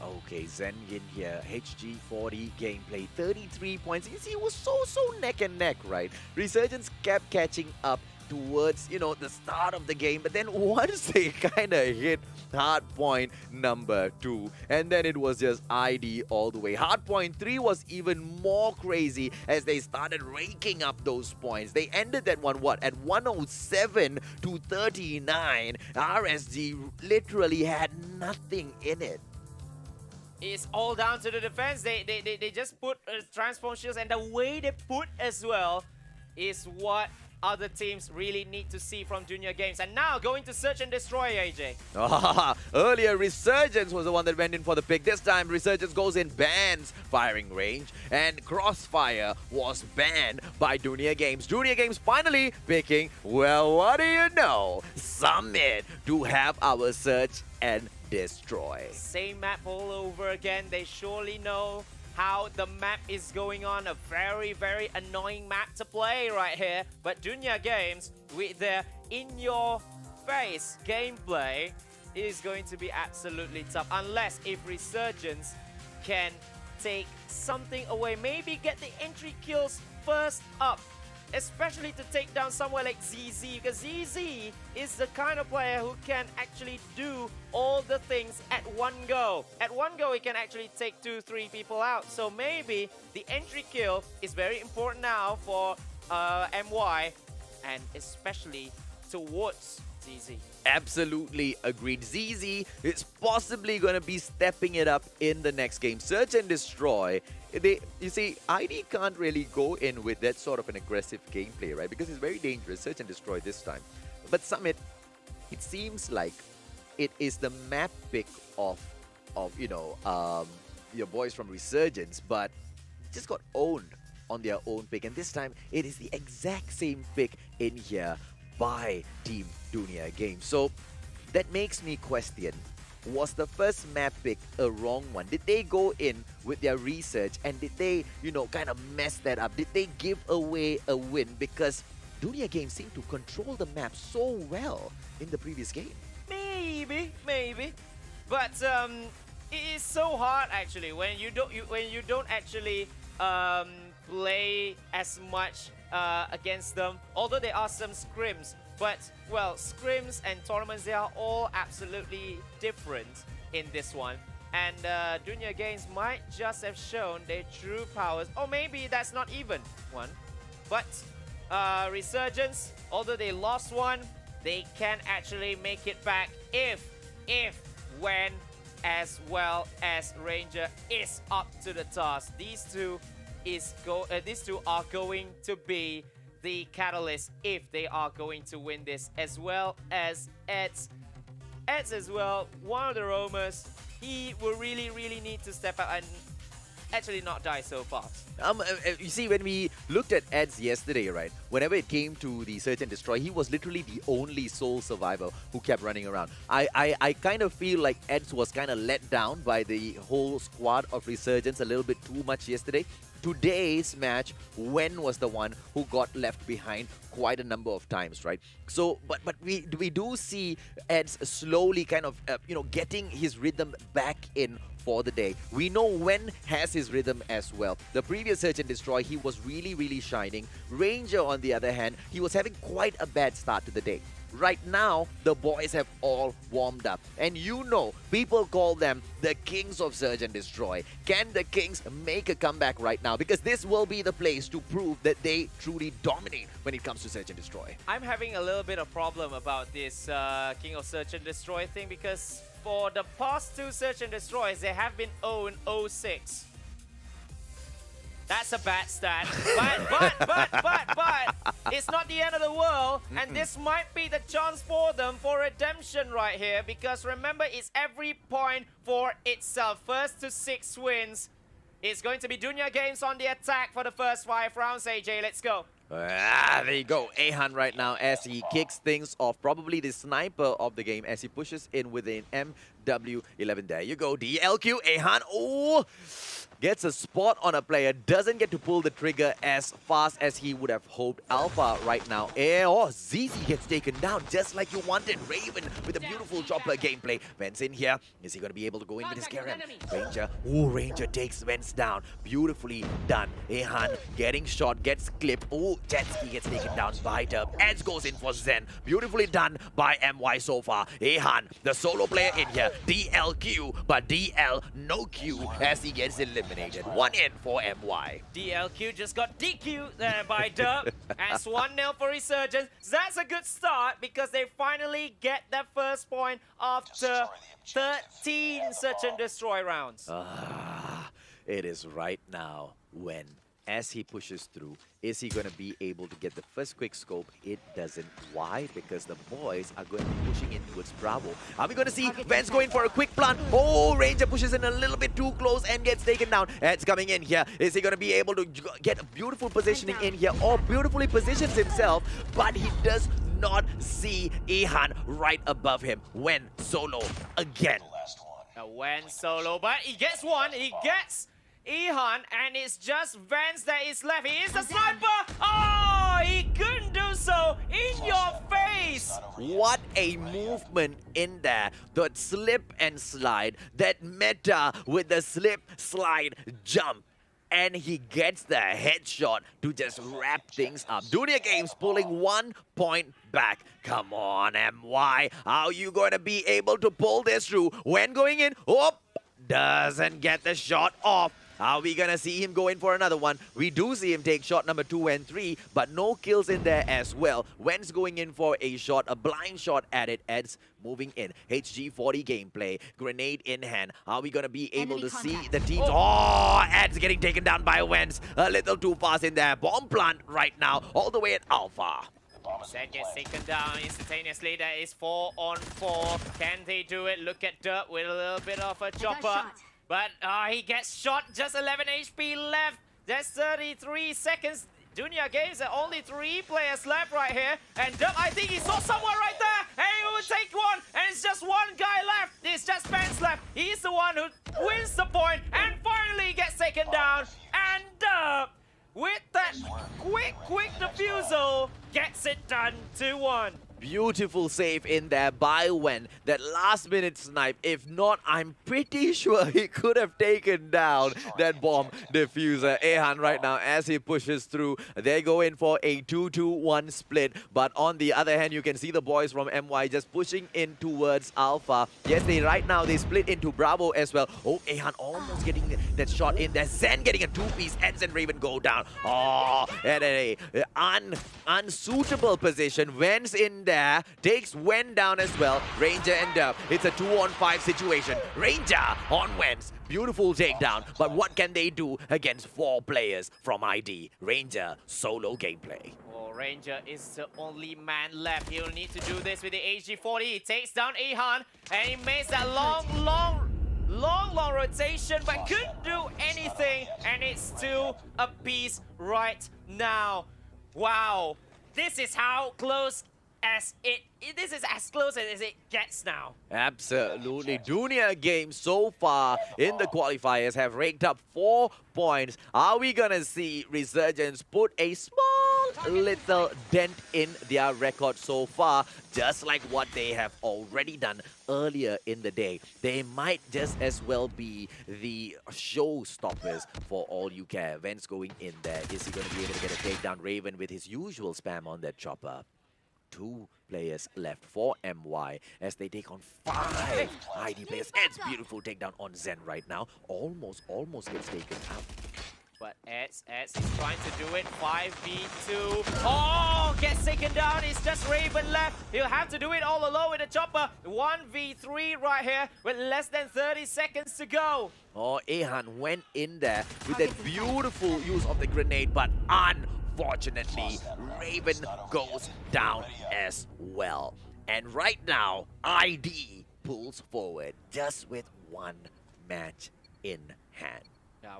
Okay, Zengin here, HG40 gameplay, 33 points. You see, it was so neck and neck, right? Resurgence kept catching up towards, the start of the game, but then once they kind of hit hardpoint number 2, and then it was just ID all the way. Hardpoint 3 was even more crazy as they started raking up those points. They ended that one, at 107 to 39. RSG literally had nothing in it. It's all down to the defense. They just put transform shields, and the way they put as well is what other teams really need to see from Dunia Games. And now going to search and destroy, AJ. Earlier, Resurgence was the one that went in for the pick. This time, Resurgence goes in, bans firing range, and Crossfire was banned by Dunia Games. Dunia Games finally picking, well, what do you know? Summit to have our search and destroy. Same map all over again. They surely know how the map is going on. A very annoying map to play right here. But Dunia Games, with their in-your-face gameplay, is going to be absolutely tough. Unless if Resurgence can take something away. Maybe get the entry kills first up. Especially to take down somewhere like ZZ, because ZZ is the kind of player who can actually do all the things at one go. At one go, he can actually take 2-3 people out. So maybe the entry kill is very important now for MY, and especially towards ZZ. Absolutely agreed. ZZ is possibly going to be stepping it up in the next game. Search and destroy. You see, ID can't really go in with that sort of an aggressive gameplay, right? Because it's very dangerous. Search and destroy this time. But Summit, it seems like it is the map pick of your boys from Resurgence, but just got owned on their own pick. And this time, it is the exact same pick in here by Team Dunia Games. So that makes me question, was the first map pick a wrong one? Did they go in with their research and did they, kind of mess that up? Did they give away a win? Because Dunia Games seemed to control the map so well in the previous game. Maybe. But it is so hard actually when you don't actually play as much against them. Although there are some scrims. But, well, scrims and tournaments, they are all absolutely different in this one. And Dunia Games might just have shown their true powers. Or maybe that's not even one. But Resurgence, although they lost one, they can actually make it back if, when, as well as Ranger is up to the task. These two are going to be the catalyst if they are going to win this, as well as Eds. Eds as well, one of the roamers, he will really need to step up and actually not die so fast. You see, when we looked at Eds yesterday, right, whenever it came to the search and destroy, he was literally the only sole survivor who kept running around. I kind of feel like Eds was kind of let down by the whole squad of Resurgence a little bit too much yesterday. today's match, Wen was the one who got left behind quite a number of times, right? So, but we do see Eds slowly kind of getting his rhythm back in for the day. We know Wen has his rhythm as well. The previous Search and Destroy, he was really shining. Ranger, on the other hand, he was having quite a bad start to the day. Right now, the boys have all warmed up. And people call them the kings of Search and Destroy. Can the kings make a comeback right now? Because this will be the place to prove that they truly dominate when it comes to Search and Destroy. I'm having a little bit of problem about this King of Search and Destroy thing because for the past 2 Search and Destroys, they have been 0-6. That's a bad stat, but it's not the end of the world, and this might be the chance for them for redemption right here, because remember, it's every point for itself. First to 6 wins. It's going to be Dunia Games on the attack for the first 5 rounds. AJ, let's go. There you go. Ahan right now as he kicks things off. Probably the sniper of the game as he pushes in with an MW11. There you go. DLQ. Ahan. Oh! Gets a spot on a player. Doesn't get to pull the trigger as fast as he would have hoped. Alpha right now. ZZ gets taken down just like you wanted. Raven with a beautiful chopper gameplay. Vence in here. Is he going to be able to go in with his Garena? Ranger. Oh, Ranger takes Vence down. Beautifully done. Ahan getting shot. Gets clipped. Oh, Jetski gets taken down by Derp. Edge goes in for Zen. Beautifully done by MY so far. Ahan, the solo player in here. DLQ, but DL no Q as he gets eliminated. 1 in for MY. DLQ just got DQ there by Derp. That's 1-0 for Resurgence. That's a good start because they finally get their first point after 13 Search and Destroy rounds. It is right now when, as he pushes through, is he going to be able to get the first quick scope? It doesn't. Why? Because the boys are going to be pushing in towards Bravo. Are we going to see Vance going for a quick plant? Oh, Ranger pushes in a little bit too close and gets taken down. Ed's coming in here. Is he going to be able to get a beautiful positioning in here, or beautifully positions himself, but he does not see Ihan right above him. When solo again. When solo, but he gets one. He gets Ihan, and it's just Vance that is left. He is the sniper! Oh, he couldn't do so! In your face! What a movement in there. That slip and slide. That meta with the slip, slide, jump. And he gets the headshot to just wrap things up. Dunia Games pulling 1 point back. Come on, MY. How are you going to be able to pull this through? When going in, doesn't get the shot off. Are we going to see him go in for another one? We do see him take shot number 2 and 3, but no kills in there as well. Wen's going in for a shot, a blind shot at it. Ed's moving in. HG40 gameplay, grenade in hand. Are we going to be able to see the teams? Oh, Ed's getting taken down by Wen's. A little too fast in there. Bomb plant right now, all the way at Alpha. Zed gets taken down instantaneously. That is 4 on 4. Can they do it? Look at Dirt with a little bit of a chopper. But he gets shot, just 11 HP left. There's 33 seconds. Dunia Games are only 3 players left right here. And Dub, I think he saw someone right there. And he will take one. And it's just one guy left. It's just Vance left. He's the one who wins the point and finally gets taken down. And Dub, with that quick defusal, gets it done 2-1. Beautiful save in there by Wen. That last minute snipe. If not, I'm pretty sure he could have taken down that bomb diffuser. Ahan right now as he pushes through. They go in for a 2-2-1 split. But on the other hand, you can see the boys from MY just pushing in towards Alpha. Yes, right now they split into Bravo as well. Oh, Ahan almost getting that shot in there. Zen getting a 2-piece. Eds and Raven go down. Oh, and a unsuitable position. Wen's in there. Takes Wen down as well. Ranger and Derp. It's a 2-on-5 situation. Ranger on Wen's. Beautiful takedown. But what can they do against 4 players from ID? Ranger solo gameplay. Oh, Ranger is the only man left. He'll need to do this with the HG40. He takes down Ahan and he makes that long rotation, but couldn't do anything. And it's 2 apiece right now. Wow. This is how close as this is as close as it gets now. Absolutely. Dunia games so far in the qualifiers have raked up 4 points. Are we gonna see Resurgence put a small little dent in their record so far, just like what they have already done earlier in the day? They might just as well be the showstoppers for all you care. Vance going in there. Is he going to be able to get a takedown? Raven with his usual spam on that chopper. 2 players left for MY as they take on 5 ID players. It's beautiful takedown on Zen right now. Almost gets taken out. But Eds is trying to do it. 5v2. Oh, gets taken down. It's just Raven left. He'll have to do it all alone with the chopper. 1v3 right here with less than 30 seconds to go. Oh, Ehan went in there with that beautiful use of the grenade, but unfortunately, Raven goes down as well. And right now, ID pulls forward just with 1 match in hand.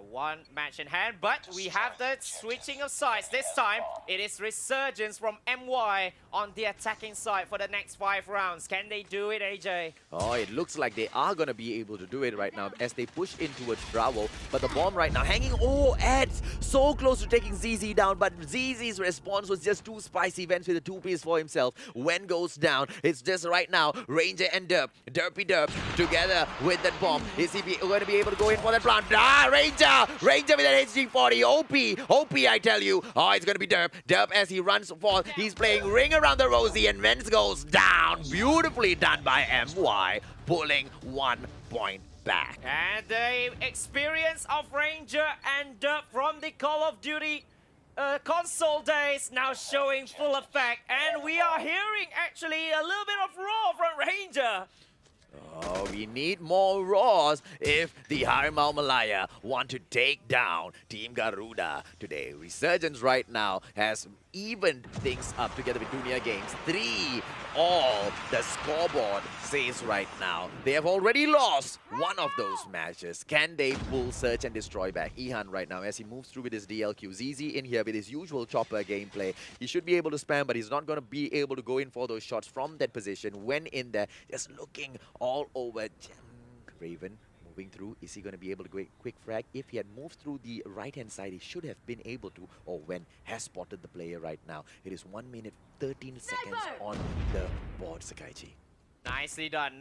1 match in hand, but we have the switching of sides. This time, it is Resurgence from MY on the attacking side for the next 5 rounds. Can they do it, AJ? Oh, it looks like they are going to be able to do it right now as they push in towards Bravo. But the bomb right now hanging. Oh, Eds so close to taking ZZ down, but ZZ's response was just too spicy. Vance with a 2-piece for himself. When goes down, it's just right now Ranger and Derp. Derpy Derp together with that bomb. Is he going to be able to go in for that plant? Ranger with an HG40. OP, I tell you. Oh, it's going to be Derp. Derp as he runs forth. He's playing ring around the Rosie and Vance goes down. Beautifully done by MY, pulling 1 point back. And the experience of Ranger and Derp from the Call of Duty console days now showing full effect. And we are hearing actually a little bit of roar from Ranger. Oh, we need more Raws if the Harimau Malaya want to take down Team Garuda today. Resurgence right now has evened things up together with Dunia Games. 3 all the scoreboard says right now. They have already lost one of those matches. Can they pull Search and Destroy back? Ihan right now as he moves through with his DLQ. ZZ in here with his usual chopper gameplay. He should be able to spam, but he's not going to be able to go in for those shots from that position. When in there, just looking all over. Raven moving through. Is he going to be able to go quick frag? If he had moved through the right-hand side, he should have been able to, or when has spotted the player right now. It is 1 minute, 13 seconds on the board, Sakaichi. Nicely done,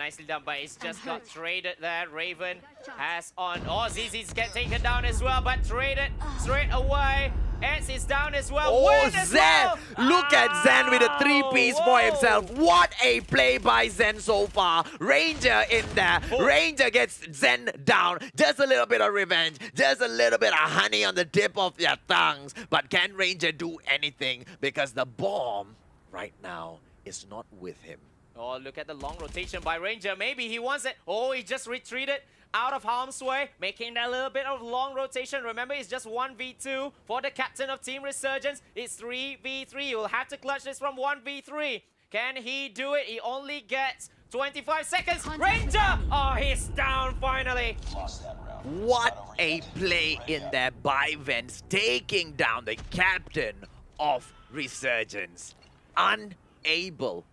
but it's just got traded there. Raven has on. Oh, ZZ's get taken down as well, but traded straight away. Eds is down as well. Oh, Zen! Look at Zen with a 3-piece for himself. What a play by Zen so far. Ranger in there. Ranger gets Zen down. Just a little bit of revenge. Just a little bit of honey on the tip of their tongues. But can Ranger do anything? Because the bomb right now is not with him. Oh, look at the long rotation by Ranger. Maybe he wants it. Oh, he just retreated out of harm's way, making that little bit of long rotation. Remember, it's just 1v2 for the captain of Team Resurgence. It's 3v3. You'll have to clutch this from 1v3. Can he do it? He only gets 25 seconds. Ranger! Oh, he's down finally. Lost that round. What a play in there by Vance, taking down the captain of Resurgence. Unable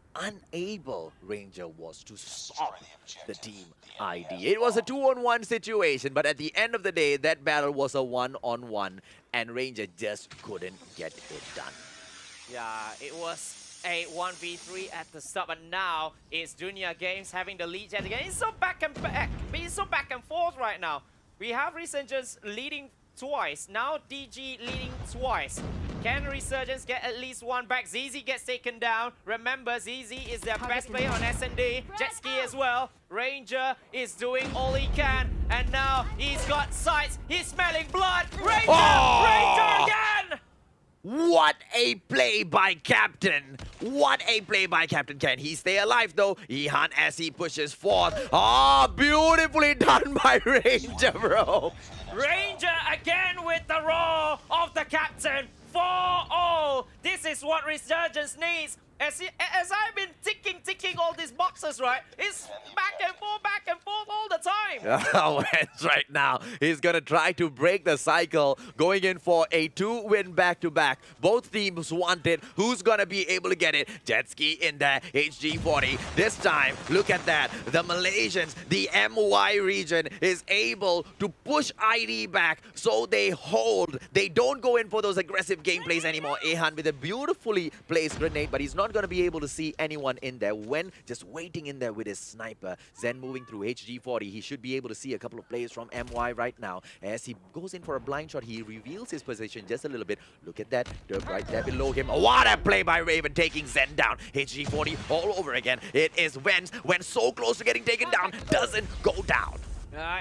Ranger was to stop the team ID. It was a 2-on-1 situation, but at the end of the day, that battle was a 1-on-1, and Ranger just couldn't get it done. Yeah, it was a 1v3 at the start, but now it's Dunia Games having the lead yet again. It's so back and back. It's so back and forth right now. We have Resurgence leading twice. Now DG leading twice. Can Resurgence get at least 1 back? ZZ gets taken down. Remember, ZZ is their best player on S&D. Jetski as well. Ranger is doing all he can. And now he's got sights. He's smelling blood. Ranger! Ranger again! What a play by Captain! What a play by Captain! Can he stay alive though? Ihan as he pushes forth. Oh, beautifully done by Ranger, bro. Ranger again with the roar of the captain. 4-all. This is what Resurgence needs. As I've been ticking all these boxes, right? It's back and forth all the time. Oh, and right now, he's going to try to break the cycle, going in for a 2-win back-to-back. Both teams want it. Who's going to be able to get it? Jet Ski in there, HG40. This time, look at that. The Malaysians, the MY region, is able to push ID back, so they hold. They don't go in for those aggressive gameplays anymore. Ehan with a beautifully placed grenade, but he's not going to be able to see anyone in there when just waiting in there with his sniper. Zen moving through HG40. He should be able to see a couple of players from MY right now. As he goes in for a blind shot, he reveals his position just a little bit. Look at that. Derp right there below him. What a play by Raven, taking Zen down. HG40 all over again. It is Vens. When so close to getting taken down, doesn't go down.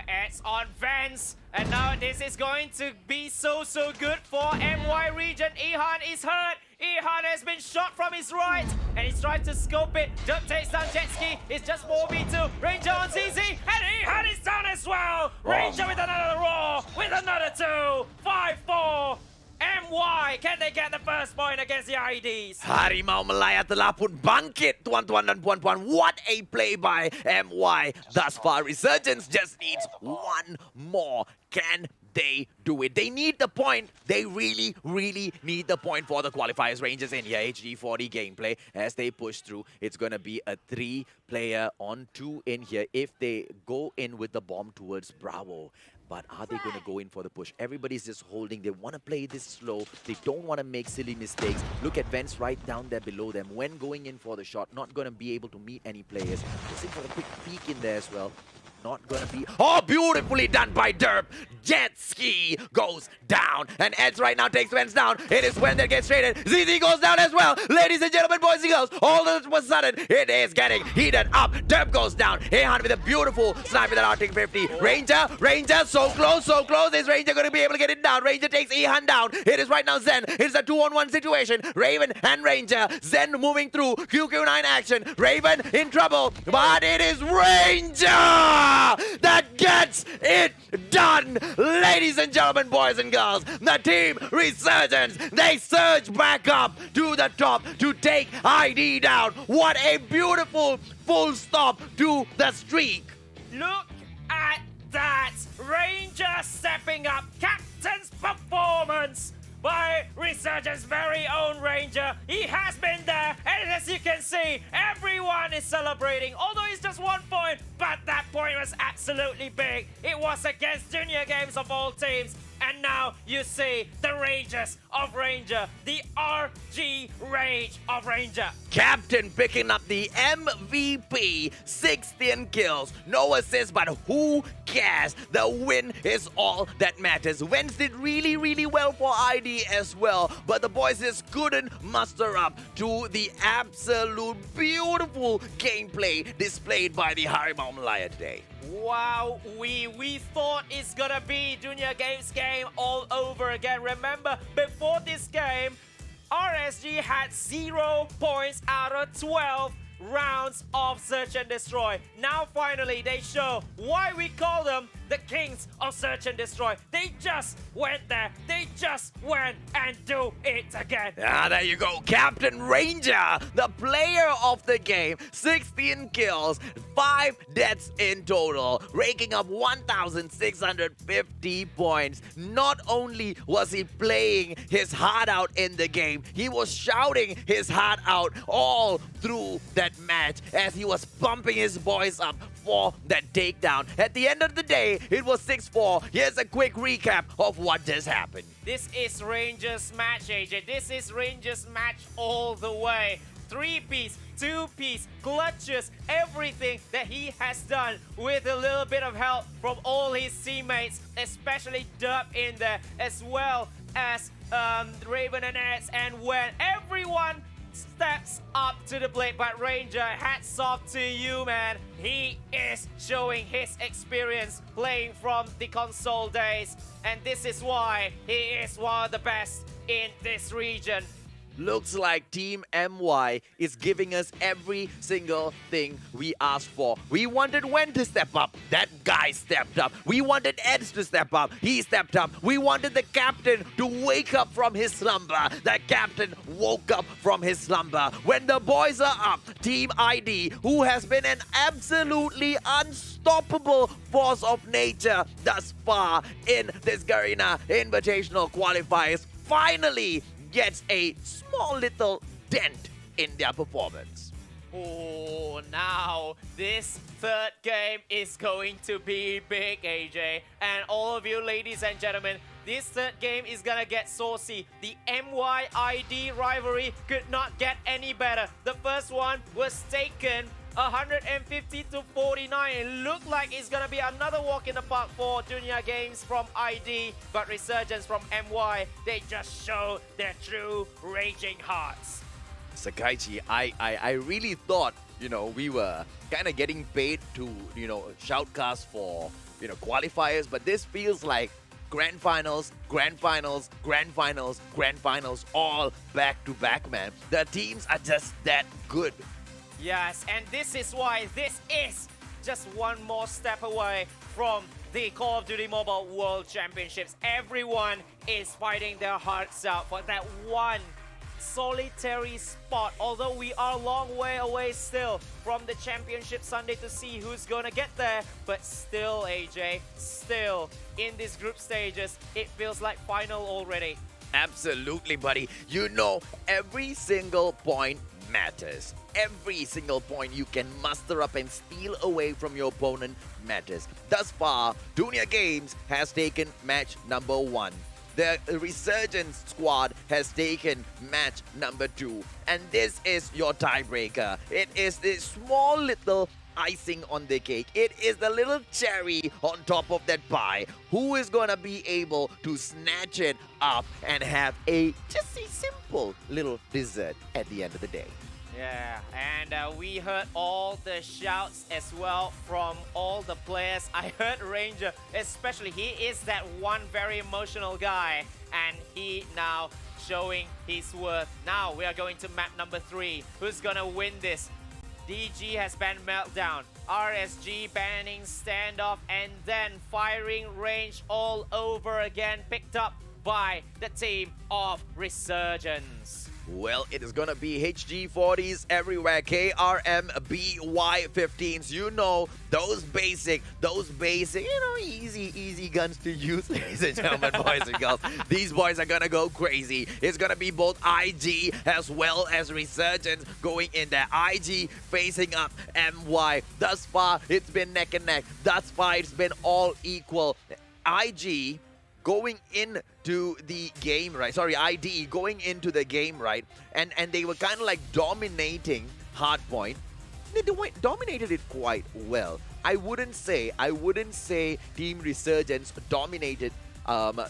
It's on Vance, and now this is going to be so good for MY region. Ehan is hurt. Ehan has been shot from his right, and he's trying to scope it. Dup takes down Jet Ski. It's just 4v2. Ranger on CZ, and Ehan is down as well. Ranger with another roar, with another 2. 5-4. MY, can they get the first point against the IDs? Harimau Malaya telah pun bangkit, tuan-tuan dan puan-puan. What a play by MY. Thus far, Resurgence just needs one more. Can they do it? They need the point. They really need the point for the qualifiers. Rangers in here, HG40 gameplay. As they push through, it's going to be a 3-player on 2 in here if they go in with the bomb towards Bravo. But are they going to go in for the push? Everybody's just holding. They want to play this slow. They don't want to make silly mistakes. Look at Vents right down there below them. When going in for the shot, not going to be able to meet any players. Just in for a quick peek in there as well. Not gonna be... Oh, beautifully done by Derp. Jet Ski goes down. And Eds right now takes Vents down. It is when they get traded. ZZ goes down as well. Ladies and gentlemen, boys and girls, all of a sudden, it is getting heated up. Derp goes down. Ehan with a beautiful snipe with an RT50. Ranger, so close. Is Ranger gonna be able to get it down? Ranger takes Ehan down. It is right now Zen. It's a 2-on-1 situation. Raven and Ranger. Zen moving through. QQ9 action. Raven in trouble. But it is Ranger that gets it done. Ladies and gentlemen, boys and girls, the team Resurgence, they surge back up to the top to take ID down. What a beautiful full stop to the streak. Look at that. Ranger stepping up. Captain's performance by Resurgence's very own Ranger. He has been there, and as you can see, everyone is celebrating. Although it's just 1 point, but that point was absolutely big. It was against Dunia Games of all teams. And now you see the Rages of Ranger, the RG Rage of Ranger. Captain picking up the MVP, 16 kills, no assists, but who cares? The win is all that matters. Wentz did really well for ID as well, but the boys just couldn't muster up to the absolute beautiful gameplay displayed by the Harimau Malaya today. Wow, we thought it's gonna be Dunia Games game all over again. Remember, before this game, RSG had 0 points out of 12 rounds of Search and Destroy. Now finally they show why we call them the kings of Search and Destroy. They just went there. They just went and do it again. Ah, there you go. Captain Ranger, the player of the game. 16 kills, 5 deaths in total, raking up 1,650 points. Not only was he playing his heart out in the game, he was shouting his heart out all through that match as he was pumping his boys up for that takedown. At the end of the day, it was 6-4. Here's a quick recap of what just happened. This is Rangers match, AJ. This is Rangers match all the way. 3-piece, 2-piece, clutches, everything that he has done with a little bit of help from all his teammates, especially Dub in there, as well as Raven and Eds, and when everyone steps up to the plate. But Ranger, hats off to you, man. He is showing his experience playing from the console days, and this is why he is one of the best in this region. Looks like Team MY is giving us every single thing we asked for. We wanted Wen to step up. That guy stepped up. We wanted Eds to step up. He stepped up. We wanted the captain to wake up from his slumber. That captain woke up from his slumber. When the boys are up, Team ID, who has been an absolutely unstoppable force of nature thus far in this Garena Invitational Qualifiers, finally gets a small little dent in their performance. Oh, now this third game is going to be big, AJ. And all of you ladies and gentlemen, this third game is gonna get saucy. The MYID rivalry could not get any better. The first one was taken 150 to 49. It looked like it's gonna be another walk in the park for Dunia Games from ID, but Resurgence from MY, they just show their true raging hearts. Sakaichi, I really thought, we were kind of getting paid to, shoutcast for, qualifiers, but this feels like grand finals, grand finals, grand finals, grand finals, all back to back, man. The teams are just that good. Yes, and this is why this is just one more step away from the Call of Duty Mobile World Championships. Everyone is fighting their hearts out for that one solitary spot, although we are a long way away still from the championship Sunday to see who's gonna get there. But still, AJ, still in these group stages, it feels like final already. Absolutely, buddy. Every single point matters. Every single point you can muster up and steal away from your opponent matters. Thus far, Dunia Games has taken match number 1. The Resurgence squad has taken match number 2. And this is your tiebreaker. It is this small little icing on the cake. It is the little cherry on top of that pie. Who is gonna be able to snatch it up and have just a simple little dessert at the end of the day? Yeah, and we heard all the shouts as well from all the players. I heard Ranger, especially, he is that one very emotional guy, and he now showing his worth. Now we are going to map number 3. Who's gonna win this? DG has banned Meltdown, RSG banning Standoff, and then firing range all over again, picked up by the team of Resurgence. Well, it is gonna be HG40s everywhere, KRM BY15s. Those basic, easy guns to use, ladies and gentlemen, boys and girls. These boys are gonna go crazy. It's gonna be both IG as well as Resurgence going in there. IG facing up MY. Thus far, it's been neck and neck. Thus far, it's been all equal. IG going into the game, right? Sorry, ID going into the game, right? And they were kind of like dominating Hardpoint. They dominated it quite well. I wouldn't say Team Resurgence dominated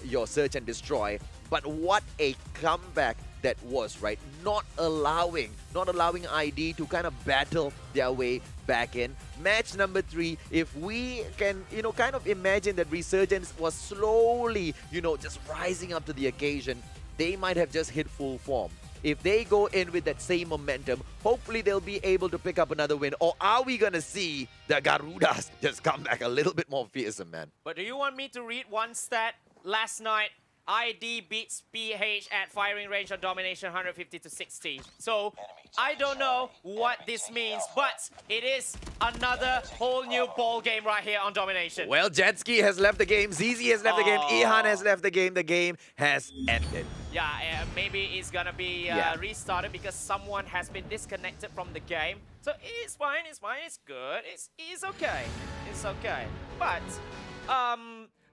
your Search and Destroy, but what a comeback that was, right? Not allowing ID to kind of battle their way back in. Match number 3, if we can, kind of imagine that Resurgence was slowly, just rising up to the occasion, they might have just hit full form. If they go in with that same momentum, hopefully they'll be able to pick up another win. Or are we going to see the Garudas just come back a little bit more fearsome, man? But do you want me to read one stat? Last night, ID beats PH at firing range on domination 150 to 60. So I don't know what this means, but it is another whole new ball game right here on domination. Well, Jetski has left the game, ZZ has left the game, Ihan has left the game has ended. Yeah, maybe it's gonna be restarted because someone has been disconnected from the game. So it's fine, it's good, it's okay, it's okay. But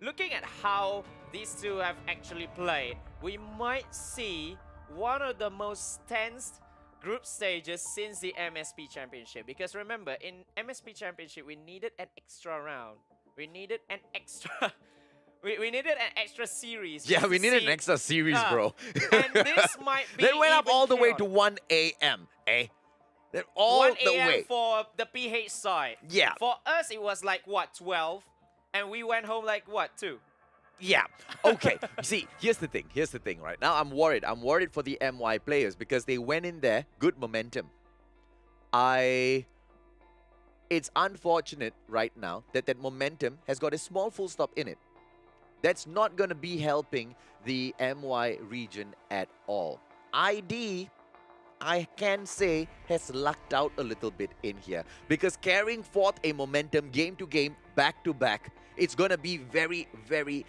looking at how these two have actually played, we might see one of the most tense group stages since the MSP Championship. Because remember, in MSP Championship, we needed an extra round. We needed an extra... we needed an extra series. Yeah, we needed an extra series, bro. And this might be They went up all the way chaotic. to 1 a.m., eh? Then all 1 the a.m. way. for the PH side. Yeah. For us, it was like, what, 12? And we went home like, what, 2? Yeah. Okay. See, here's the thing. Here's the thing. Right now, I'm worried. I'm worried for the MY players because they went in there, good momentum. It's unfortunate right now that that momentum has got a small full stop in it. That's not going to be helping the MY region at all. ID, I can say, has lucked out a little bit in here because carrying forth a momentum game to game, back to back, it's going to be very, very,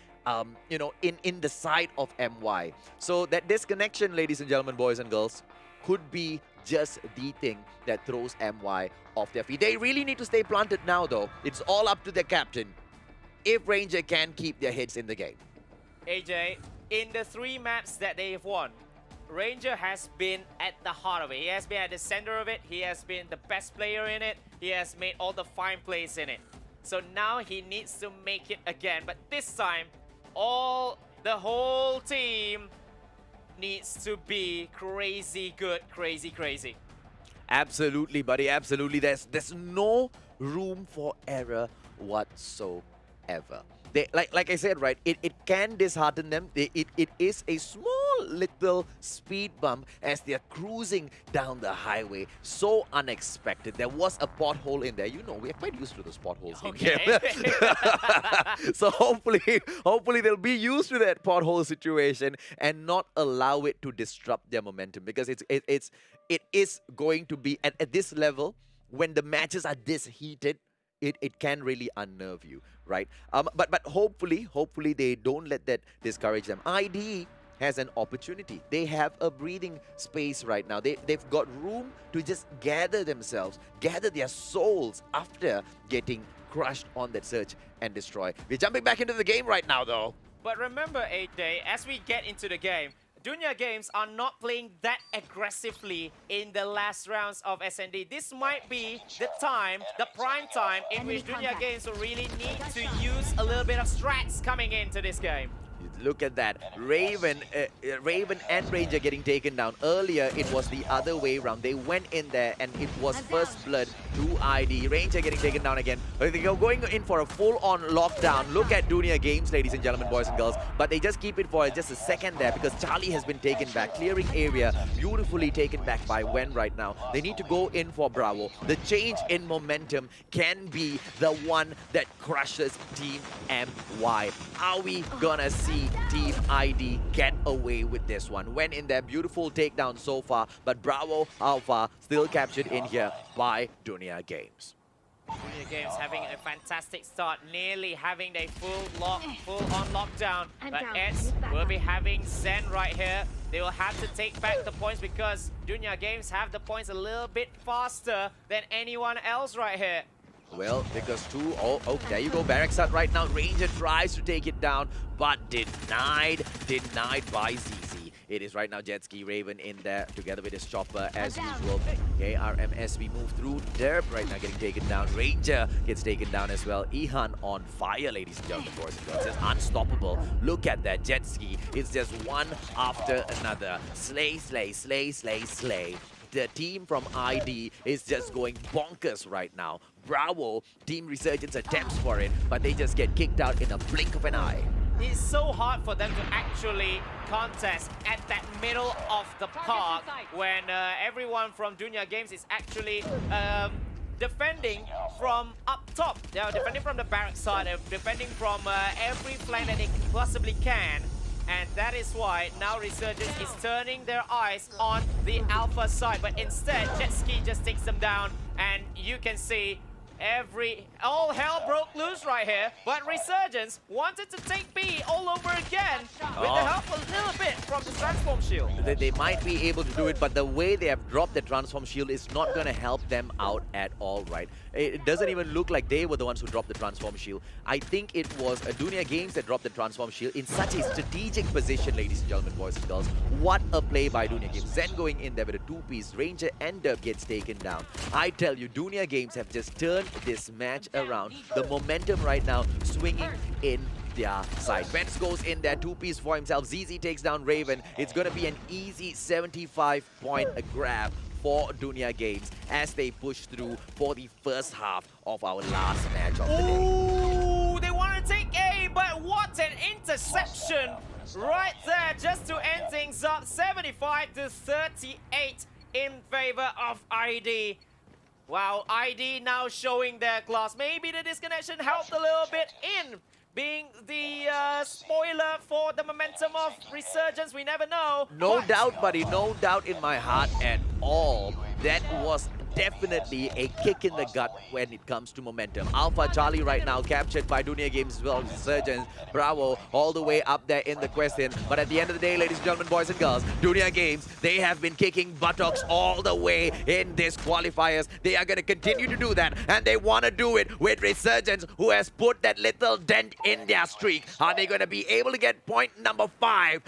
you know, in the side of MY. So that disconnection, ladies and gentlemen, boys and girls, could be just the thing that throws MY off their feet. They really need to stay planted now, though. It's all up to their captain if Ranger can keep their heads in the game. AJ, in the 3 maps that they have won, Ranger has been at the heart of it. He has been at the center of it. He has been the best player in it. He has made all the fine plays in it. So now he needs to make it again. But this time, the whole team needs to be crazy good, crazy. Absolutely, buddy. Absolutely. There's no room for error whatsoever. Like I said, right, it can dishearten them. It is a small little speed bump as they are cruising down the highway. So unexpected. There was a pothole in there. You know, we are quite used to those potholes in here. So hopefully they'll be used to that pothole situation and not allow it to disrupt their momentum, because it is going to be at this level when the matches are this heated. It can really unnerve you, right? But hopefully they don't let that discourage them. ID has an opportunity. They have a breathing space right now. They've got room to just gather themselves, gather their souls after getting crushed on that search and destroy. We're jumping back into the game right now, though. But remember, 8-Day, as we get into the game, Dunia Games are not playing that aggressively in the last rounds of SND. This might be the time, the prime time, in which Dunia Games will really need to use a little bit of strats coming into this game. Look at that. Raven and Ranger getting taken down. Earlier, it was the other way around. They went in there and it was first blood to ID. Ranger getting taken down again. They're going in for a full-on lockdown. Look at Dunia Games, ladies and gentlemen, boys and girls. But they just keep it for just a second there because Charlie has been taken back. Clearing area, beautifully taken back by Wen right now. They need to go in for Bravo. The change in momentum can be the one that crushes Team MY. Are we gonna see Team ID get away with this one? Wen in their beautiful takedown so far, but Bravo Alpha still captured in here by Dunia Games. Dunia Games having a fantastic start, nearly having a full-on lockdown. But Eds will be having Zen right here. They will have to take back the points because Dunia Games have the points a little bit faster than anyone else right here. Well, because oh, there you go, Barracksat right now. Ranger tries to take it down, but denied by ZZ. It is right now Jetski Raven in there together with his chopper as usual. KRMSB move through. Derp right now getting taken down. Ranger gets taken down as well. Ihan on fire, ladies and gentlemen, boys and girls. Just unstoppable. Look at that Jetski. It's just one after another. Slay. The team from ID is just going bonkers right now. Bravo, Team Resurgence attempts for it, but they just get kicked out in a blink of an eye. It's so hard for them to actually contest at that middle of the park when everyone from Dunia Games is actually defending from up top. They are defending from the barrack side, defending from every flank that they possibly can. And that is why now Resurgence is turning their eyes on the Alpha side. But instead, Jetski just takes them down. And you can see all hell broke loose right here. But Resurgence wanted to take B all over again with the help a little bit from the Transform Shield. They might be able to do it, but the way they have dropped the Transform Shield is not going to help them out at all, right? It doesn't even look like they were the ones who dropped the Transform Shield. I think it was Dunia Games that dropped the Transform Shield in such a strategic position, ladies and gentlemen, boys and girls. What a play by Dunia Games. Zen going in there with a 2-piece. Ranger and Derp gets taken down. I tell you, Dunia Games have just turned this match around. The momentum right now swinging in their side. Vance goes in there, 2-piece for himself. ZZ takes down Raven. It's going to be an easy 75-point grab for Dunia Games as they push through for the first half of our last match of the day. Ooh, they want to take A, but what an interception right there just to end things up. 75-38 in favor of ID. Wow, ID now showing their class. Maybe the disconnection helped a little bit in being the spoiler for the momentum of Resurgence. We never know. No doubt, buddy. No doubt in my heart at all. That was definitely a kick in the gut when it comes to momentum. Alpha Charlie right now captured by Dunia Games as well. Resurgence, Bravo, all the way up there in the question. But at the end of the day, ladies and gentlemen, boys and girls, Dunia Games, they have been kicking buttocks all the way in this qualifiers. They are going to continue to do that, and they want to do it with Resurgence, who has put that little dent in their streak. Are they going to be able to get point number 5?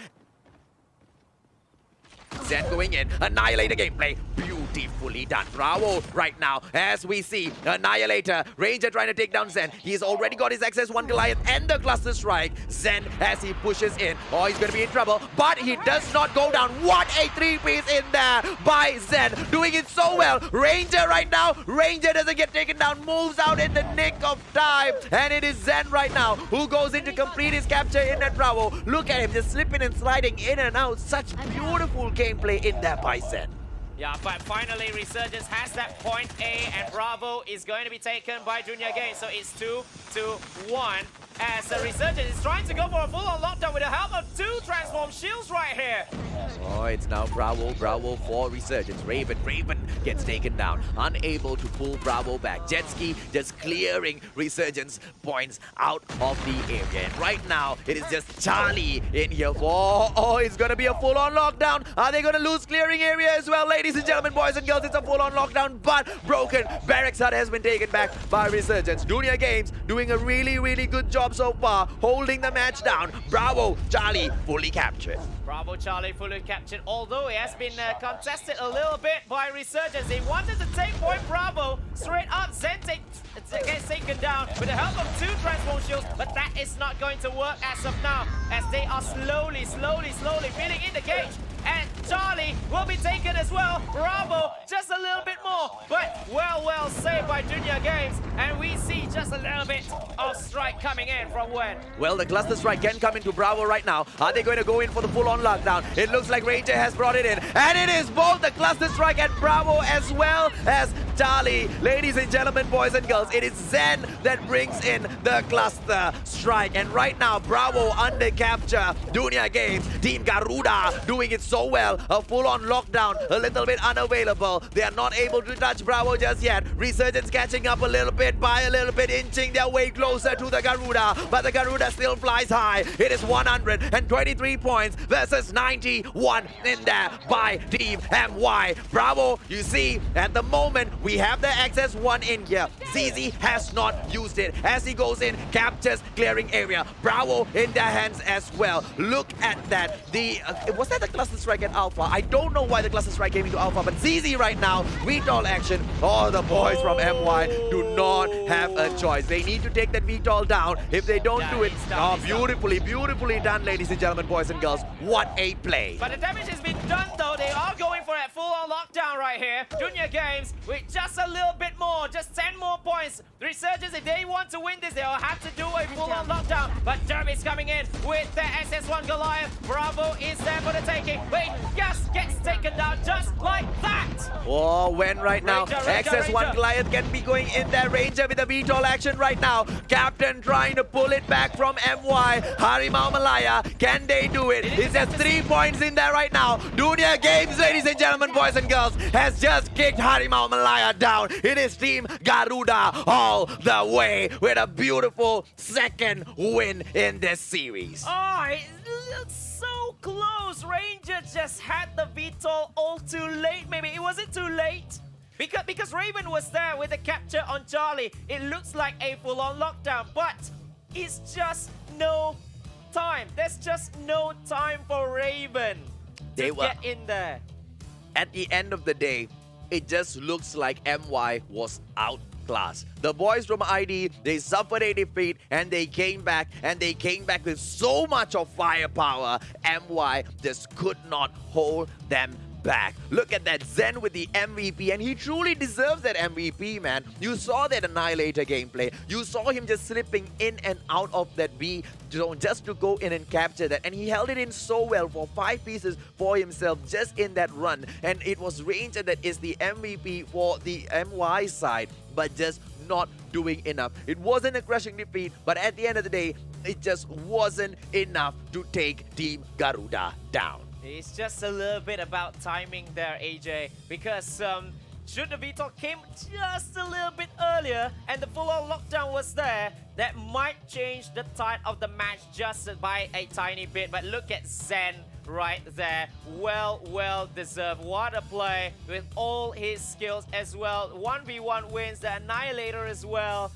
Zen going in, Annihilator gameplay, beautifully done. Bravo right now, as we see Annihilator, Ranger trying to take down Zen. He's already got his XS1 Goliath and the cluster strike. Zen, as he pushes in, oh, he's going to be in trouble, but he does not go down. What a 3-piece in there by Zen, doing it so well. Ranger right now, Ranger doesn't get taken down, moves out in the nick of time, and it is Zen right now who goes in to complete his capture in at Bravo. Look at him, just slipping and sliding in and out. Such beautiful gameplay in there by Zen. Yeah, but finally Resurgence has that point A, and Bravo is going to be taken by Dunia Games. So it's 2-1 as Resurgence is trying to go for a full-on lockdown with the help of 2 transform shields right here. Oh, it's now Bravo for Resurgence. Raven gets taken down, unable to pull Bravo back. Jetski just clearing Resurgence points out of the area. And right now, it is just Charlie in here for, oh, it's going to be a full-on lockdown. Are they going to lose clearing area as well? Ladies and gentlemen, boys and girls, it's a full-on lockdown, but broken. Barracks Hut has been taken back by Resurgence. Dunia Games doing a really good job so far, holding the match down. Bravo, Charlie, fully captured. Bravo Charlie fully captured, although it has been contested a little bit by Resurgence. They wanted to take point Bravo straight up. Zen gets taken down with the help of 2 transform shields, but that is not going to work as of now, as they are slowly filling in the gauge. And Charlie will be taken as well. Bravo, just a little bit more, but well saved by Dunia Games. And we see just a little bit of strike coming in from Wen. Well, the cluster strike can come into Bravo right now. Are they going to go in for the full-on lockdown? It looks like Ranger has brought it in. And it is both the cluster strike and Bravo as well as Charlie. Ladies and gentlemen, boys and girls, it is Zen that brings in the cluster strike. And right now, Bravo under capture. Dunia Games, Team Garuda doing it so well. A full-on lockdown, a little bit unavailable. They are not able to touch Bravo just yet. Resurgence catching up a little bit by a little bit, inching their way closer to the Garuda. But the Garuda still flies high. It is 123 points versus 91 in there by Team MY. Bravo, you see, at the moment, we have the XS1 in here. ZZ has not used it. As he goes in, captures clearing area. Bravo in their hands as well. Look at that. Was that the cluster strike at Alpha? I don't know why the cluster strike came into Alpha, but ZZ right now, VTOL action. Oh, the boys from MY do not have a choice. They need to take that VTOL down. If they don't do it, beautifully done, ladies and gentlemen, boys and girls. What a play. But the damage has been done, though. They are going for that full-on lockdown right here. Dunia Games with just a little bit more, just 10 more points. The Resurgence, if they want to win this, they'll have to do a full-on lockdown. But Derby's coming in with the SS1 Goliath. Bravo is there for the taking. Wait, just gets taken down just like that. Oh, when right now, Ranger, XS1 Goliath can be going in there. Ranger with the VTOL action right now. Captain trying to pull it back from MY. Harimau Malaya, can they do it? It's just 3 points in there right now. Dunia Games, ladies and gentlemen, boys and girls, has just kicked Harimau Malaya down. It is Team Garuda all the way with a beautiful second win in this series. Oh, it looks so close. Ranger just had the VTOL all too late, maybe. It wasn't too late. Because Raven was there with the capture on Charlie. It looks like a full-on lockdown, but it's just no time. There's just no time for Raven to get in there. At the end of the day, it just looks like MY was outclassed. The boys from ID, they suffered a defeat and they came back, with so much of firepower. MY just could not hold them back. Look at that, Zen with the MVP, and he truly deserves that MVP, man. You saw that Annihilator gameplay. You saw him just slipping in and out of that B zone just to go in and capture that, and he held it in so well for 5 pieces for himself just in that run, and it was Ranger that is the MVP for the MY side, but just not doing enough. It wasn't a crushing defeat, but at the end of the day, it just wasn't enough to take Team Garuda down. It's just a little bit about timing there, AJ, because should the VTOL came just a little bit earlier and the full-on lockdown was there, that might change the tide of the match just by a tiny bit. But look at Zen right there. Well deserved. What a play with all his skills as well. 1v1 wins, the Annihilator as well.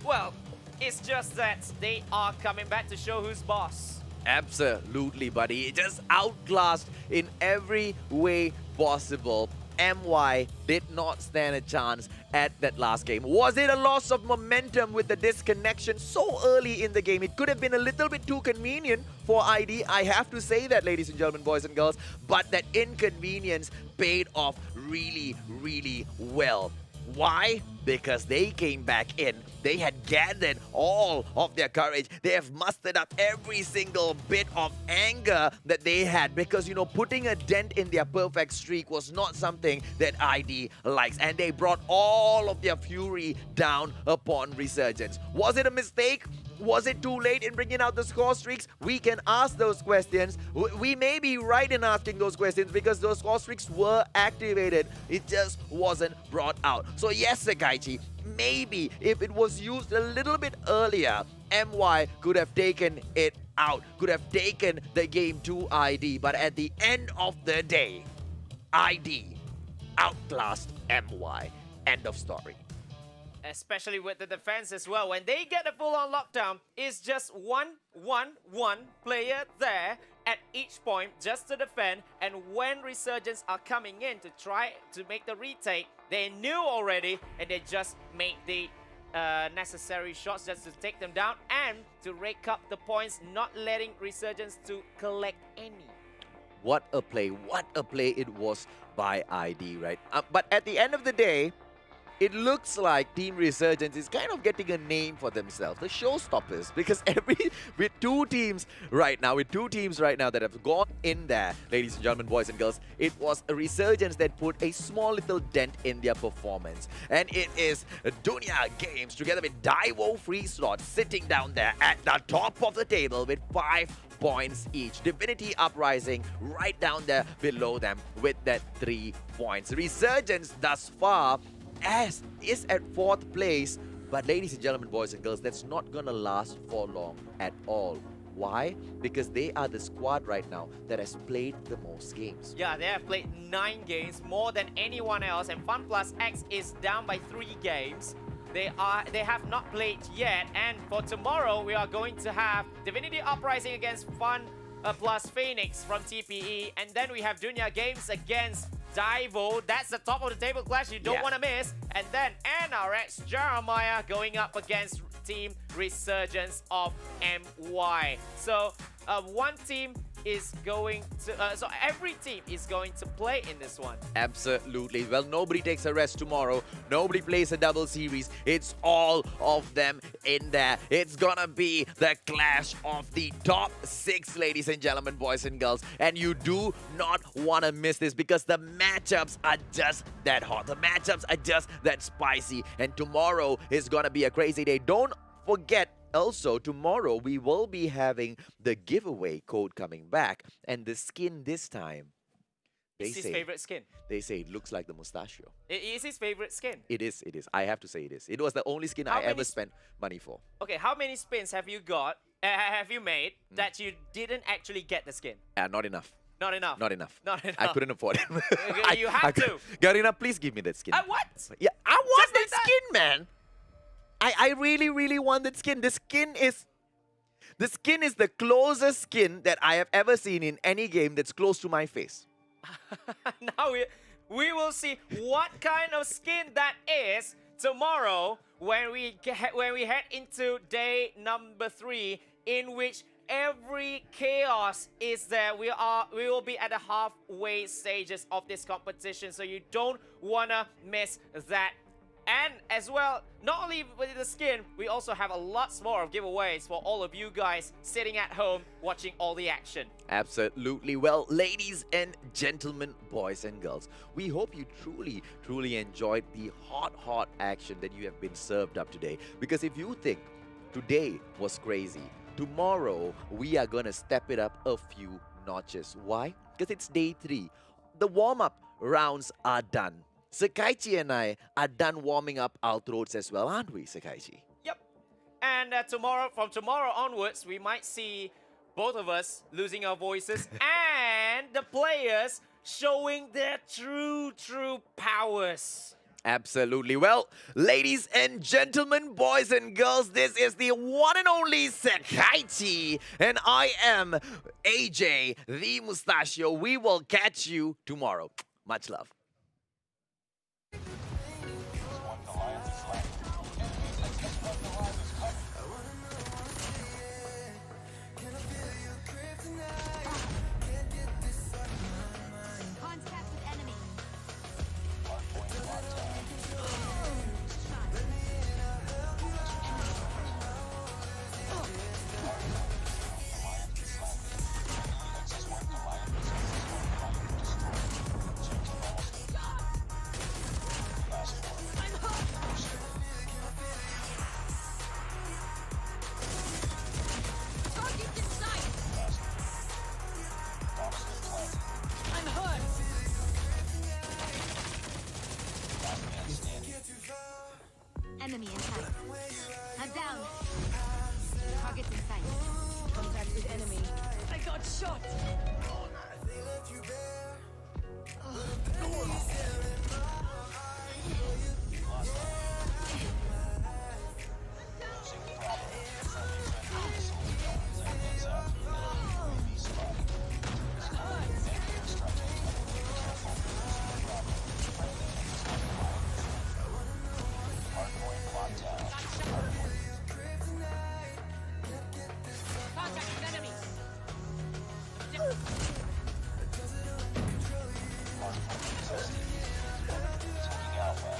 Well, it's just that they are coming back to show who's boss. Absolutely, buddy. Just outclassed in every way possible. MY did not stand a chance at that last game. Was it a loss of momentum with the disconnection so early in the game? It could have been a little bit too convenient for ID. I have to say that, ladies and gentlemen, boys and girls. But that inconvenience paid off really well. Why? Because they came back in. They had gathered all of their courage. They have mustered up every single bit of anger that they had, because, you know, putting a dent in their perfect streak was not something that ID likes. And they brought all of their fury down upon Resurgence. Was it a mistake? Was it too late in bringing out the score streaks? We can ask those questions. We may be right in asking those questions because those score streaks were activated. It just wasn't brought out. So yes, Sakaichi, maybe if it was used a little bit earlier, MY could have taken it out, could have taken the game to ID. But at the end of the day, ID outclassed MY. End of story. Especially with the defense as well. When they get a full-on lockdown, it's just one player there at each point just to defend. And when Resurgence are coming in to try to make the retake, they knew already, and they just made the necessary shots just to take them down and to rake up the points, not letting Resurgence to collect any. What a play it was by ID, right? But at the end of the day, it looks like Team Resurgence is kind of getting a name for themselves, the showstoppers, because with two teams right now that have gone in there, ladies and gentlemen, boys and girls, it was a Resurgence that put a small little dent in their performance. And it is Dunia Games together with Daivo.Freeslot sitting down there at the top of the table with 5 points each. Divinity Uprising right down there below them with that 3 points. Resurgence thus far is at 4th place, but ladies and gentlemen, boys and girls, that's not gonna last for long at all. Why? Because they are the squad right now that has played the most games. Yeah, they have played 9 games, more than anyone else, and Fun Plus X is down by 3 games. They have not played yet, and for tomorrow we are going to have Divinity Uprising against Fun Plus Phoenix from TPE, and then we have Dunia Games against Daivo. That's the top of the table clash you don't want to miss. And then NRX Jeremiah going up against Team Resurgence of MY. So one team is going to, so every team is going to play in this one. Absolutely. Well, nobody takes a rest tomorrow. Nobody plays a double series. It's all of them in there. It's gonna be the clash of the top 6, ladies and gentlemen, boys and girls. And you do not want to miss this because the matchups are just that hot. The matchups are just that spicy. And tomorrow is gonna be a crazy day. Don't forget, also, tomorrow we will be having the giveaway code coming back, and the skin this time, It's his favorite skin. they say it looks like the mustachio. It is his favorite skin. It is. I have to say it is. It was the only skin I ever spent money for. Okay, how many spins have you got, have you made that you didn't actually get the skin? Not enough. Not enough. Not enough. Not enough. I couldn't afford it. You have to. Garena, please give me that skin. What? Yeah, I want Just that like skin, man. I really want that skin. The skin is the closest skin that I have ever seen in any game that's close to my face. Now we will see what kind of skin that is tomorrow when we head into day number 3, in which every chaos is there. We will be at the halfway stages of this competition, so you don't wanna miss that. And as well, not only with the skin, we also have a lots more of giveaways for all of you guys sitting at home watching all the action. Absolutely. Well, ladies and gentlemen, boys and girls, we hope you truly enjoyed the hot action that you have been served up today. Because if you think today was crazy, tomorrow we are gonna step it up a few notches. Why? Because it's day 3. The warm-up rounds are done. Sakaichi and I are done warming up our throats as well, aren't we, Sakaichi? Yep. And from tomorrow onwards, we might see both of us losing our voices and the players showing their true powers. Absolutely. Well, ladies and gentlemen, boys and girls, this is the one and only Sakaichi, and I am AJ, the Mustachio. We will catch you tomorrow. Much love. Contact with enemy. Target in sight. I'm hurt. Enemy in sight. I'm down. Target in sight. Contact with enemy. I got shot. Contact with enemy.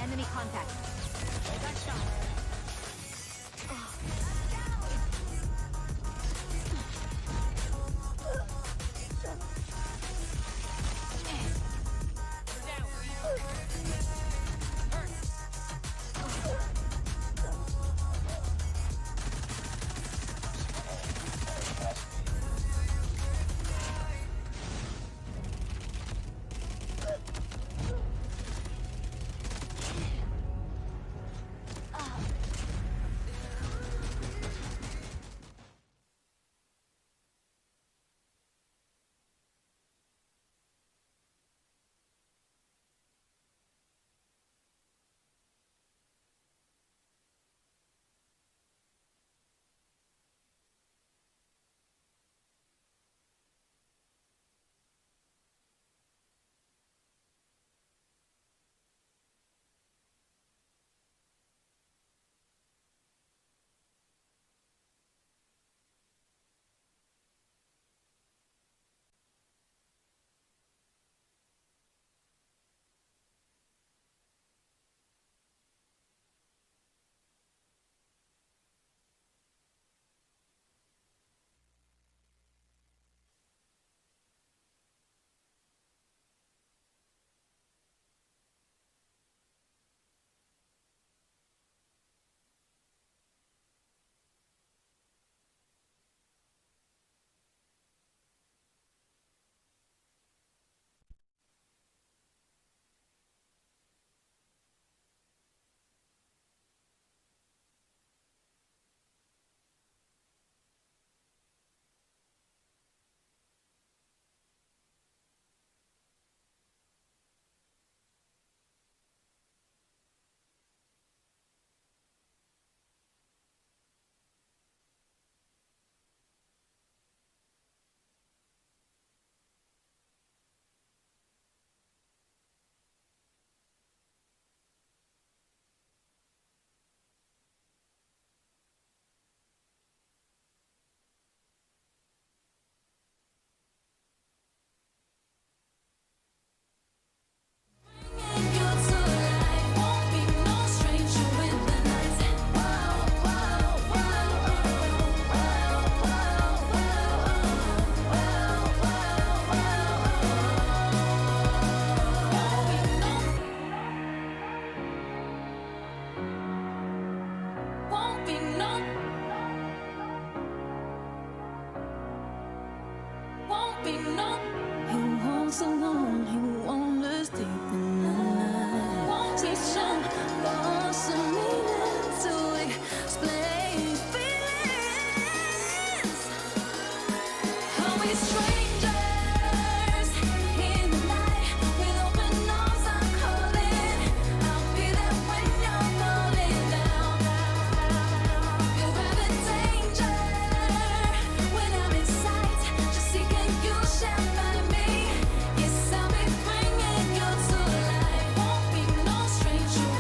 Enemy contact. Got shot. hesitation for some meaning to explain feelings. Are we strangers in the night with open arms? I'm calling. I'll be there when you're falling down. You're out of danger when I'm in sight. Just seeking you shall find me. Yes, I'll be bringing you to life. Won't be no stranger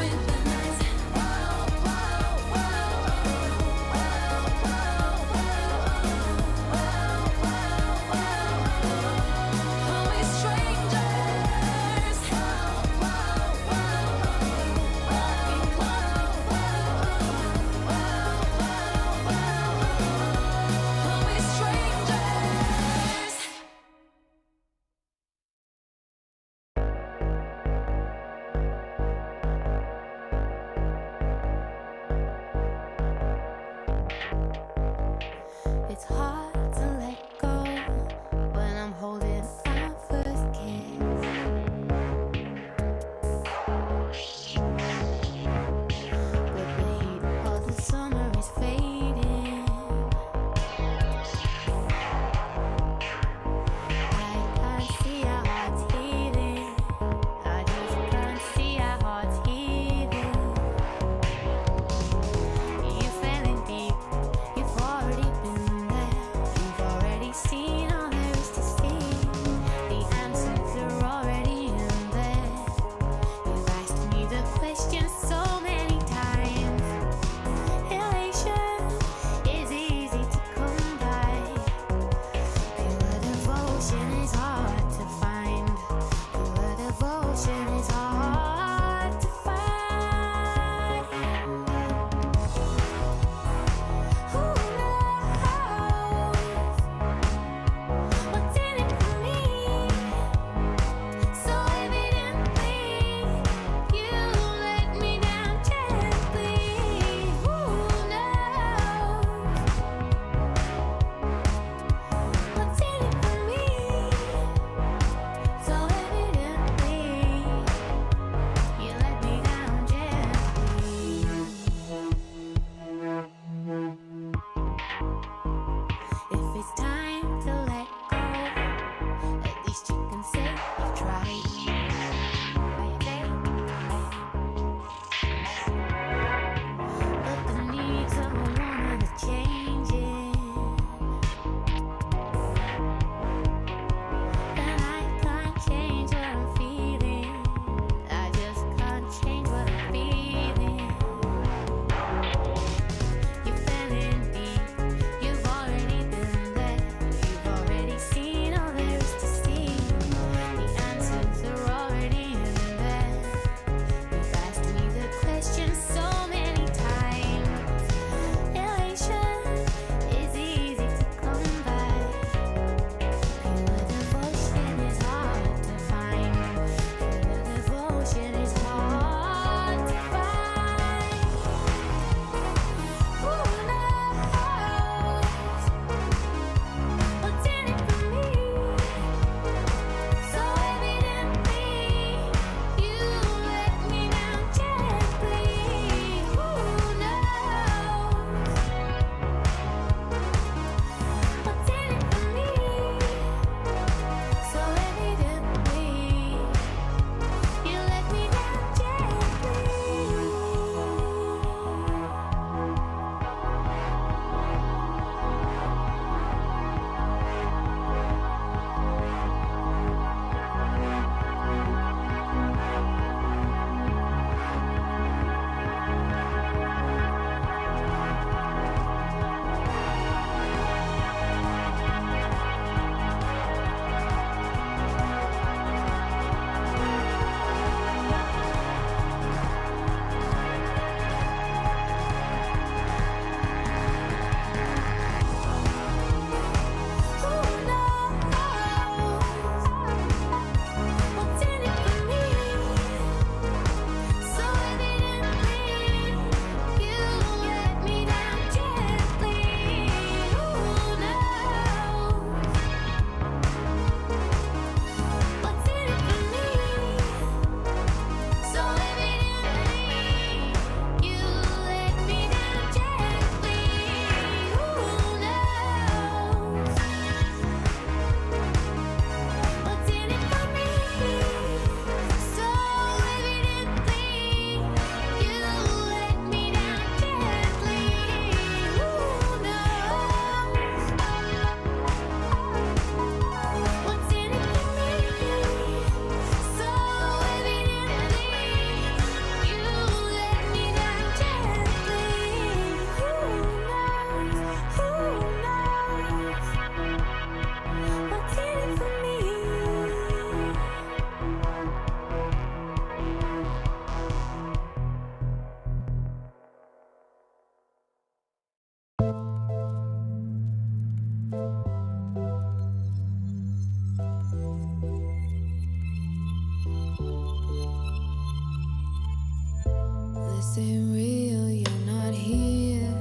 This ain't real, you're not here.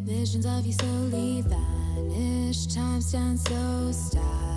Visions of you slowly vanish. Time stands so still.